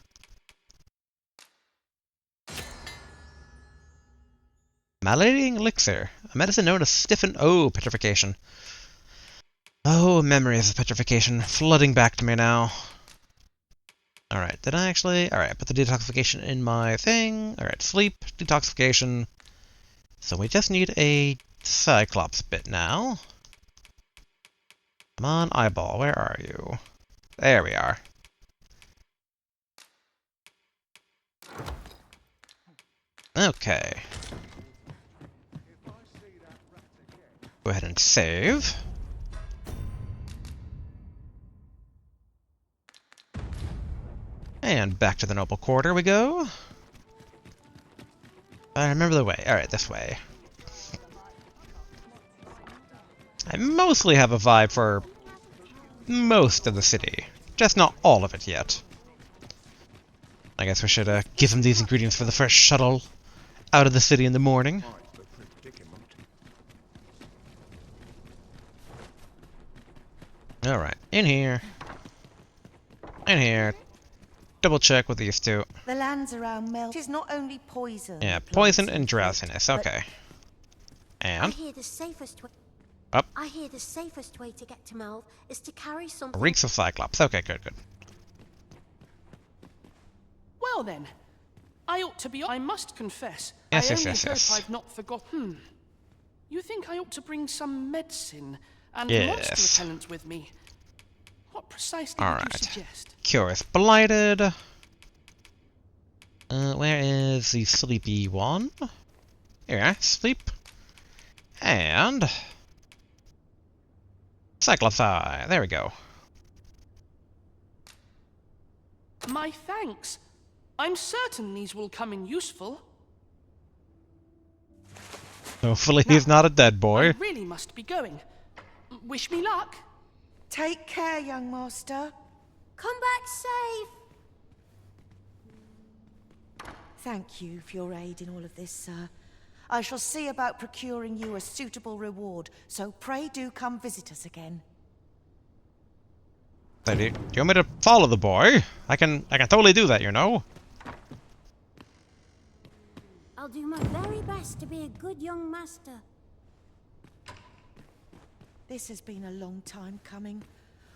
Malating Elixir. A medicine known as stiffen... Oh, petrification. Oh, memories of petrification flooding back to me now. Alright, did I actually... Alright, put the detoxification in my thing. Alright, sleep, detoxification. So we just need a Cyclops bit now. Come on, eyeball, where are you? There we are. Okay. Go ahead and save. And back to the noble quarter we go. I remember the way. Alright, this way. I mostly have a vibe for most of the city. Just not all of it yet. I guess we should give him these ingredients for the first shuttle out of the city in the morning. Alright, in here. In here. Double check with these two. The lands around Mel is not only poison. Yeah, poison and drowsiness. Okay. And? I hear the safest way. Up. I hear the safest way to get to Melv is to carry something. Reeks of Cyclops. Okay, good, good. Well then, I ought to be. I must confess. Yes, I yes, only yes, hope yes. I've not forgotten. You think I ought to bring some medicine and Yes. monster repellent with me? What precisely All would right. you suggest? Cure is blighted. Where is the sleepy one? Here we are. Sleep. And Cyclops Eye. There we go. My thanks. I'm certain these will come in useful. Hopefully he's not a dead boy. I really must be going. Wish me luck. Take care, young master. Come back safe. Thank you for your aid in all of this, sir. I shall see about procuring you a suitable reward, so pray do come visit us again. Do you want me to follow the boy? I can totally do that, you know. I'll do my very best to be a good young master. This has been a long time coming.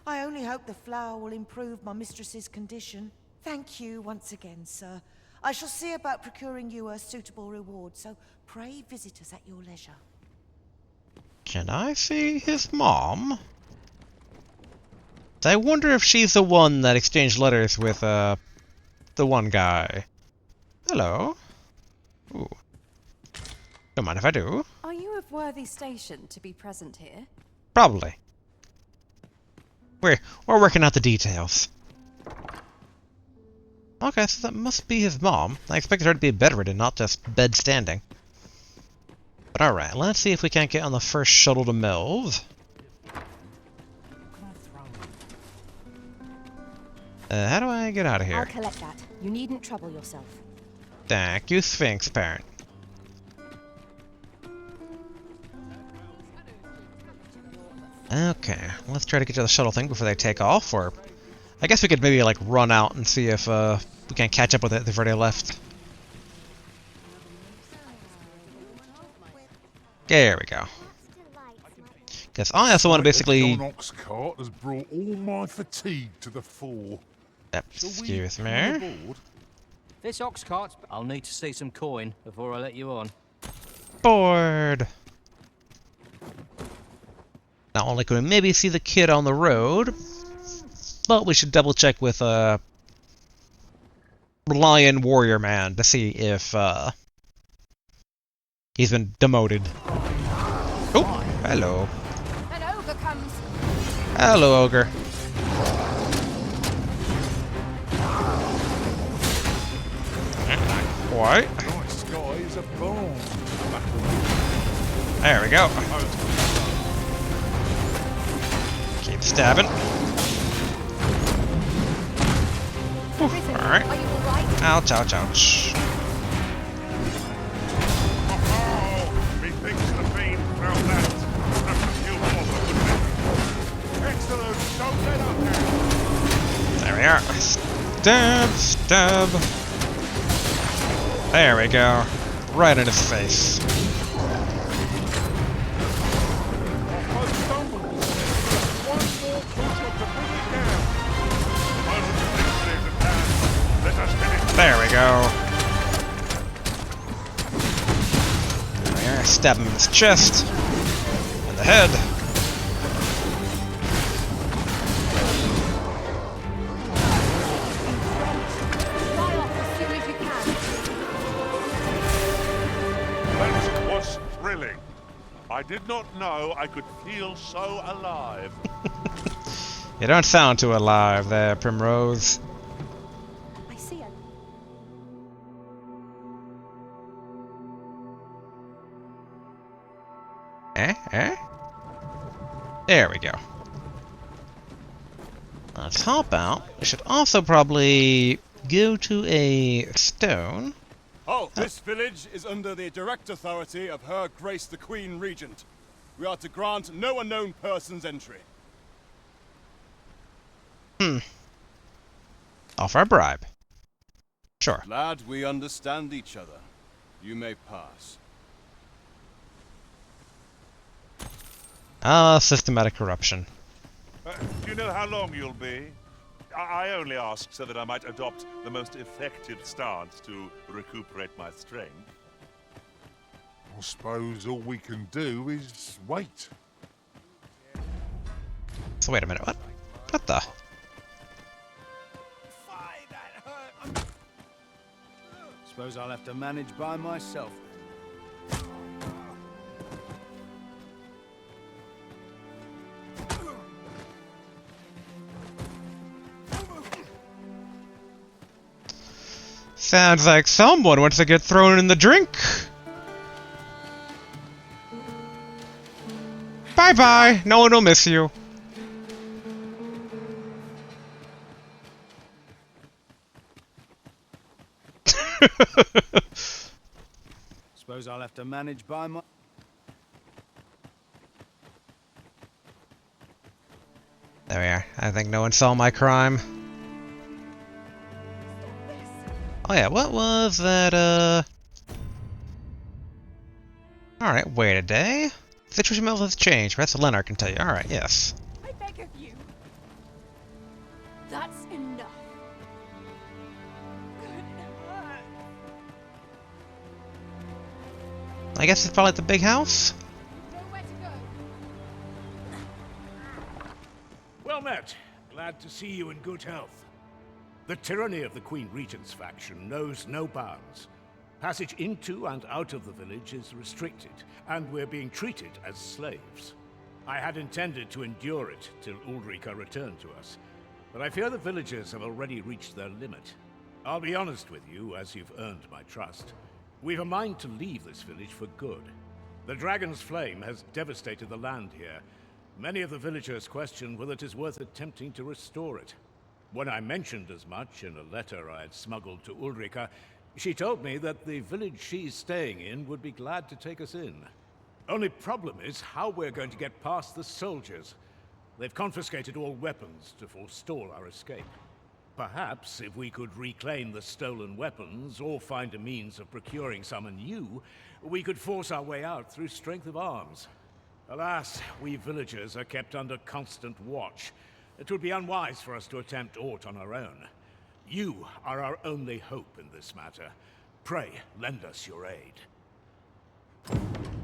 I only hope the flower will improve my mistress's condition. Thank you once again, sir. I shall see about procuring you a suitable reward, so pray visit us at your leisure. Can I see his mom? I wonder if she's the one that exchanged letters with, the one guy. Hello. Ooh. Don't mind if I do. Are you of worthy station to be present here? Probably. We're working out the details. Okay, so that must be his mom. I expected her to be bedridden, not just bed standing. But alright, let's see if we can't get on the first shuttle to Melv. How do I get out of I'll here? collect that. You needn't trouble yourself. Thank you, Sphinx Parent. Okay, let's try to get to the shuttle thing before they take off, or I guess we could maybe like run out and see if we can catch up with it. They've already left. There we go. Because I also want to basically. The Ox cart has brought all my fatigue to the fore. Excuse me. Aboard? This ox cart's... I'll need to see some coin before I let you on. Bored. Not only can we maybe see the kid on the road, but we should double check with Lion Warrior Man to see if he's been demoted. Oh, hello. An ogre comes. Hello, ogre. What? Nice guy is a bomb. There we go. Keep stabbing. Alright. Ouch, ouch, ouch. Methinks the fiend found that. That's a few more, wouldn't it? Excellent. Don't get up now. There we are. Stab, stab. There we go. Right in his face. There we go. There we are. Stab him in his chest. And the head. That was thrilling. I did not know I could feel so alive. You don't sound too alive there, Primrose. There we go. Let's hop out. We should also probably go to a stone. Oh, this village is under the direct authority of Her Grace the Queen Regent. We are to grant no unknown persons entry. Offer a bribe. Sure. Glad we understand each other. You may pass. Systematic corruption. Do you know how long you'll be? I only ask so that I might adopt the most effective stance to recuperate my strength. I suppose all we can do is wait. So wait a minute, what? What the? Suppose I'll have to manage by myself. Sounds like someone wants to get thrown in the drink. Bye-bye. No one will miss you. Suppose I'll have to manage by my... There we are. I think no one saw my crime. Oh yeah, what was that, Alright, wait a day. Situation level has changed. Perhaps Leonard can tell you. Alright, yes. I beg of you. That's enough. I guess it's probably at the big house? Well met. Glad to see you in good health. The tyranny of the Queen Regent's faction knows no bounds. Passage into and out of the village is restricted, and we're being treated as slaves. I had intended to endure it till Ulrika returned to us, but I fear the villagers have already reached their limit. I'll be honest with you, as you've earned my trust. We've a mind to leave this village for good. The Dragon's Flame has devastated the land here. Many of the villagers question whether it is worth attempting to restore it. When I mentioned as much in a letter I had smuggled to Ulrika, she told me that the village she's staying in would be glad to take us in. Only problem is how we're going to get past the soldiers. They've confiscated all weapons to forestall our escape. Perhaps if we could reclaim the stolen weapons or find a means of procuring some anew, we could force our way out through strength of arms. Alas, we villagers are kept under constant watch. It would be unwise for us to attempt aught on our own. You are our only hope in this matter. Pray, lend us your aid.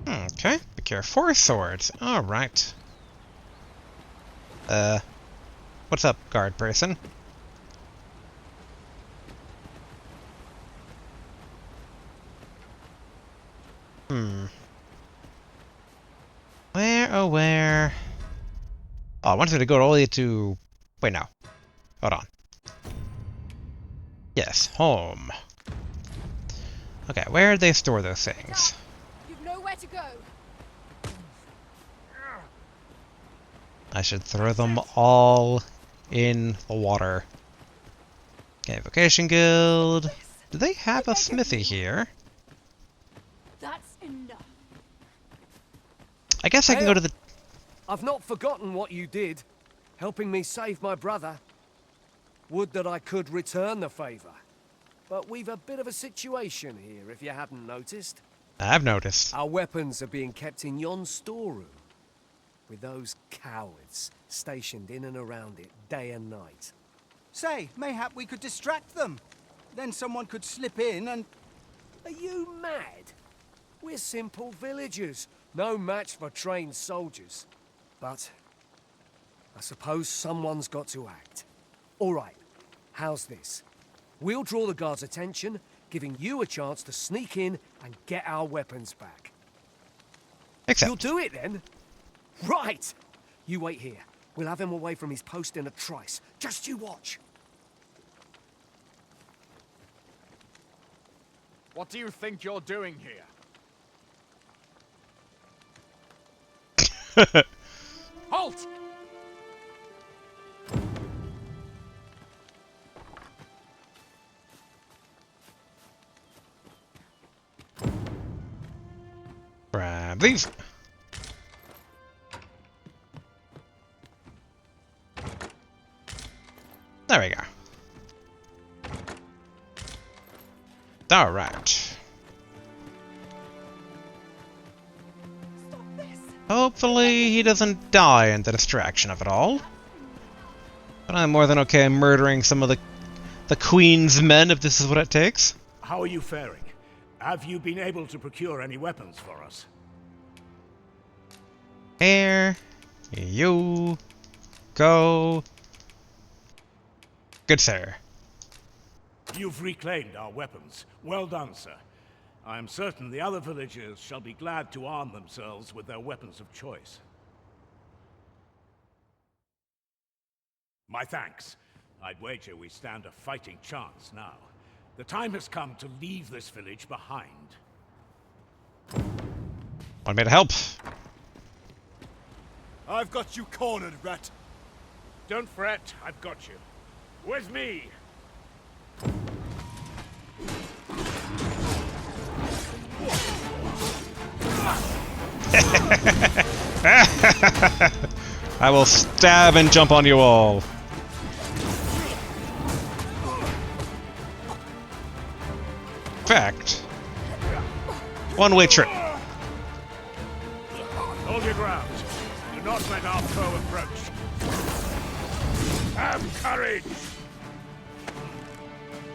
Okay, procure 4 swords. Alright. What's up, guard person? Where, oh where? Oh, I wanted to go all the way to... Wait, no. Hold on. Yes, home. Okay, where did they store those things? You've nowhere to go. I should throw them all in the water. Okay, Vocation Guild. Do they have a smithy here? That's enough. I guess I can go to the... I've not forgotten what you did, helping me save my brother. Would that I could return the favor. But we've a bit of a situation here, if you hadn't noticed. I've noticed. Our weapons are being kept in yon storeroom, with those cowards stationed in and around it day and night. Say, mayhap we could distract them. Then someone could slip in and... Are you mad? We're simple villagers, no match for trained soldiers. But I suppose someone's got to act. All right, how's this? We'll draw the guards' attention, giving you a chance to sneak in and get our weapons back. Except... You'll do it then? Right! You wait here. We'll have him away from his post in a trice. Just you watch. What do you think you're doing here? Halt! Grab these. There we go. Alright. Hopefully he doesn't die in the distraction of it all. But I'm more than okay murdering some of the Queen's men if this is what it takes. How are you faring? Have you been able to procure any weapons for us? Here you go. Good sir. You've reclaimed our weapons. Well done, sir. I am certain the other villagers shall be glad to arm themselves with their weapons of choice. My thanks. I'd wager we stand a fighting chance now. The time has come to leave this village behind. Want me to help? I've got you cornered, rat. Don't fret, I've got you. With me! I will stab and jump on you all. Fact. One-way trip. Hold your ground. Do not let our foe approach. Have courage!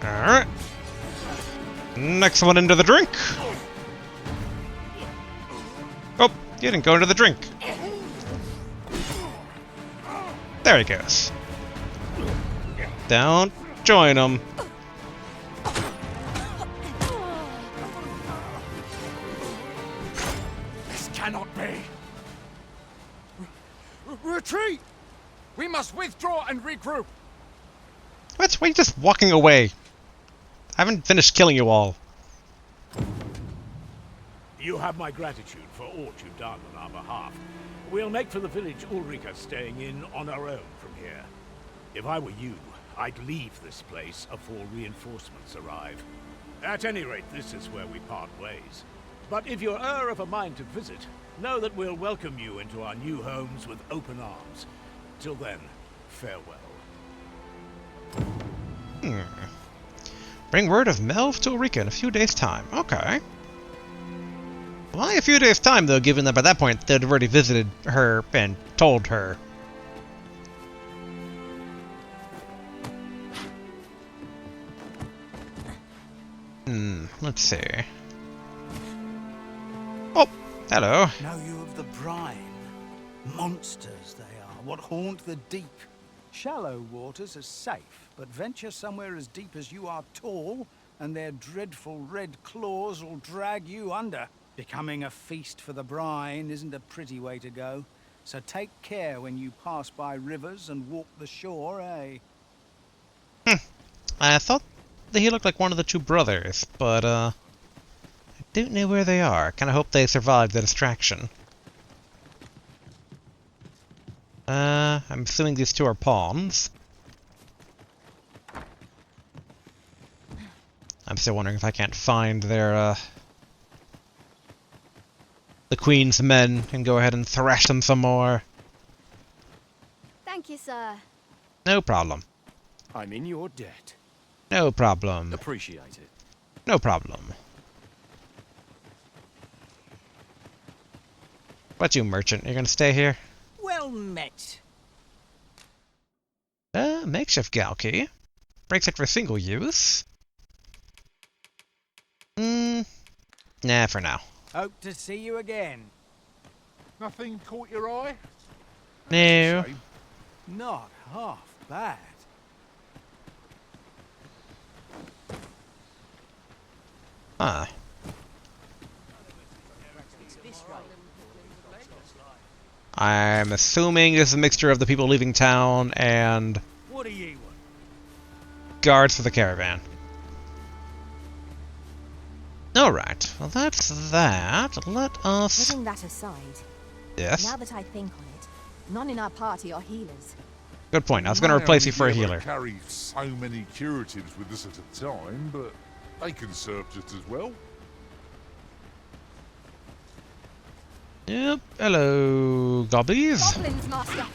Alright. Next one into the drink. Oh, you didn't go into the drink. There he goes. Don't join him. This cannot be. Retreat! We must withdraw and regroup. What? Why are you just walking away? I haven't finished killing you all. You have my gratitude for all you've done on our behalf. We'll make for the village Ulrika staying in on our own from here. If I were you, I'd leave this place afore reinforcements arrive. At any rate, this is where we part ways. But if you're of a mind to visit, know that we'll welcome you into our new homes with open arms. Till then, farewell. Bring word of Melv to Ulrika in a few days' time. Okay. Why a few days' time, though, given that by that point they'd already visited her and told her? Let's see. Oh, hello. Know you of the brine? Monsters they are, what haunt the deep. Shallow waters are safe, but venture somewhere as deep as you are tall, and their dreadful red claws will drag you under. Becoming a feast for the brine isn't a pretty way to go, so take care when you pass by rivers and walk the shore, eh? I thought that he looked like one of the two brothers, but I don't know where they are. Kinda hope they survived the distraction. I'm assuming these two are pawns. I'm still wondering if I can't find their, the Queen's men and go ahead and thrash them some more. Thank you, sir. No problem. I'm in your debt. No problem. Appreciate it. No problem. What you, merchant? You're gonna stay here? Well met. Makeshift gal key. Breaks it for single use. Nah, for now. Hope to see you again. Nothing caught your eye? No. Not half bad. Ah. I'm assuming it's a mixture of the people leaving town and What do ye want? guards for the caravan. Alright, well that's that. Let us... Putting that aside, Yes? Now that I think on it, none in our party are healers. Good point. I was going to replace you for a healer. We carry so many curatives with us at a time, but they can serve just as well. Yep. Hello, gobbies. Goblins, Master.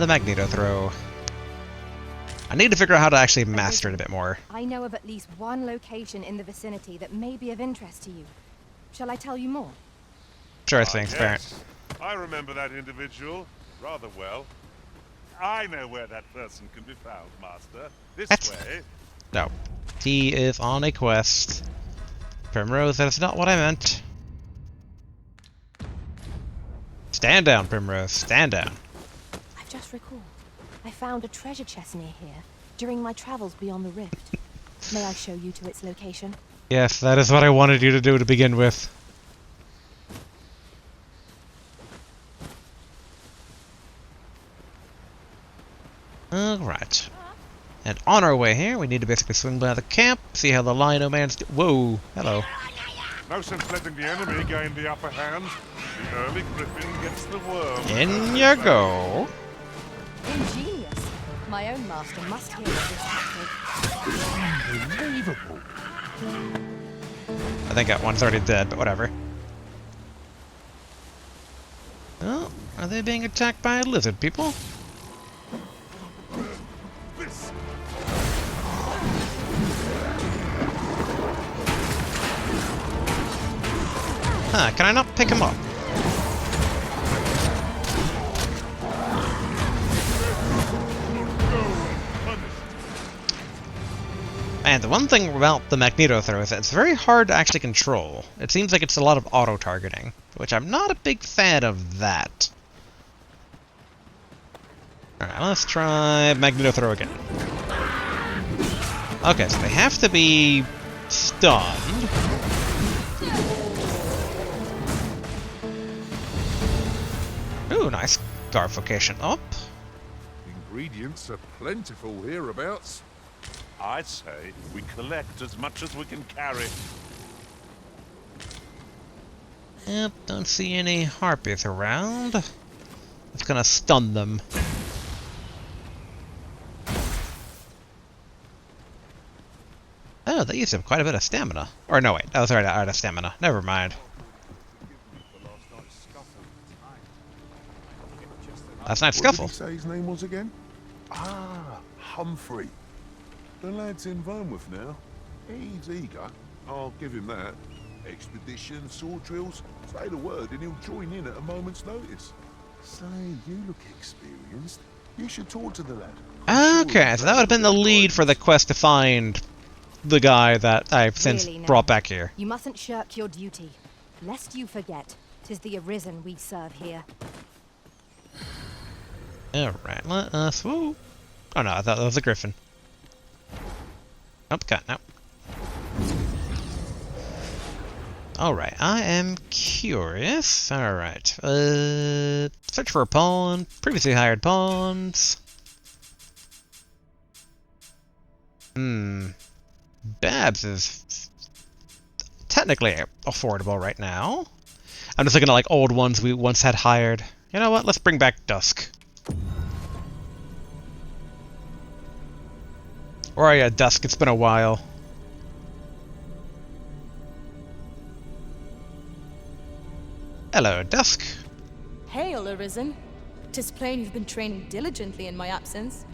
The Magneto throw. I need to figure out how to actually master it a bit more. I know of at least one location in the vicinity that may be of interest to you. Shall I tell you more? Sure thing, Baron. I remember that individual rather well. I know where that person can be found, Master. This way. No. He is on a quest. Primrose, that is not what I meant. Stand down, Primrose. Stand down. I've just recalled. I found a treasure chest near here during my travels beyond the rift. May I show you to its location? Yes, that is what I wanted you to do to begin with. Alright. And on our way here, we need to basically swing by the camp, see how the Lino man's whoa, hello. No sense letting the enemy gain the upper hand. The early griffin gets the worm. In you go. Ingenious. My own master must hear of this tactic. Unbelievable. I think that one's already dead, but whatever. Oh, are they being attacked by lizard people? Huh, can I not pick him up? And the one thing about the Magneto throw is that it's very hard to actually control. It seems like it's a lot of auto-targeting, which I'm not a big fan of that. Alright, let's try Magneto throw again. Okay, so they have to be stunned. Ooh, nice scarification up. Ingredients are plentiful hereabouts. I'd say we collect as much as we can carry. Yep, don't see any harpies around. It's gonna stun them. Oh, they used up quite a bit of stamina. Or no, wait, I was already out of stamina. Never mind. Last night's scuffle. What did he say his name was again? Ah, Humphrey. The lad's in Vermouth now. He's eager. I'll give him that. Expedition, sword drills. Say the word and he'll join in at a moment's notice. Say, you look experienced. You should talk to the lad. Okay, so that would have been the lead for the quest to find the guy that I've since Really now, brought back here. You mustn't shirk your duty, lest you forget 'tis the Arisen we serve here. Alright, let us... Woo. Oh no, I thought that was a griffin. Nope, got no. Alright, I am curious. Alright, search for a pawn. Previously hired pawns. Babs is technically affordable right now. I'm just looking at like old ones we once had hired. You know what? Let's bring back Dusk. Or yeah, Dusk. It's been a while. Hello, Dusk. Hail, Arisen. 'Tis plain you've been training diligently in my absence.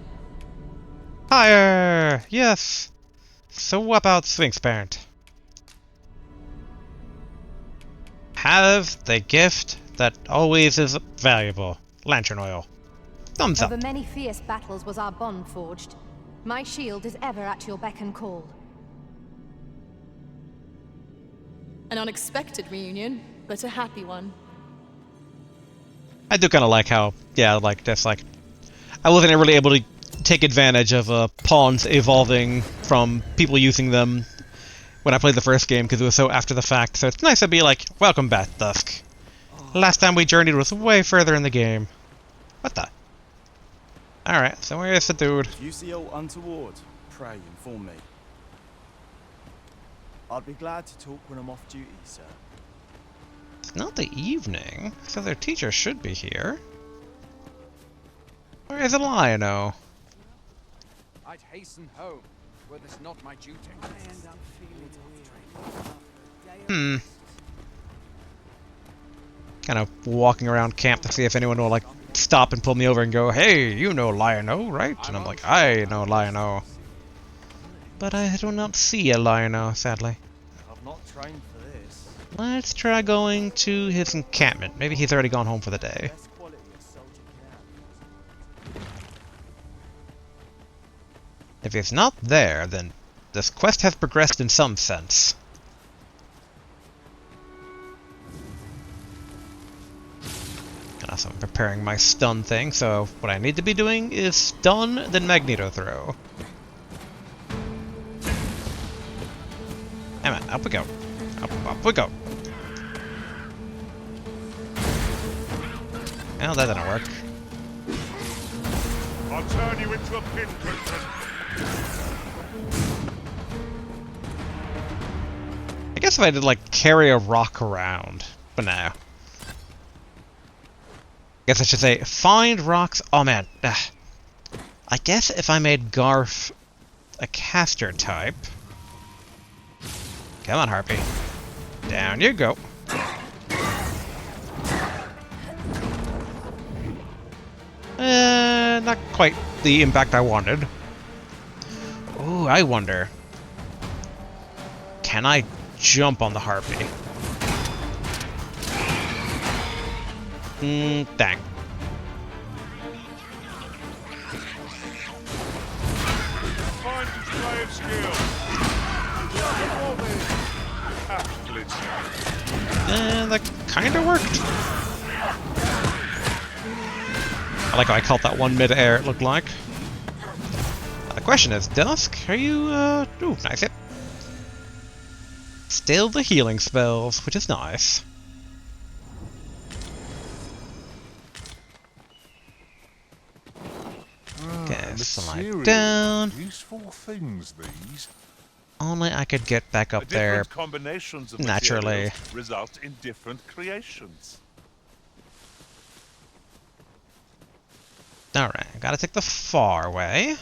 Higher! Yes! So what about Sphinx Parent? Have the gift that always is valuable. Lantern oil. Thumbs up. Over many fierce battles was our bond forged. My shield is ever at your beck and call. An unexpected reunion, but a happy one. I do kind of like how, yeah, like that's like, I wasn't really able to take advantage of pawns evolving from people using them when I played the first game because it was so after the fact. So it's nice to be like, welcome back, Dusk. Last time we journeyed was way further in the game. What the? Alright, so where's the dude? If you see aught untoward, pray inform me. I'd be glad to talk when I'm off duty, sir. It's not the evening, so their teacher should be here. Where is Lionel? I'd hasten home, were this not my duty. Kind of walking around camp to see if anyone will like stop and pull me over and go, "Hey, you know Lionel, right?" And I'm like, "I know Lionel." But I do not see a Lionel, sadly. I've not trained for this. Let's try going to his encampment. Maybe he's already gone home for the day. If he's not there, then this quest has progressed in some sense. And also I'm preparing my stun thing, so what I need to be doing is stun, then Magneto throw. Come on, up we go. Up we go. Well, that didn't work. I'll turn you into a pinprick. I guess if I did, like, carry a rock around. But no. I guess I should say, find rocks. Oh, man. Ugh. I guess if I made Garf a caster type. Come on, Harpy. Down you go. Not quite the impact I wanted. Ooh, I wonder. Can I jump on the Harpy? Dang. Fine display of skill. That kinda worked. I like how I caught that one mid-air, it looked like. The question is, Dusk, are you, ooh, nice hit. Still the healing spells, which is nice. Okay, slide down. Useful things, these. Only I could get back up there Different combinations of naturally. materials result in different creations. Alright, I gotta take the far way.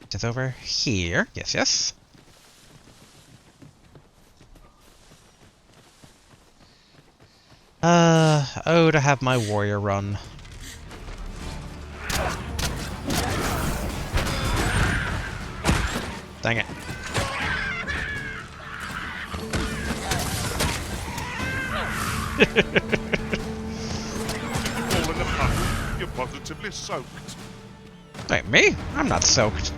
Just over here. Yes, yes. Oh, to have my warrior run. Dang it. All in the puddle. You're positively soaked. Wait, me? I'm not soaked.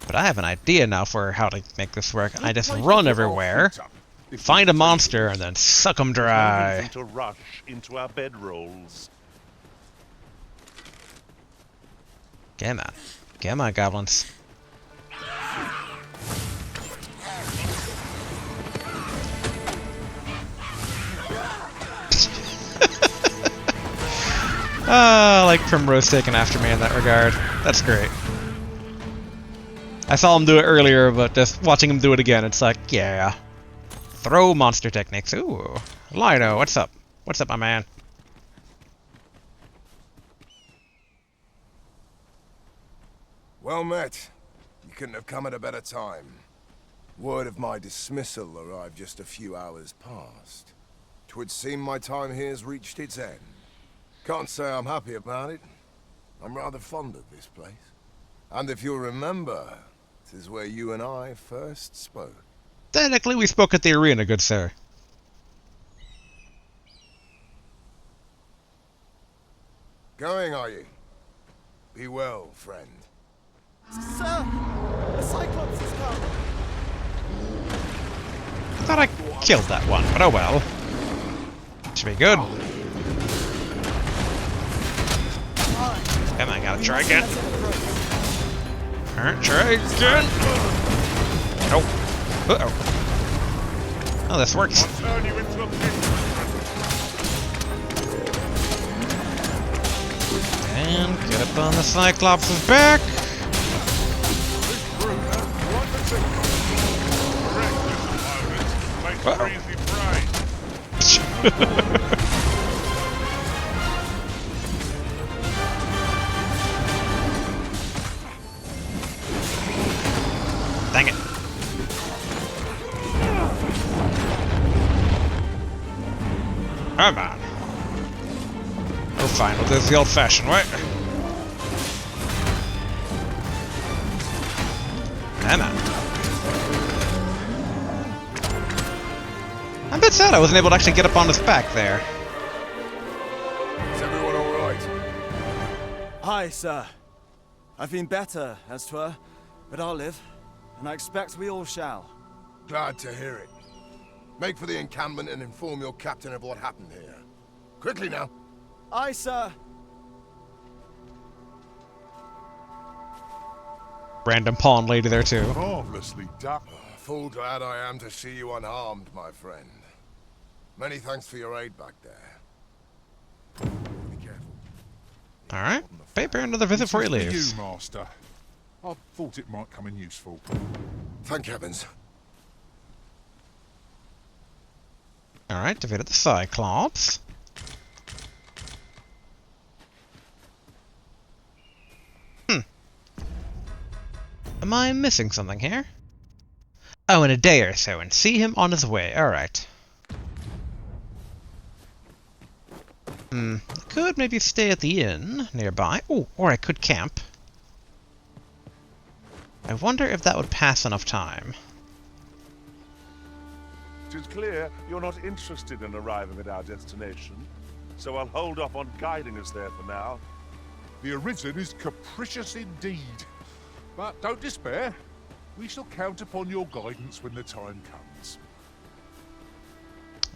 But I have an idea now for how to make this work. I just run everywhere, find a monster, and then suck them dry. To rush into our bedrolls. Come on. Come on, goblins. Like Primrose taking after me in that regard. That's great. I saw him do it earlier, but just watching him do it again, it's like, yeah. Throw monster techniques. Ooh. Lino, what's up? What's up, my man? Well met. You couldn't have come at a better time. Word of my dismissal arrived just a few hours past. 'Twould seem my time here's reached its end. Can't say I'm happy about it. I'm rather fond of this place. And if you'll remember, 'tis where you and I first spoke. Technically, we spoke at the arena, good sir. Going, are you? Be well, friend. Sir! The Cyclops has come! I thought I killed that one, but oh well. Should be good. Come on, gotta try again. Alright, try again. Nope. Uh-oh. Oh, this works. I'll turn you into a pig. And get up on the Cyclops' back. Makes easy prey. Dang it. Come on. Oh, fine. We'll do this the old-fashioned way. Come on. I'm a bit sad I wasn't able to actually get up on his back there. Is everyone all right? Aye, sir. I've been better, as 'twere, but I'll live, and I expect we all shall. Glad to hear it. Make for the encampment and inform your captain of what happened here. Quickly now. Aye, sir. Random pawn lady there too. Marvelously done. Full glad I am to see you unharmed, my friend. Many thanks for your aid back there. Be careful. Alright. Pay Bear another visit before he This is leaves. for you, Master. I thought it might come in useful. Thank heavens. Alright, defeated the Cyclops. Am I missing something here? Oh, in a day or so, and see him on his way. Alright. I could maybe stay at the inn nearby. Oh, or I could camp. I wonder if that would pass enough time. It is clear you're not interested in arriving at our destination, so I'll hold off on guiding us there for now. The Arisen is capricious indeed. But don't despair. We shall count upon your guidance when the time comes.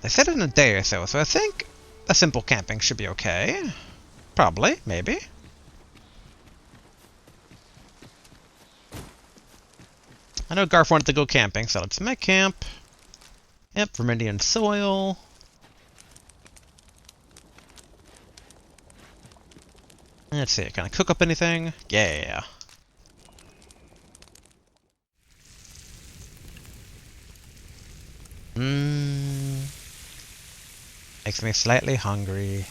They said in a day or so, so I think a simple camping should be okay. Probably, maybe. I know Garf wanted to go camping, so let's make camp. Yep, from Indian soil. Let's see, can I cook up anything? Yeah. Makes me slightly hungry.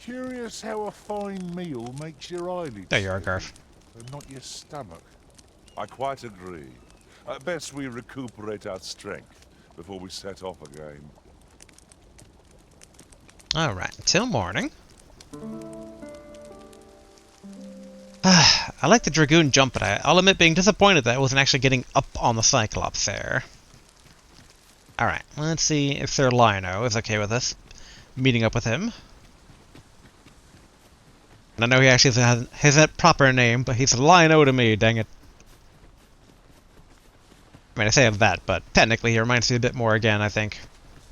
Curious how a fine meal makes your eyelids. There you are, Garf. And not your stomach. I quite agree. Best we recuperate our strength before we set off again. Alright, until morning. I like the Dragoon jump, but I'll admit being disappointed that I wasn't actually getting up on the Cyclops there. Alright, let's see if Ser Lino is okay with us meeting up with him. And I know he actually has that proper name, but he's Lino to me, dang it. I mean, I say that, but technically he reminds me a bit more again, I think.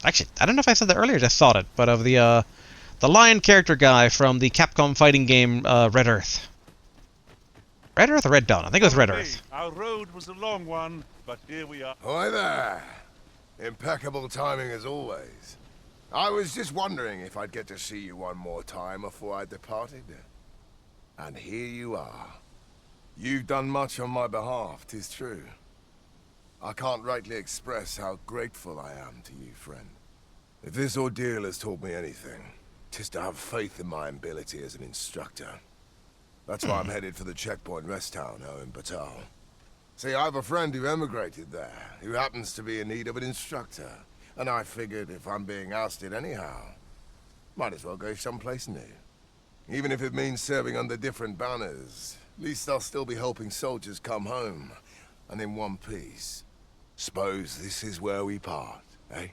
Actually, I don't know if I said that earlier, just thought it, but of the lion character guy from the Capcom fighting game Red Earth. Red Earth or Red Dawn? I think it was Red Earth. Our road was a long one, but here we are. Hi there. Impeccable timing as always. I was just wondering if I'd get to see you one more time before I departed. And here you are. You've done much on my behalf, 'tis true. I can't rightly express how grateful I am to you, friend. If this ordeal has taught me anything, 'tis to have faith in my ability as an instructor. That's why I'm headed for the checkpoint rest town now in Batal. See, I have a friend who emigrated there, who happens to be in need of an instructor. And I figured if I'm being ousted anyhow, might as well go someplace new. Even if it means serving under different banners, at least I'll still be helping soldiers come home, and in one piece. Suppose this is where we part, eh?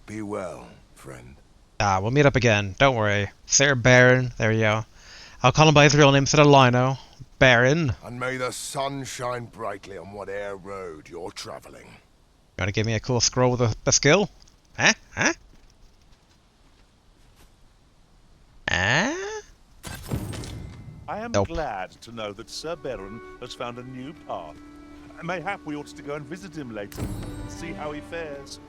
Be well, friend. We'll meet up again, don't worry. Ser Beren, there you go. I'll call him by his real name instead of Lino. Beren. And may the sun shine brightly on whate'er road you're traveling. You wanna give me a cool scroll with a skill? Huh? Huh? I am Nope. glad to know that Ser Beren has found a new path. Mayhap we ought to go and visit him later and see how he fares.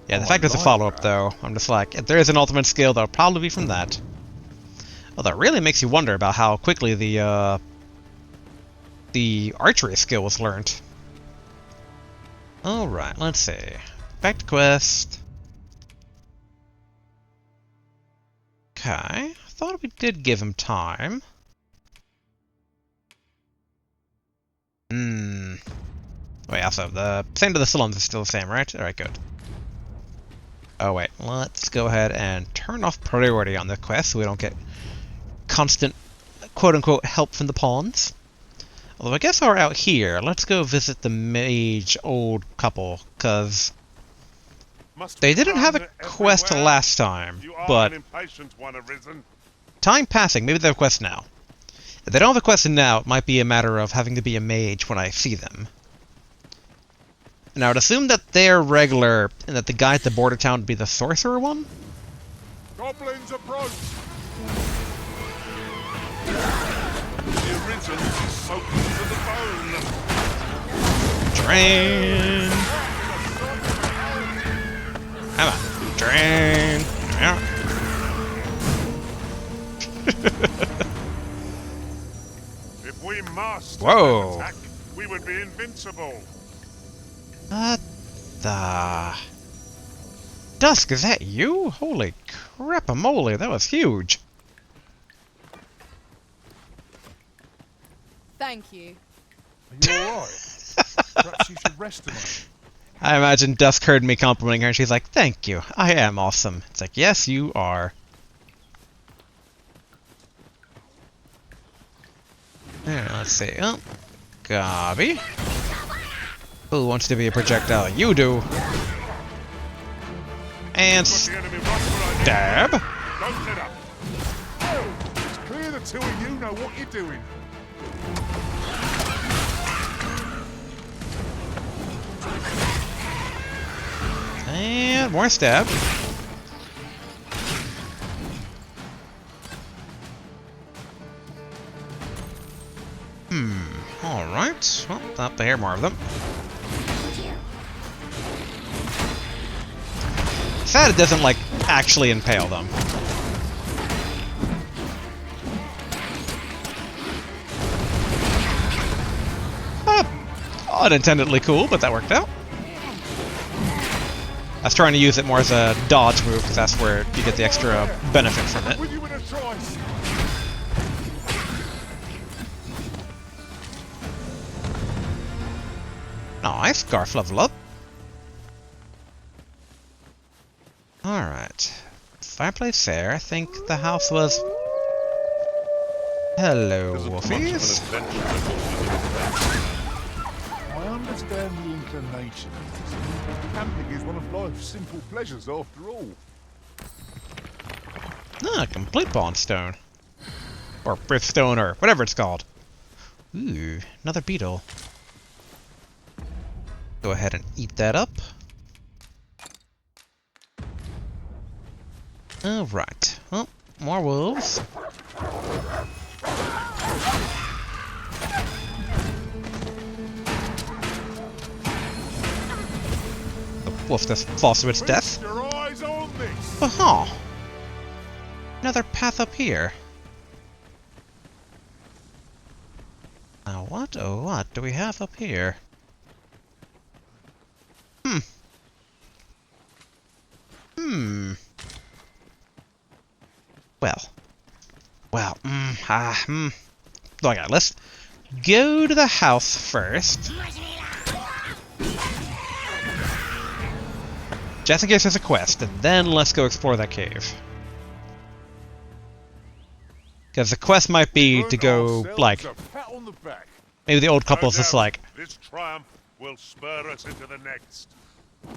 Yeah, the Oh, fact I there's a like follow-up, that. though, I'm just like, if there is an ultimate skill, that'll probably be from that. Well, that really makes you wonder about how quickly the archery skill was learned. Alright, let's see. Back to quest. Okay, thought we did give him time. Wait, also, the same to the salons is still the same, right? Alright, good. Oh wait, let's go ahead and turn off priority on the quest so we don't get constant quote-unquote help from the pawns. Although I guess while we're out here, let's go visit the mage old couple, because they didn't have a quest last time, but An impatient one arisen. time passing, maybe they have a quest now. If they don't have a quest now, it might be a matter of having to be a mage when I see them. And I would assume that they're regular, and that the guy at the border town would be the sorcerer one? Goblins approach! The arisen is soaked to the bone. Drain! Come on, drain! Yeah. If we mastered Whoa. that attack, we would be invincible. What the... Dusk, is that you? Holy crap-a-moly, that was huge. Thank you. Are you alright? Perhaps you should rest tonight. I imagine Dusk heard me complimenting her and she's like, thank you, I am awesome. It's like, yes, you are. Yeah, let's see. Oh, Gobby. Who wants to be a projectile? You do. And stab. Don't let up. It's clear the two of you know what you're doing. And more stab. Alright. Well, not to hear more of them. Sad it doesn't, like, actually impale them. Unintendedly cool, but that worked out. I was trying to use it more as a dodge move, because that's where you get the extra benefit from it. Nice, Garf level up. Alright. Fireplace there. I think the house was... Hello, wolfies. I understand the inclination. Camping is one of life's simple pleasures after all. Ah, complete bond stone. Or Brithstone, or whatever it's called. Ooh, another beetle. Go ahead and eat that up. Alright. Well, more wolves. The wolf just falls to its death. Aha! Another path up here. Now what, oh what do we have up here? Okay, let's go to the house first. Just in case there's a quest, and then let's go explore that cave. Because the quest might be to go, like... Maybe the old couple's just like... This triumph will spur us into the next.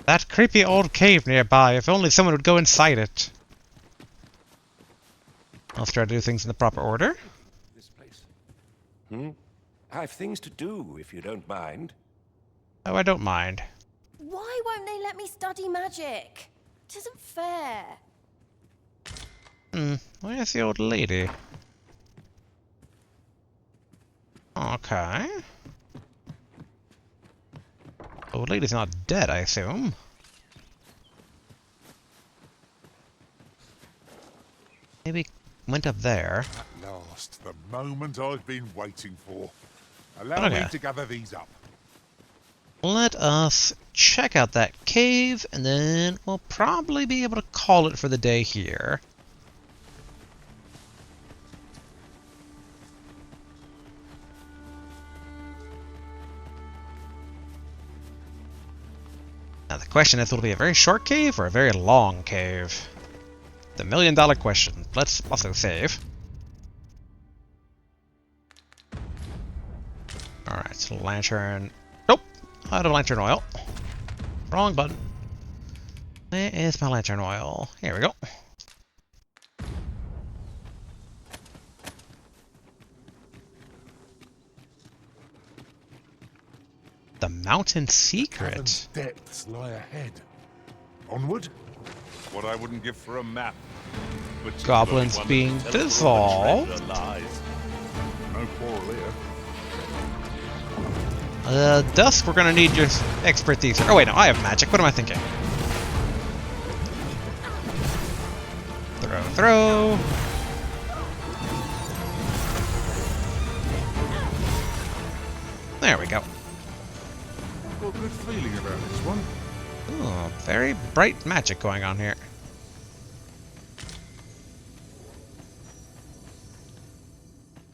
That creepy old cave nearby, if only someone would go inside it. I'll try to do things in the proper order. This place. I've things to do, if you don't mind. Oh, I don't mind. Why won't they let me study magic? It isn't fair. Where's the old lady? Okay. Old lady's not dead, I assume. Maybe went up there. At last, the moment I've been waiting for. Allow me to gather these up. Let us check out that cave, and then we'll probably be able to call it for the day here. Now the question is, will it be a very short cave or a very long cave? The million-dollar question. Let's also save. Alright, so lantern... Nope! Out of lantern oil. Wrong button. Where is my lantern oil? Here we go. The mountain secret. Cavern's depths lie ahead. Onward? What I wouldn't give for a map. Goblins being dissolved. No quarrel here. Dusk, we're gonna need your expertise. Oh wait, no, I have magic. What am I thinking? Throw. There we go. Got a good feeling about this one. Oh, very bright magic going on here.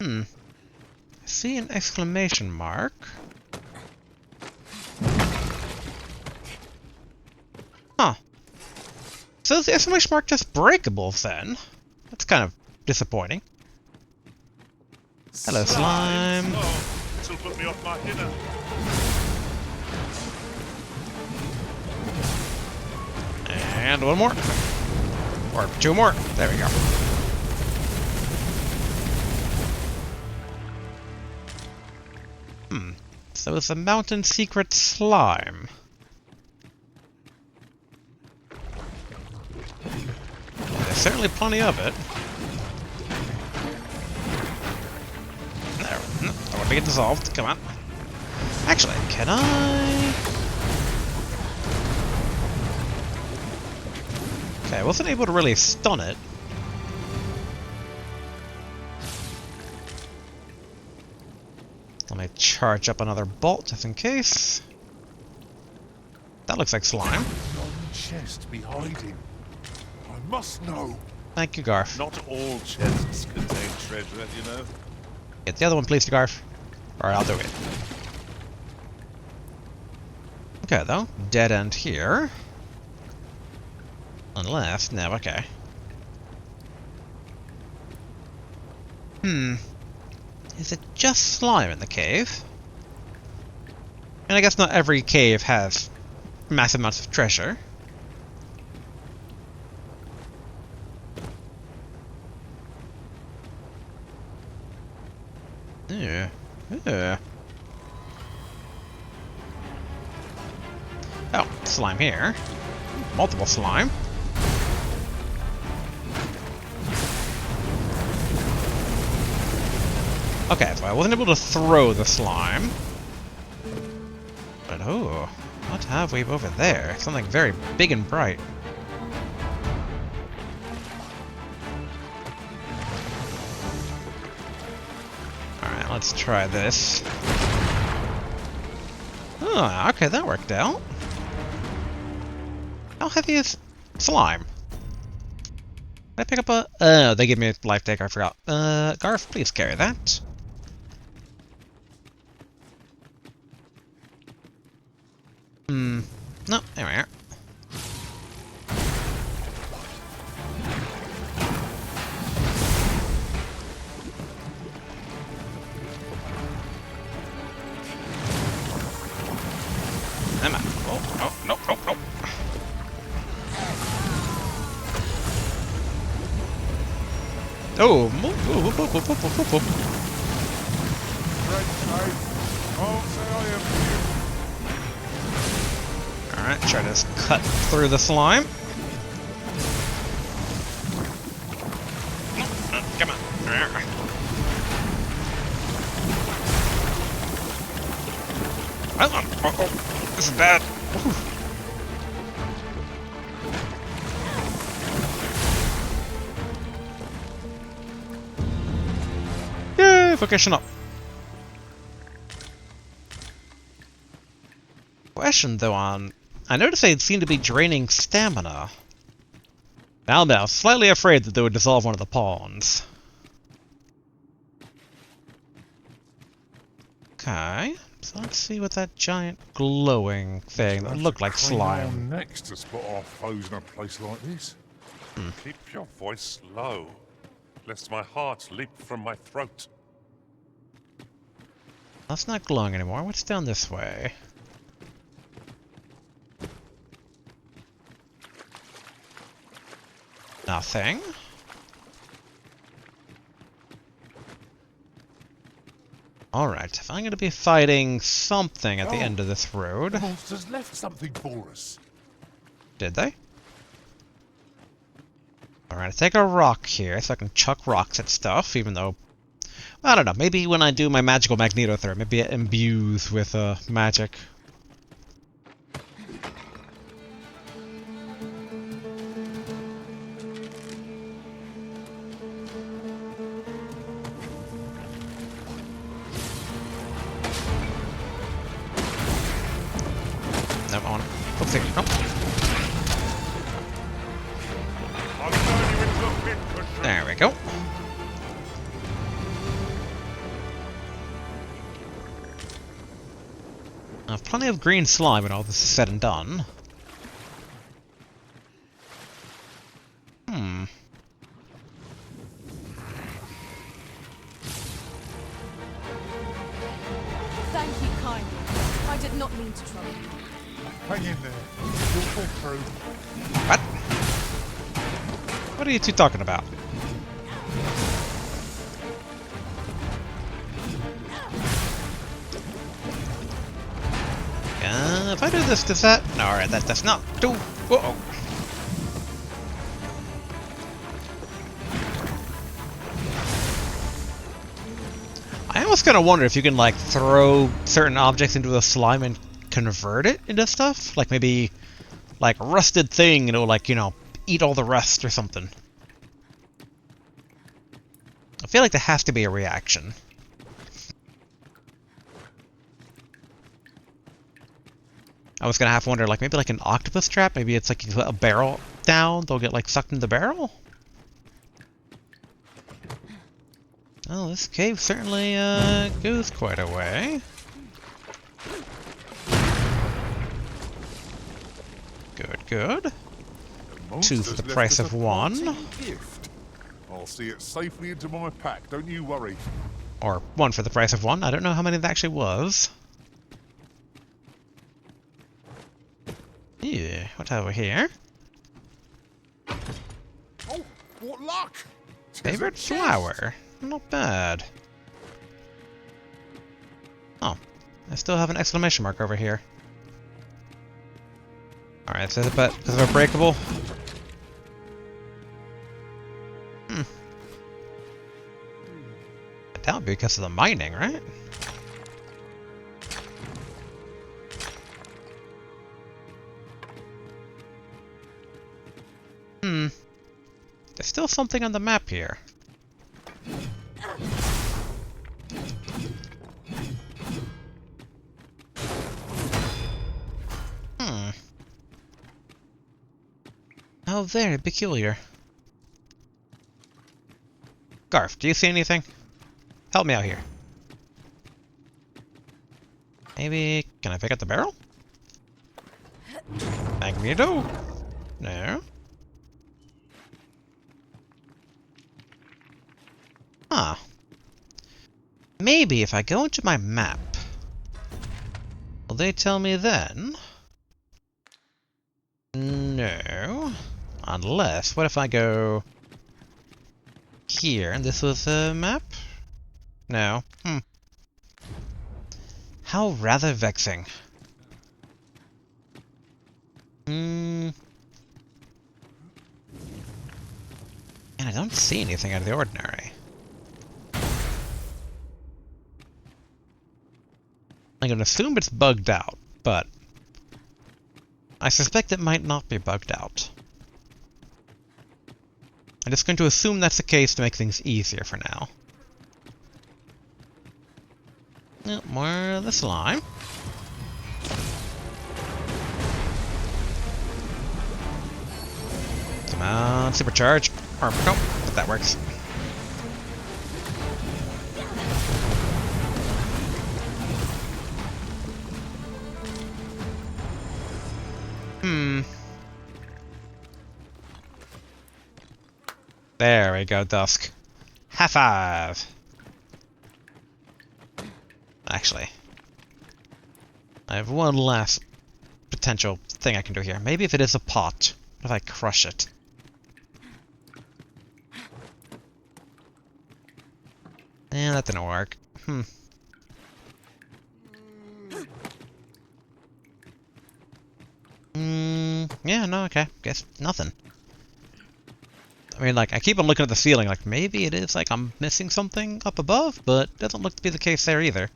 I see an exclamation mark. Huh. So is the exclamation mark just breakable then? That's kind of disappointing. Hello, slime. Oh, this'll put me off my dinner. And one more. Or two more. There we go. So it's a mountain secret slime. There's certainly plenty of it. There. I want to get dissolved. Come on. Actually, can I? Okay, I wasn't able to really stun it. Let me charge up another bolt just in case. That looks like slime. Chest be hiding. I must know. Thank you, Garf. Not all chests contain treasure, you know. Get the other one, please, Garf. Alright, I'll do it. Okay, though. Dead end here. Unless... No, okay. Is it just slime in the cave? And I guess not every cave has massive amounts of treasure. Yeah. Oh, slime here. Multiple slime. Okay, so I wasn't able to throw the slime. But oh, what have we over there? Something very big and bright. Alright, let's try this. Oh, okay, that worked out. How heavy is slime? Did I pick up a... Oh, they gave me a life take, I forgot. Garf, please carry that. No, there we are. Emma. Oh, no. Oh, Alright, try to cut through the slime. Come on. Oh, this is bad. Ooh. Yay, vocation up. Question though on, I noticed they seem to be draining stamina. Now I'm slightly afraid that they would dissolve one of the pawns. Okay, so let's see what that giant glowing thing that looked like slime. Next to spot our foes in a place like this. Keep your voice low, lest my heart leap from my throat. That's not glowing anymore. What's down this way? Nothing. Alright, if I'm going to be fighting something at the end of this road... The monsters left something for us. Did they? Alright, take a rock here so I can chuck rocks at stuff, even though... I don't know, maybe when I do my magical magnetotherm, maybe it imbues with magic. No, on. Oopsie. Oh. There we go. I have plenty of green slime when all this is said and done. Thank you kindly. I did not mean to trouble you. Hang in there. You'll pull through. What? What are you two talking about? If I do this, does that? No, alright, that does not do. Uh-oh. I almost kind of wonder if you can, like, throw certain objects into the slime and convert it into stuff. Like, maybe, like, a rusted thing, and it'll, like, you know, eat all the rust or something. I feel like there has to be a reaction. I was gonna have to wonder, like, maybe like an octopus trap? Maybe it's like you put a barrel down, they'll get, like, sucked in the barrel? Oh, this cave certainly, goes quite a way. Good, good. Two for the price of one. Gift. I'll see it safely into my pack, don't you worry. Or one for the price of one. I don't know how many that actually was. Yeah, what over here? Oh, what luck! Favorite flower. Not bad. Oh, I still have an exclamation mark over here. Alright, so but because they're breakable. That would be because of the mining, right? There's still something on the map here. How very peculiar. Garf, do you see anything? Help me out here. Maybe... Can I pick up the barrel? Magneto? No. Huh. Maybe if I go into my map, will they tell me then? No. Unless, what if I go here and this was a map? No. How rather vexing. And I don't see anything out of the ordinary. I'm gonna assume it's bugged out, but I suspect it might not be bugged out. I'm just going to assume that's the case to make things easier for now. Yep, more of the slime. Come on, supercharge. Or, nope, but that works. There we go, Dusk. High five! Actually, I have one last potential thing I can do here. Maybe if it is a pot, if I crush it. Eh, that didn't work. Yeah, no, okay. Guess nothing. I mean, like, I keep on looking at the ceiling, like, maybe it is like I'm missing something up above, but doesn't look to be the case there either.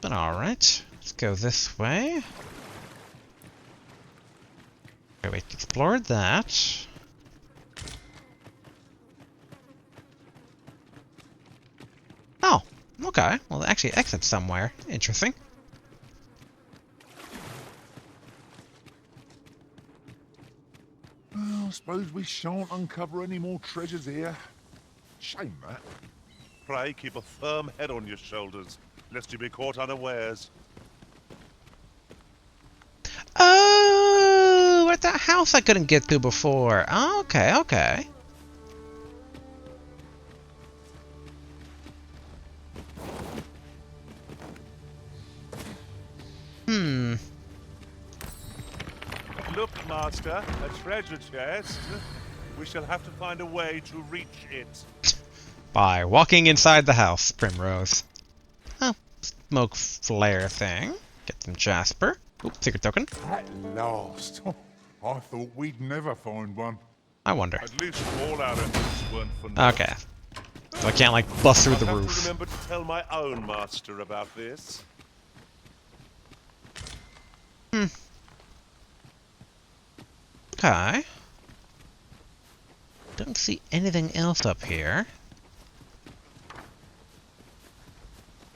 But alright, let's go this way. Okay, we explored that. Oh, okay. Well, actually exit somewhere. Interesting. Well, I suppose we shan't uncover any more treasures here. Shame that. Pray keep a firm head on your shoulders, lest you be caught unawares. Oh, at that house I couldn't get to before. Oh, okay, okay. Look, Master, a treasure chest. We shall have to find a way to reach it. By walking inside the house, Primrose. Oh, smoke flare thing. Get some Jasper. Oop, secret token. At last. I thought we'd never find one. I wonder. At least all our efforts weren't for nothing. Okay. So I can't, like, bust through the I'll have roof. to remember to tell my own master about this. Okay. Don't see anything else up here.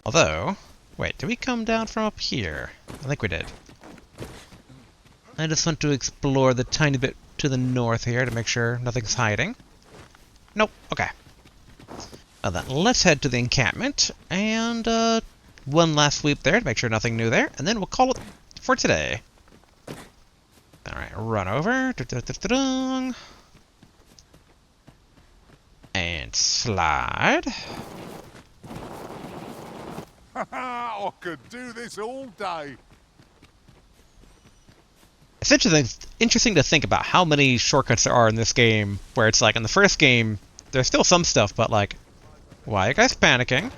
Although, wait, did we come down from up here? I think we did. I just want to explore the tiny bit to the north here to make sure nothing's hiding. Nope, okay. Well then, let's head to the encampment, and one last sweep there to make sure nothing new there, and then we'll call it for today. Alright, run over. And slide. I could do this all day. It's interesting to think about how many shortcuts there are in this game, where it's like, in the first game, there's still some stuff, but like, why are you guys panicking?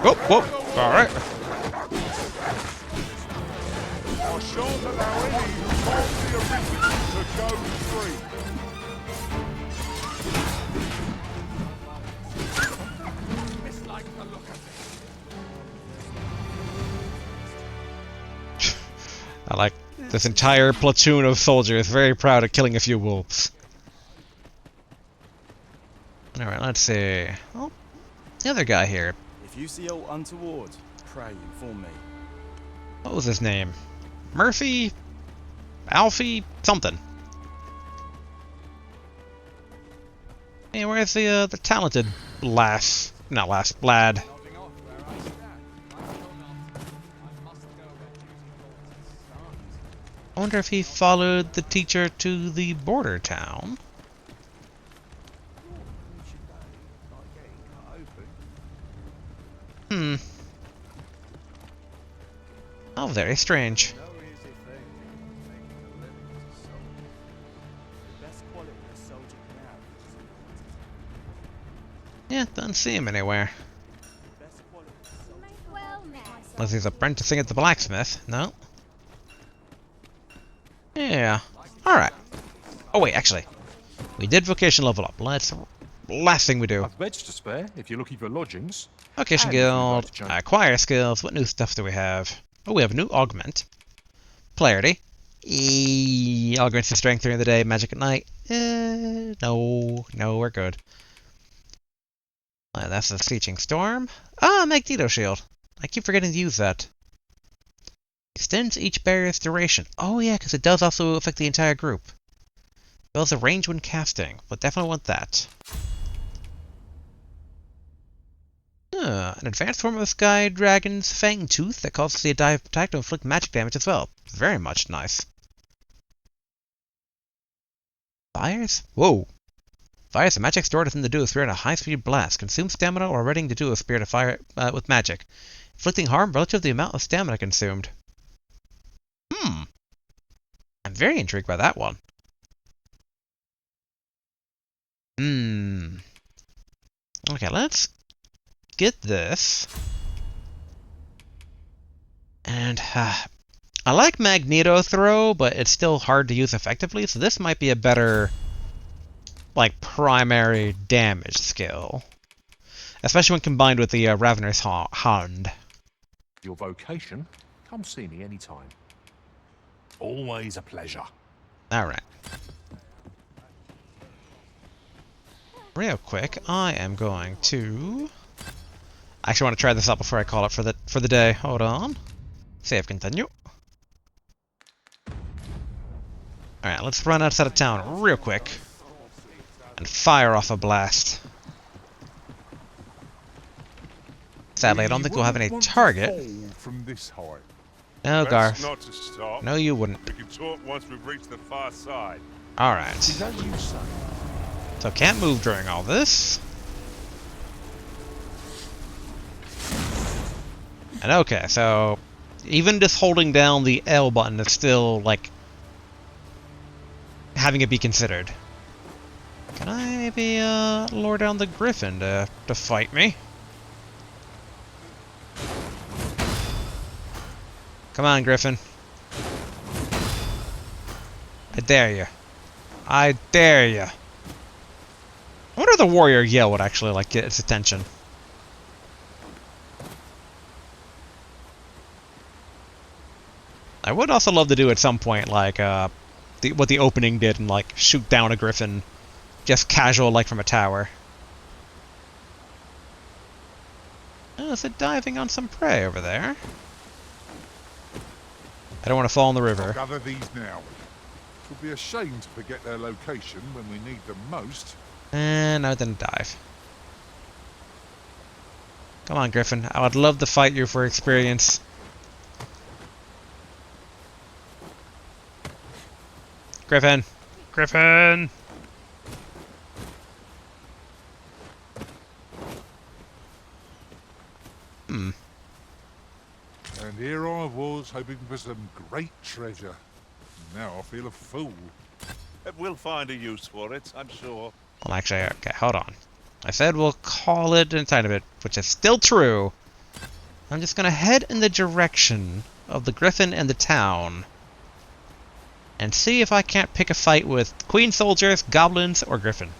Whoop, whoop, alright. I shan't allow any who hold the original to go free. Mislike the look of this. I like this entire platoon of soldiers very proud of killing a few wolves. Alright, let's see. Oh, the other guy here. If you see aught untoward, pray inform me. What was his name? Murphy? Alfie? Something. Hey, where's the talented lass? Not lass, lad. I wonder if he followed the teacher to the border town. Oh, very strange. Yeah, don't see him anywhere. Unless he's apprenticing at the blacksmith. No. Yeah. Alright. Oh wait, actually. We did vocation level up. Let's last thing we do. I've beds to spare if you're looking for lodgings. Location And if you'd like Guild, to change- acquire skills. What new stuff do we have? Oh, we have a new augment. Clarity. Augments the strength during the day, magic at night. No, we're good. That's the Seeching Storm. Ah, Magneto Shield. I keep forgetting to use that. Extends each barrier's duration. Oh yeah, because it does also affect the entire group. Well as a range when casting, but definitely want that. An advanced form of the Sky Dragon's Fang Tooth that causes the attack to inflict magic damage as well. Very much nice. Fires? Whoa! Fires a magic stored within the duo spear in a high-speed blast. Consume stamina while readying the duo spear to fire with magic, inflicting harm relative to the amount of stamina consumed. I'm very intrigued by that one. Okay, let's get this. And I like Magneto Throw, but it's still hard to use effectively, so this might be a better, like, primary damage skill. Especially when combined with the Ravener's Hand. Your vocation, come see me anytime. Always a pleasure. Alright. Real quick, I am going to... I actually want to try this out before I call it for the day. Hold on. Save continue. Alright, let's run outside of town real quick. And fire off a blast. Sadly, I don't think we'll have any target. From this height. No, Garth. Not to stop. No, you wouldn't. We can talk once we've reached the far side. Alright. Is that you, son? So can't move during all this. And okay, so even just holding down the L button is still, like, having it be considered. Can I maybe lure down the Griffin to fight me? Come on, Griffin. I dare you. I dare you. I wonder if the warrior yell would actually, like, get its attention. I would also love to do at some point, like, what the opening did and, like, shoot down a griffin. Just casual, like, from a tower. Oh, is it diving on some prey over there? I don't want to fall in the river. I'll gather these now. It would be a shame to forget their location when we need them most. And no, it didn't dive. Come on, Griffin. I would love to fight you for experience. Griffin! Griffin! And here I was hoping for some great treasure. Now I feel a fool. We'll find a use for it, I'm sure. Well, actually, okay, hold on. I said we'll call it in a tiny bit, which is still true. I'm just gonna head in the direction of the Griffin and the town. And see if I can't pick a fight with Queen Soldiers, Goblins, or Griffin.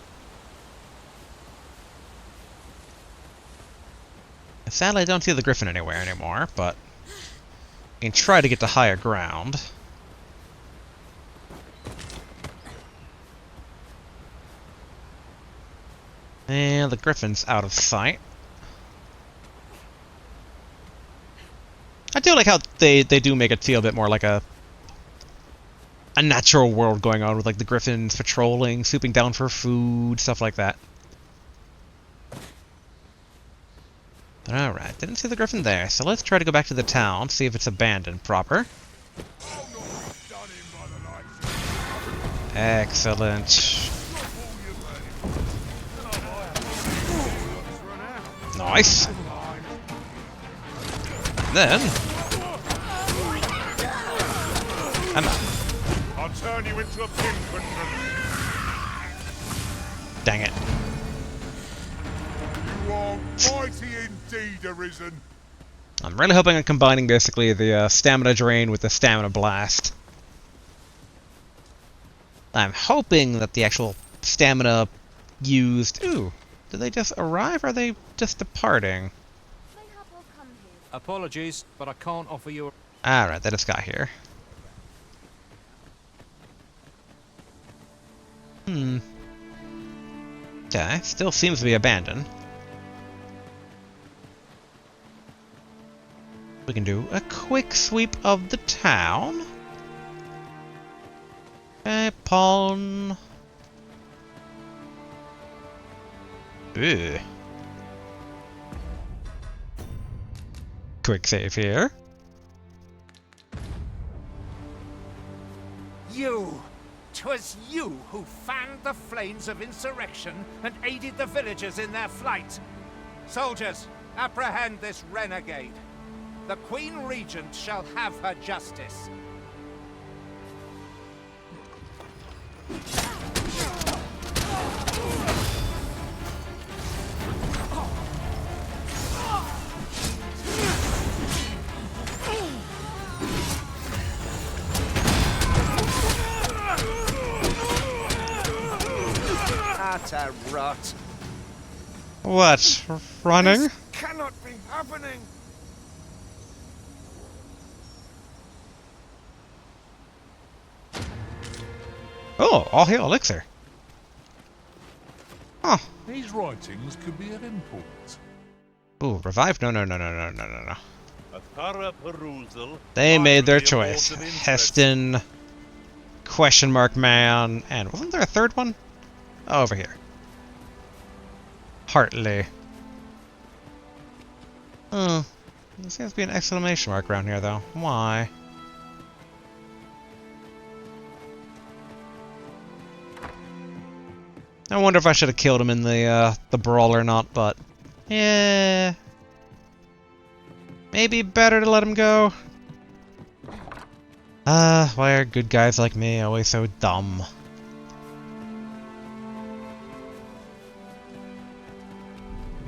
And sadly, I don't see the Griffin anywhere anymore, but I can try to get to higher ground. And the Griffin's out of sight. I do like how they do make it feel a bit more like a natural world going on with, like, the Griffins patrolling, swooping down for food, stuff like that. But alright, didn't see the Griffin there, so let's try to go back to the town, see if it's abandoned proper. Excellent. Nice. Then I'll turn you into a pincushion. Dang it. You are mighty indeed, Arisen. I'm really hoping I'm combining basically the stamina drain with the stamina blast. I'm hoping that the actual stamina used. Ooh, did they just arrive, or are they just departing? Apologies, but I can't offer you. Alright, they just got here. Okay, still seems to be abandoned. We can do a quick sweep of the town. Okay, pawn. Ugh. Quick save here. You! 'Twas you who fanned the flames of insurrection and aided the villagers in their flight. Soldiers, apprehend this renegade. The Queen Regent shall have her justice. Utter rot. What? Running? This cannot be happening. Oh, all hail elixir. Huh. These writings could be of import. Ooh, revive? No. A thorough perusal. They made their might be a choice. vote of interest. Heston, question mark man, and wasn't there a third one? Oh, over here. Hartley. Oh, there seems to be an exclamation mark around here, though. Why? I wonder if I should have killed him in the brawl or not, but yeah, maybe better to let him go. Why are good guys like me always so dumb?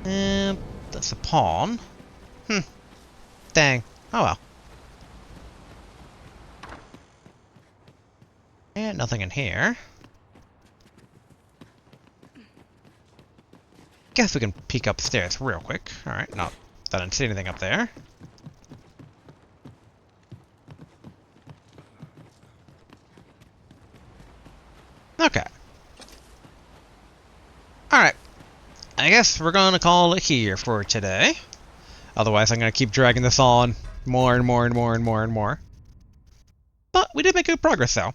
That's a pawn. Dang. Oh well. And nothing in here. Guess we can peek upstairs real quick. Alright, not that I didn't see anything up there. Okay. Alright. I guess we're gonna call it here for today. Otherwise I'm gonna keep dragging this on more and more. But we did make good progress though.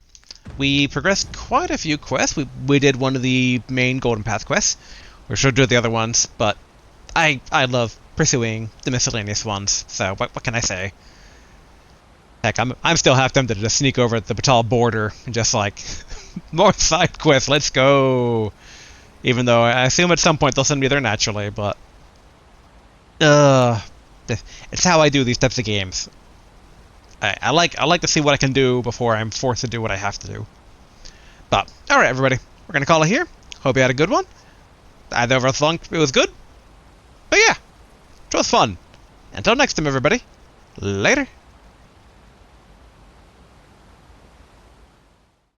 We progressed quite a few quests. We did one of the main Golden Path quests. We should do the other ones, but I love pursuing the miscellaneous ones, so what can I say? Heck, I'm still half tempted to just sneak over at the Batal border and just like, more side quests, let's go! Even though I assume at some point they'll send me there naturally, but... it's how I do these types of games. I like to see what I can do before I'm forced to do what I have to do. But, alright everybody, we're gonna call it here. Hope you had a good one. I never thought it was good. But yeah, it was fun. Until next time, everybody. Later.